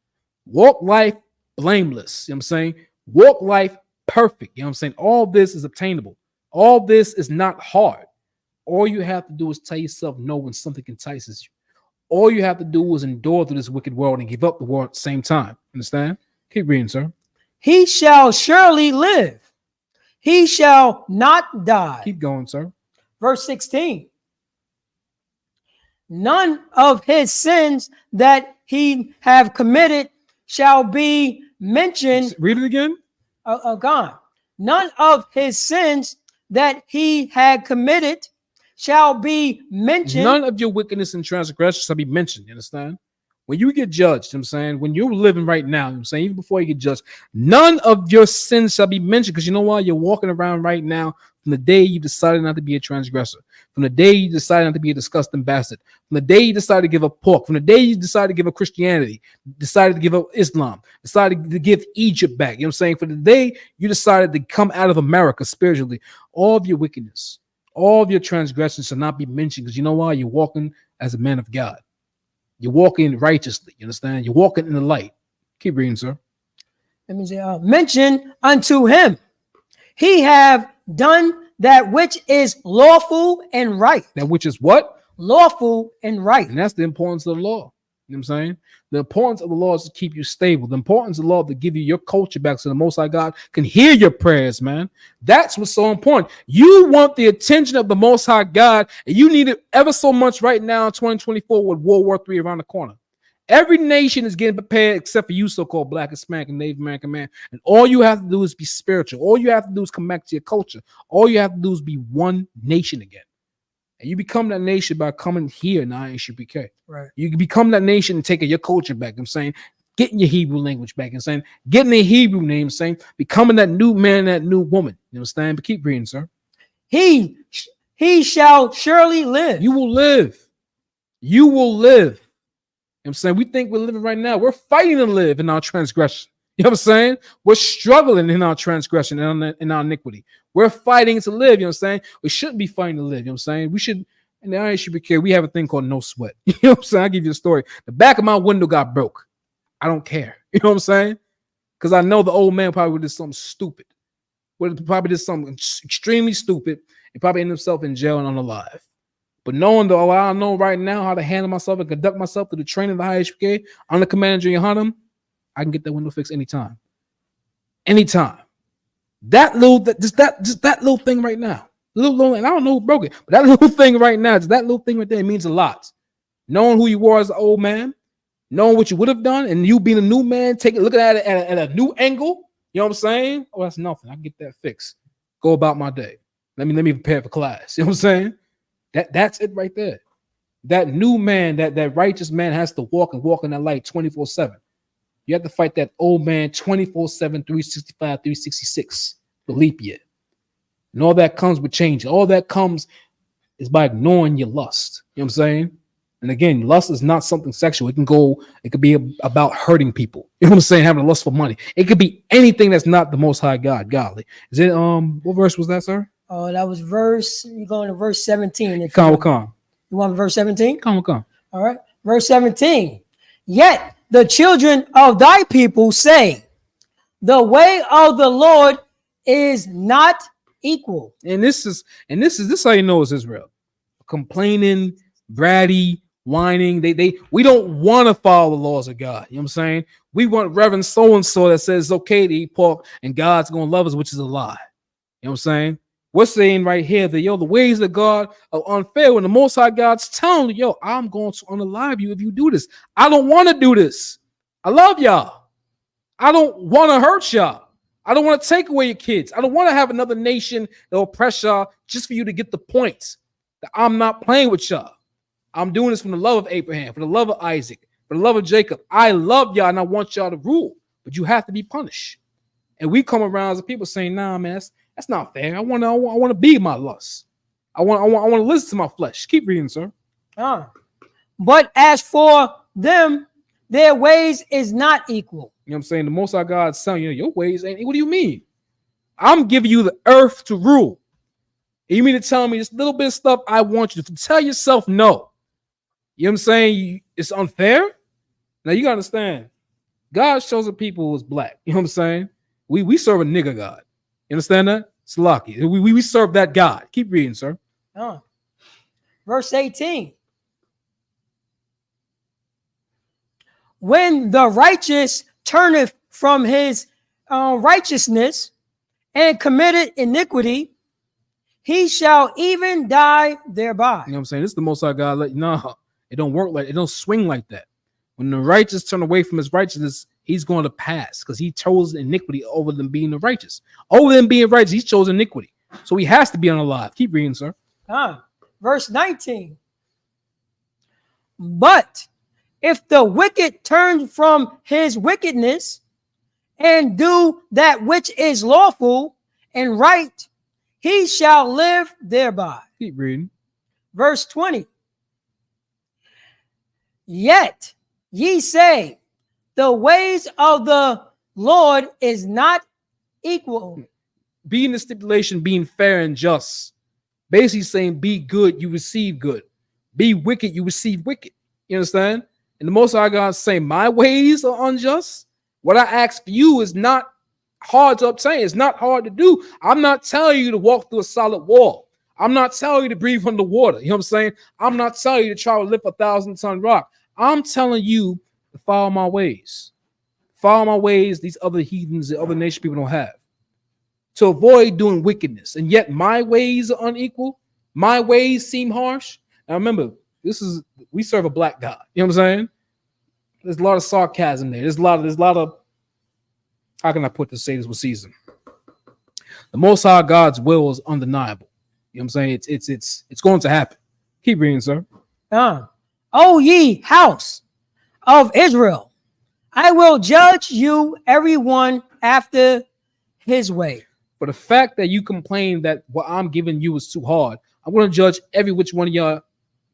Walk life blameless. You know what I'm saying? Walk life perfect. You know what I'm saying? All this is obtainable. All this is not hard. All you have to do is tell yourself no when something entices you. All you have to do is endure through this wicked world and give up the world at the same time. Understand? Keep reading, sir. He shall surely live. He shall not die. Keep going, sir. Verse 16. None of his sins that he have committed shall be mentioned. Read it again. Gone. None of his sins that he had committed shall be mentioned. None of your wickedness and transgression shall be mentioned. You understand? When you get judged, you know what I'm saying, when you're living right now, you know what I'm saying, even before you get judged, none of your sins shall be mentioned. Because you know why? You're walking around right now from the day you decided not to be a transgressor, from the day you decided not to be a disgusting bastard, from the day you decided to give up pork, from the day you decided to give up Christianity, decided to give up Islam, decided to give Egypt back. You know what I'm saying? For the day you decided to come out of America spiritually, all of your wickedness, all of your transgressions shall not be mentioned. Because you know why? You're walking as a man of God. You're walking righteously. You understand? You're walking in the light. Keep reading, sir. Let me say, mention unto him, he have done that which is lawful and right. That which is what? Lawful and right. And that's the importance of the law. You know what I'm saying? The importance of the law is to keep you stable. The importance of the law is to give you your culture back so the Most High God can hear your prayers, man. That's what's so important. You want the attention of the Most High God, and you need it ever so much right now in 2024 with World War III around the corner. Every nation is getting prepared except for you, so-called black, Hispanic, and Native American man. And all you have to do is be spiritual. All you have to do is come back to your culture. All you have to do is be one nation again. And you become that nation by coming here in I.S.U.P.K. Right. You can become that nation and taking your culture back. I'm saying, getting your Hebrew language back. I'm saying, getting the Hebrew name. Saying, becoming that new man, that new woman. You understand? But keep reading, sir. He shall surely live. You will live. You will live. You know what I'm saying? We think we're living right now. We're fighting to live in our transgression. You know what I'm saying? We're struggling in our transgression and in our iniquity. We're fighting to live. You know what I'm saying? We shouldn't be fighting to live. You know what I'm saying? We should, in the I.S.U.P.K, we have a thing called no sweat. You know what I'm saying? I'll give you a story. The back of my window got broke. I don't care. You know what I'm saying? Because I know the old man probably did something stupid. Probably did something extremely stupid and probably ended himself in jail and unalive. But knowing though, I know right now how to handle myself and conduct myself through the training of the I.S.U.P.K, I'm the Commander General YAHANNA, I can get that window fixed anytime. anytime. That little thing right now, little, and I don't know who broke it, but that little thing right now, just that little thing right there means a lot. Knowing who you were as an old man, knowing what you would have done, and you being a new man, looking at it at a new angle. You know what I'm saying? Oh, that's nothing. I can get that fixed. Go about my day. Let me prepare for class. You know what I'm saying? That's it right there. That new man, that righteous man has to walk in that light 24/7. You have to fight that old man 24/7, 365, 366, the leap year. And all that comes with change. All that comes is by ignoring your lust. You know what I'm saying? And again, lust is not something sexual. It could be about hurting people. You know what I'm saying? Having a lust for money. It could be anything that's not the Most High God. Godly. Is it what verse was that, sir? Oh, that was you're going to verse 17. Come. You want verse 17? Come. All right. Verse 17. Yet the children of thy people say, the way of the Lord is not equal. And this is how you know it's Israel. Complaining, bratty, whining. We don't want to follow the laws of God. You know what I'm saying? We want Reverend so-and-so that says it's okay to eat pork and God's gonna love us, which is a lie. You know what I'm saying? We're saying right here that the ways of God are unfair when the Most High God's telling you, I'm going to unalive you if you do this. I don't want to do this. I love y'all. I don't want to hurt y'all. I don't want to take away your kids. I don't want to have another nation that will oppress y'all just for you to get the points that I'm not playing with y'all. I'm doing this from the love of Abraham, for the love of Isaac, for the love of Jacob. I love y'all and I want y'all to rule, but you have to be punished. And we come around as people saying, nah, man, that's not fair. I want to be my lust. I want to listen to my flesh. Keep reading, sir. But as for them, their ways is not equal. You know what I'm saying? The Most High God's telling you, your ways ain't. What do you mean? I'm giving you the earth to rule. And you mean to tell me this little bit of stuff I want you to tell yourself no? You know what I'm saying? It's unfair. Now you gotta understand, God's chosen people is black. You know what I'm saying? We serve a nigger God. You understand that? It's lucky. We serve that God. Keep reading, sir. Verse 18. When the righteous turneth from his righteousness and committed iniquity, he shall even die thereby. You know what I'm saying? This is the Most High God. No, it don't work like it. Don't swing like that. When the righteous turn away from his righteousness, he's going to pass because he chose iniquity over them being the righteous. Over them being righteous, he chose iniquity. So he has to be unalive. Keep reading, sir. Verse 19. But if the wicked turn from his wickedness and do that which is lawful and right, he shall live thereby. Keep reading. Verse 20. Yet ye say, the ways of the Lord is not equal. Being the stipulation, being fair and just. Basically saying, be good, you receive good. Be wicked, you receive wicked. You understand? And the Most High God saying, my ways are unjust. What I ask for you is not hard to obtain. It's not hard to do. I'm not telling you to walk through a solid wall. I'm not telling you to breathe underwater. You know what I'm saying? I'm not telling you to try to lift 1,000-ton rock. I'm telling you to follow my ways. Follow my ways these other heathens, the other nation people don't have. To avoid doing wickedness. And yet my ways are unequal. My ways seem harsh. Now remember, we serve a black God. You know what I'm saying? There's a lot of sarcasm there. There's a lot of how can I put this, say this with season? The Most High God's will is undeniable. You know what I'm saying? It's going to happen. Keep reading, sir. O ye house of Israel, I will judge you everyone after his way. For the fact that you complain that what I'm giving you is too hard, I'm going to judge every which one of y'all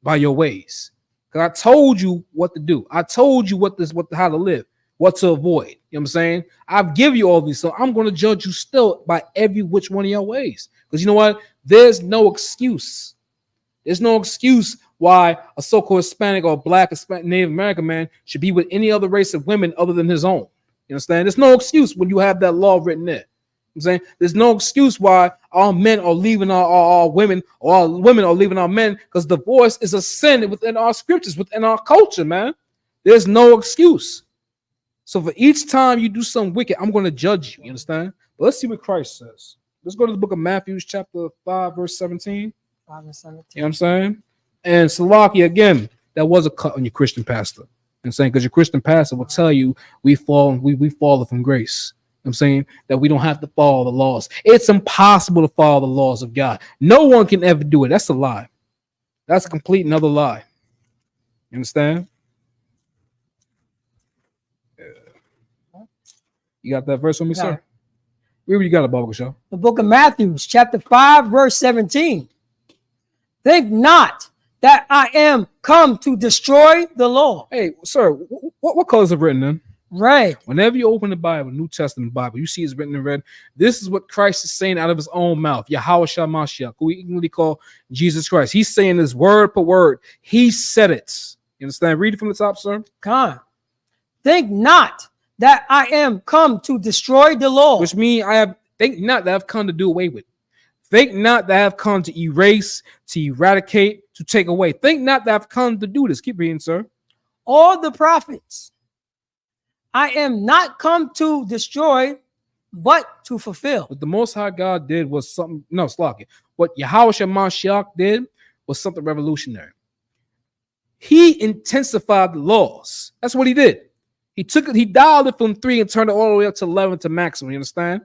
by your ways. Because I told you what to do. I told you how to live, what to avoid. You know what I'm saying? I've given you all these, so I'm going to judge you still by every which one of your ways. Because you know what? There's no excuse. There's no excuse why a so-called Hispanic or black Native American man should be with any other race of women other than his own. You understand? There's no excuse when you have that law written there. I'm saying there's no excuse why our men are leaving our women, or our women are leaving our men, because divorce is a sin within our scriptures, within our culture, man. There's no excuse. So for each time you do something wicked, I'm going to judge you. You understand? But let's see what Christ says. Let's go to the book of Matthew, chapter 5, verse 17. 5 and 17. You know what I'm saying? And Salaki, again, that was a cut on your Christian pastor. I'm saying, because your Christian pastor will tell you we fall from grace. I'm saying that we don't have to follow the laws. It's impossible to follow the laws of God. No one can ever do it. That's a lie. That's a complete another lie. You understand? You got that verse on me, sir? Where you got it, Baba Show? The book of Matthew, chapter 5, verse 17. Think not that I am come to destroy the law. Hey, sir, what colors are written in? Red. Whenever you open the Bible, New Testament Bible, you see it's written in red. This is what Christ is saying out of his own mouth. YAHANNA, who we English call Jesus Christ. He's saying this word per word. He said it. You understand? Read it from the top, sir. Come on. Think not that I am come to destroy the law. Which means think not that I've come to do away with. Think not that I've come to erase, to eradicate, to take away. Think not that I've come to do this. Keep reading, sir. All the prophets. I am not come to destroy, but to fulfill. What the Most High God did was something, no, Slaki. What YAHANNA did was something revolutionary. He intensified the laws. That's what he did. He took it, he dialed it from 3 and turned it all the way up to 11 to maximum. You understand?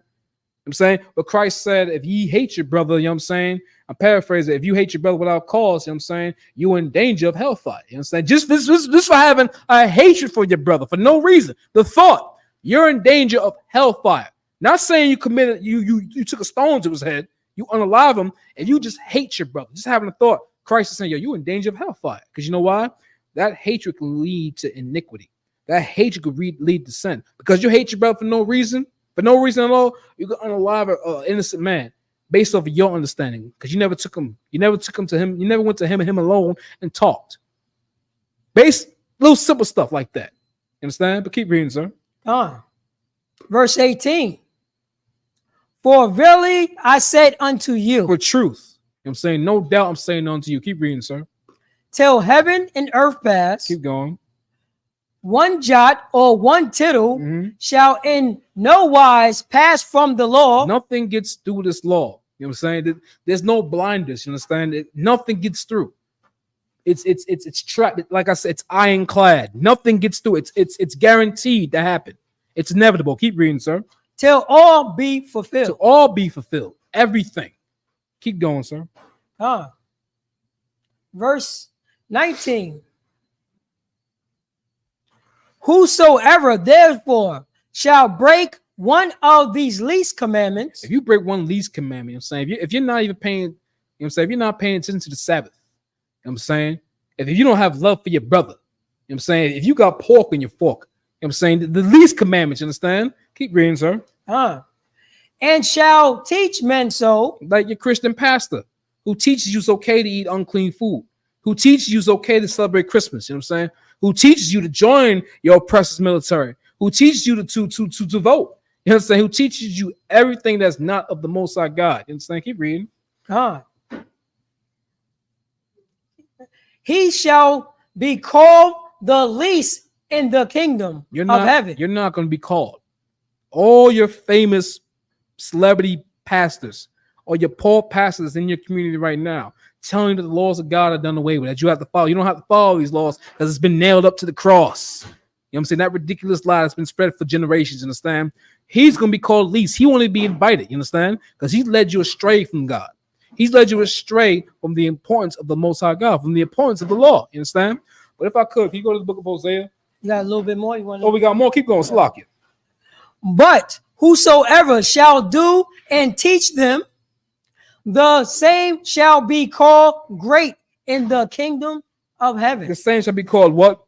I'm saying, but Christ said, if ye hate your brother, you know what I'm saying? I'm paraphrasing. If you hate your brother without cause, you know what I'm saying? You're in danger of hellfire. You know what I'm saying? Just for having a hatred for your brother for no reason. The thought, you're in danger of hellfire. Not saying you committed, you took a stone to his head, you unalive him, and you just hate your brother. Just having a thought. Christ is saying, yo, you're in danger of hellfire. Because you know why? That hatred can lead to iniquity. That hatred could lead to sin. Because you hate your brother for no reason at all, you can unalive an innocent man based off of your understanding. Because you never took him to him, you never went to him and him alone and talked. Little simple stuff like that. You understand? But keep reading, sir. Verse 18. For verily I said unto you. For truth. I'm saying, no doubt I'm saying unto you. Keep reading, sir. Till heaven and earth pass. Keep going. One jot or one tittle shall in no wise pass from the law. Nothing gets through this law. You know what I'm saying? There's no blindness. You understand? Nothing gets through. It's trapped. Like I said, it's ironclad. Nothing gets through. It's guaranteed to happen. It's inevitable. Keep reading, sir. Till all be fulfilled. To all be fulfilled. Everything. Keep going, sir. Verse 19. Whosoever therefore shall break one of these least commandments. If you break one least commandment, you know what I'm saying, if you're not even paying, you know what I'm saying, if you're not paying attention to the Sabbath, you know what I'm saying, if you don't have love for your brother, you know what I'm saying, if you got pork in your fork, you know what I'm saying, the least commandments, you understand? Keep reading, sir. And shall teach men so. Like your Christian pastor who teaches you it's okay to eat unclean food, who teaches you it's okay to celebrate Christmas, you know what I'm saying? Who teaches you to join your oppressor's military, who teaches you to vote, you know what I'm saying? Who teaches you everything that's not of the Most High God. You understand? Keep reading. He shall be called the least in the kingdom of heaven. You're not going to be called. All your famous celebrity pastors or your poor pastors in your community right now telling you that the laws of God are done away with, that you have to follow. You don't have to follow these laws because it's been nailed up to the cross. You know what I'm saying? That ridiculous lie that's been spread for generations, you understand? He's going to be called least. He won't even be invited, you understand? Because he led you astray from God. He's led you astray from the importance of the Most High God, from the importance of the law, you understand? But if I could, can you go to the book of Hosea? You got a little bit more? We got more. Keep going. Salakia. But whosoever shall do and teach them, the same shall be called great in the kingdom of heaven. The same shall be called what?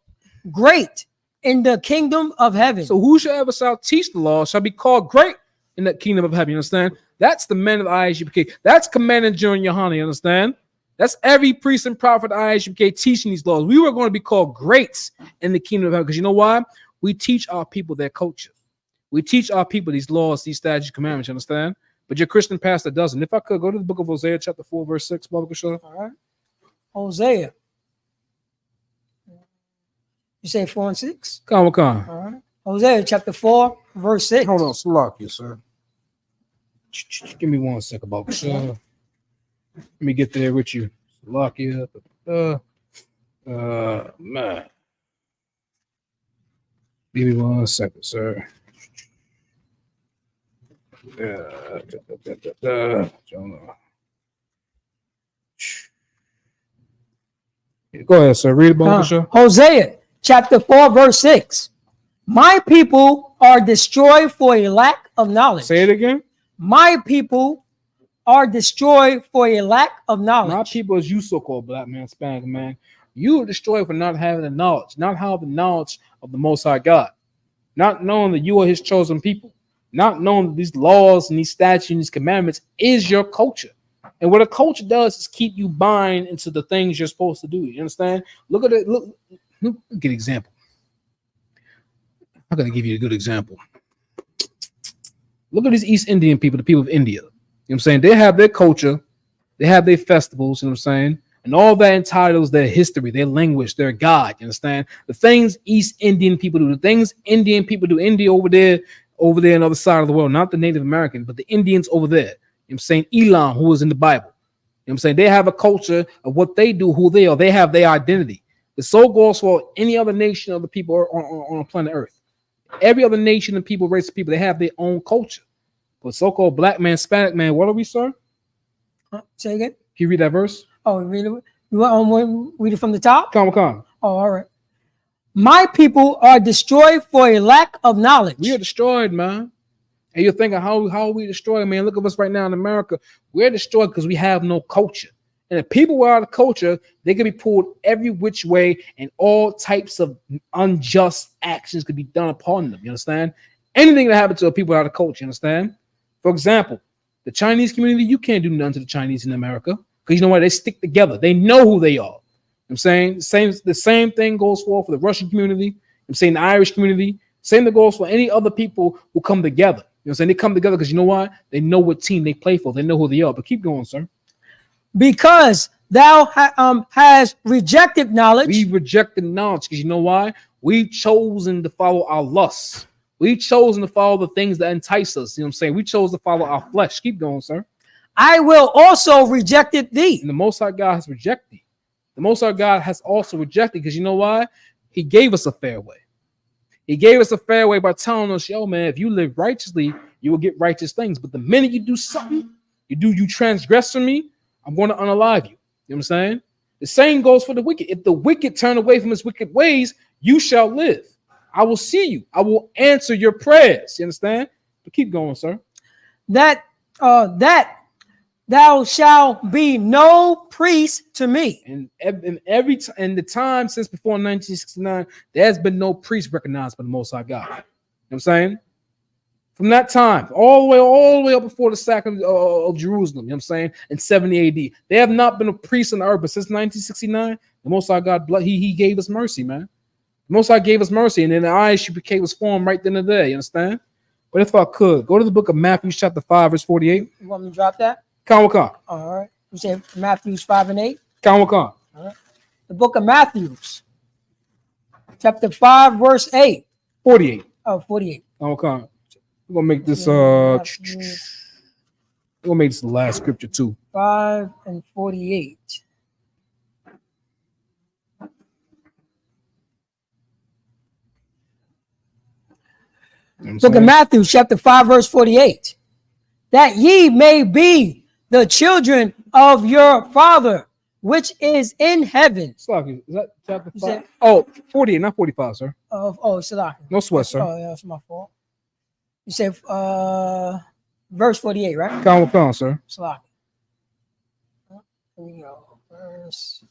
Great in the kingdom of heaven. So whosoever shall teach the law shall be called great in the kingdom of heaven. You understand? That's the men of I.S.U.P.K. That's Commander General YAHANNA. You understand? That's every priest and prophet of I.S.U.P.K. teaching these laws. We were going to be called greats in the kingdom of heaven because you know why? We teach our people their culture. We teach our people these laws, these statutes, commandments. You understand? But your Christian pastor doesn't. If I could go to the book of Hosea, chapter 4, verse 6, Baba Kishore. All right. Hosea. You say 4 and 6? Come on. All right. Hosea chapter 4, verse 6. Hold on, Salakia, sir. Give me 1 second, Baba Kashaw. Let me get there with you. Salakia. Man. Give me 1 second, sir. Go ahead, sir. Read about the Hosea chapter 4, verse 6. My people are destroyed for a lack of knowledge. Say it again. My people are destroyed for a lack of knowledge. My people is you, so-called black man, Hispanic man. You are destroyed for not having the knowledge, not having the knowledge of the Most High God, not knowing that you are His chosen people, not knowing that these laws and these statutes and these commandments is your culture. And what a culture does is keep you bind into the things you're supposed to do. You understand? Look at it. Look at an example. I'm going to give you a good example. Look at these East Indian people, the people of India. You know what I'm saying? They have their culture. They have their festivals. You know what I'm saying? And all that entitles their history, their language, their God. You understand? The things East Indian people do, the things Indian people do, India over there on the other side of the world, not the Native American, but the Indians over there. You know what I'm saying? Elam, who was in the Bible. You know what I'm saying? They have a culture of what they do, who they are. They have their identity. The so goes for any other nation of the people on planet Earth. Every other nation and people, race of people, they have their own culture. But so-called black man, Hispanic man, what are we, sir? Say again? Can you read that verse? Oh, read it. You want to read it from the top? Come. Oh, all right. My people are destroyed for a lack of knowledge. We are destroyed, man. And you're thinking, how are we destroyed, man? Look at us right now in America. We're destroyed because we have no culture. And if people were out of culture, they could be pulled every which way, and all types of unjust actions could be done upon them. You understand? Anything that happens to people out of culture, you understand? For example, the Chinese community, you can't do nothing to the Chinese in America because you know what? They stick together. They know who they are. You know what I'm saying? The same thing goes for the Russian community. I'm saying the Irish community. Same thing goes for any other people who come together. You know what I'm saying? They come together because you know what? They know what team they play for. They know who they are. But keep going, sir. Because thou has rejected knowledge. We rejected knowledge because you know why? We've chosen to follow our lusts. We've chosen to follow the things that entice us. You know what I'm saying? We chose to follow our flesh. Keep going, sir. I will also reject thee. And the Most High God has rejected. The Most High God has also rejected because you know why? He gave us a fair way. He gave us a fair way by telling us, yo, man, if you live righteously, you will get righteous things. But the minute you do something, you transgress from me, I'm going to unalive you. You know what I'm saying? The same goes for the wicked. If the wicked turn away from his wicked ways, you shall live. I will see you. I will answer your prayers. You understand? But keep going, sir. That thou shalt be no priest to me. And in the time since before 1969, there's been no priest recognized by the Most High God. You know what I'm saying? From that time, all the way up before the sack of Jerusalem, you know what I'm saying, in 70 AD. There have not been a priest on the earth, but since 1969, the Most High God, he gave us mercy, man. The Most High gave us mercy, and then the I.S.U.P.K was formed right then and there, you understand? But if I could, go to the book of Matthew chapter 5, verse 48. You want me to drop that? All right. You say Matthew 5 and 8? All right. The book of Matthew, chapter 5, verse 8. 48. Oh, 48. Okay. We're gonna make this we're gonna make this the last scripture too. 5 and 48. Book of Matthew, chapter 5, verse 48. That ye may be the children of your Father, which is in heaven. Is that chapter 5? Oh, 48, not 45, sir. Salaki. No sweat, sir. Oh, yeah, that's my fault. You said verse 48, right? Come on, sir. Salaki. Here we go. Verse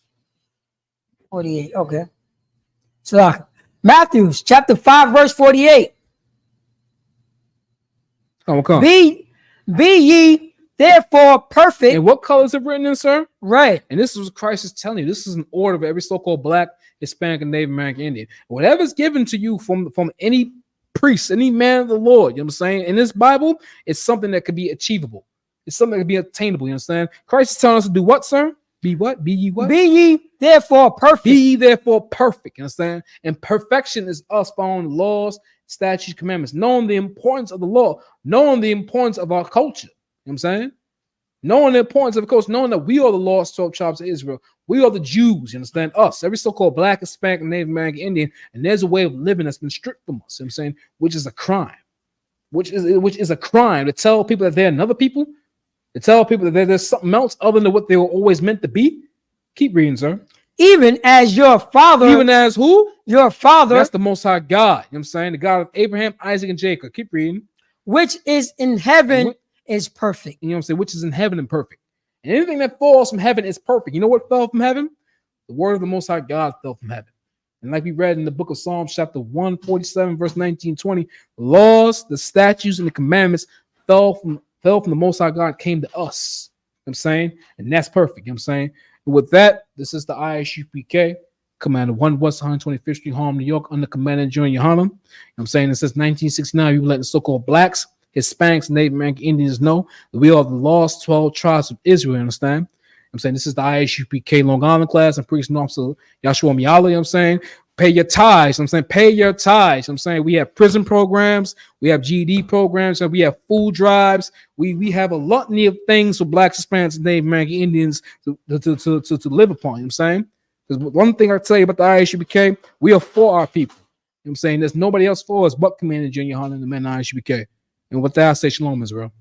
48. Okay. Salaki. Matthew, chapter 5, verse 48. Come. Be ye therefore perfect. And what color is it written in, sir? Right. And this is what Christ is telling you. This is an order of every so-called black, Hispanic, and Native American Indian. Whatever's given to you from any priest, any man of the Lord, you know what I'm saying? In this Bible, it's something that could be achievable. It's something that could be attainable, you understand? Christ is telling us to do what, sir? Be what? Be ye what? Be ye therefore perfect. Be ye therefore perfect, you understand? And perfection is us following the laws, statutes, commandments, knowing the importance of the law, knowing the importance of our culture. You know what I'm saying? Knowing the importance of culture, knowing that we are the lost 12 tribes of Israel. We are the Jews, you understand? Us, every so-called black, Hispanic, Native American, Indian, and there's a way of living that's been stripped from us, you know what I'm saying, which is a crime. Which is a crime to tell people that they're another people, to tell people that there's something else other than what they were always meant to be. Keep reading, sir. Even as your father. Even as who? Your father. That's the Most High God. You know what I'm saying? The God of Abraham, Isaac, and Jacob. Keep reading. Which is in heaven is perfect. You know what I'm saying? Which is in heaven and perfect. And anything that falls from heaven is perfect. You know what fell from heaven? The word of the Most High God fell from heaven. And like we read in the book of Psalms, chapter 147, verse 19-20, the laws, the statutes, and the commandments fell from the Most High God, came to us. You know what I'm saying? And that's perfect. You know what I'm saying? And with that, this is the I.S.U.P.K, Commander 1 West 125th Street, Harlem, New York, under Commander General YAHANNA. You know what I'm saying? And since 1969, we let the so-called blacks, Hispanics, Native American Indians know that we are the lost 12 tribes of Israel. You understand? I'm saying this is the I.S.U.P.K Long Island class. I'm preaching officer Yahshua Miala. You know what I'm saying? Pay your tithes. I'm saying pay your tithes. I'm saying we have prison programs, we have GED programs, and we have food drives. We have a litany of things for blacks, Hispanics, and Native American Indians to live upon. You know what I'm saying? Because one thing I tell you about the I.S.U.P.K, we are for our people. You know what I'm saying? There's nobody else for us but Commander General YAHANNA and the men of I.S.U.P.K. And with that, I say shalom, Israel.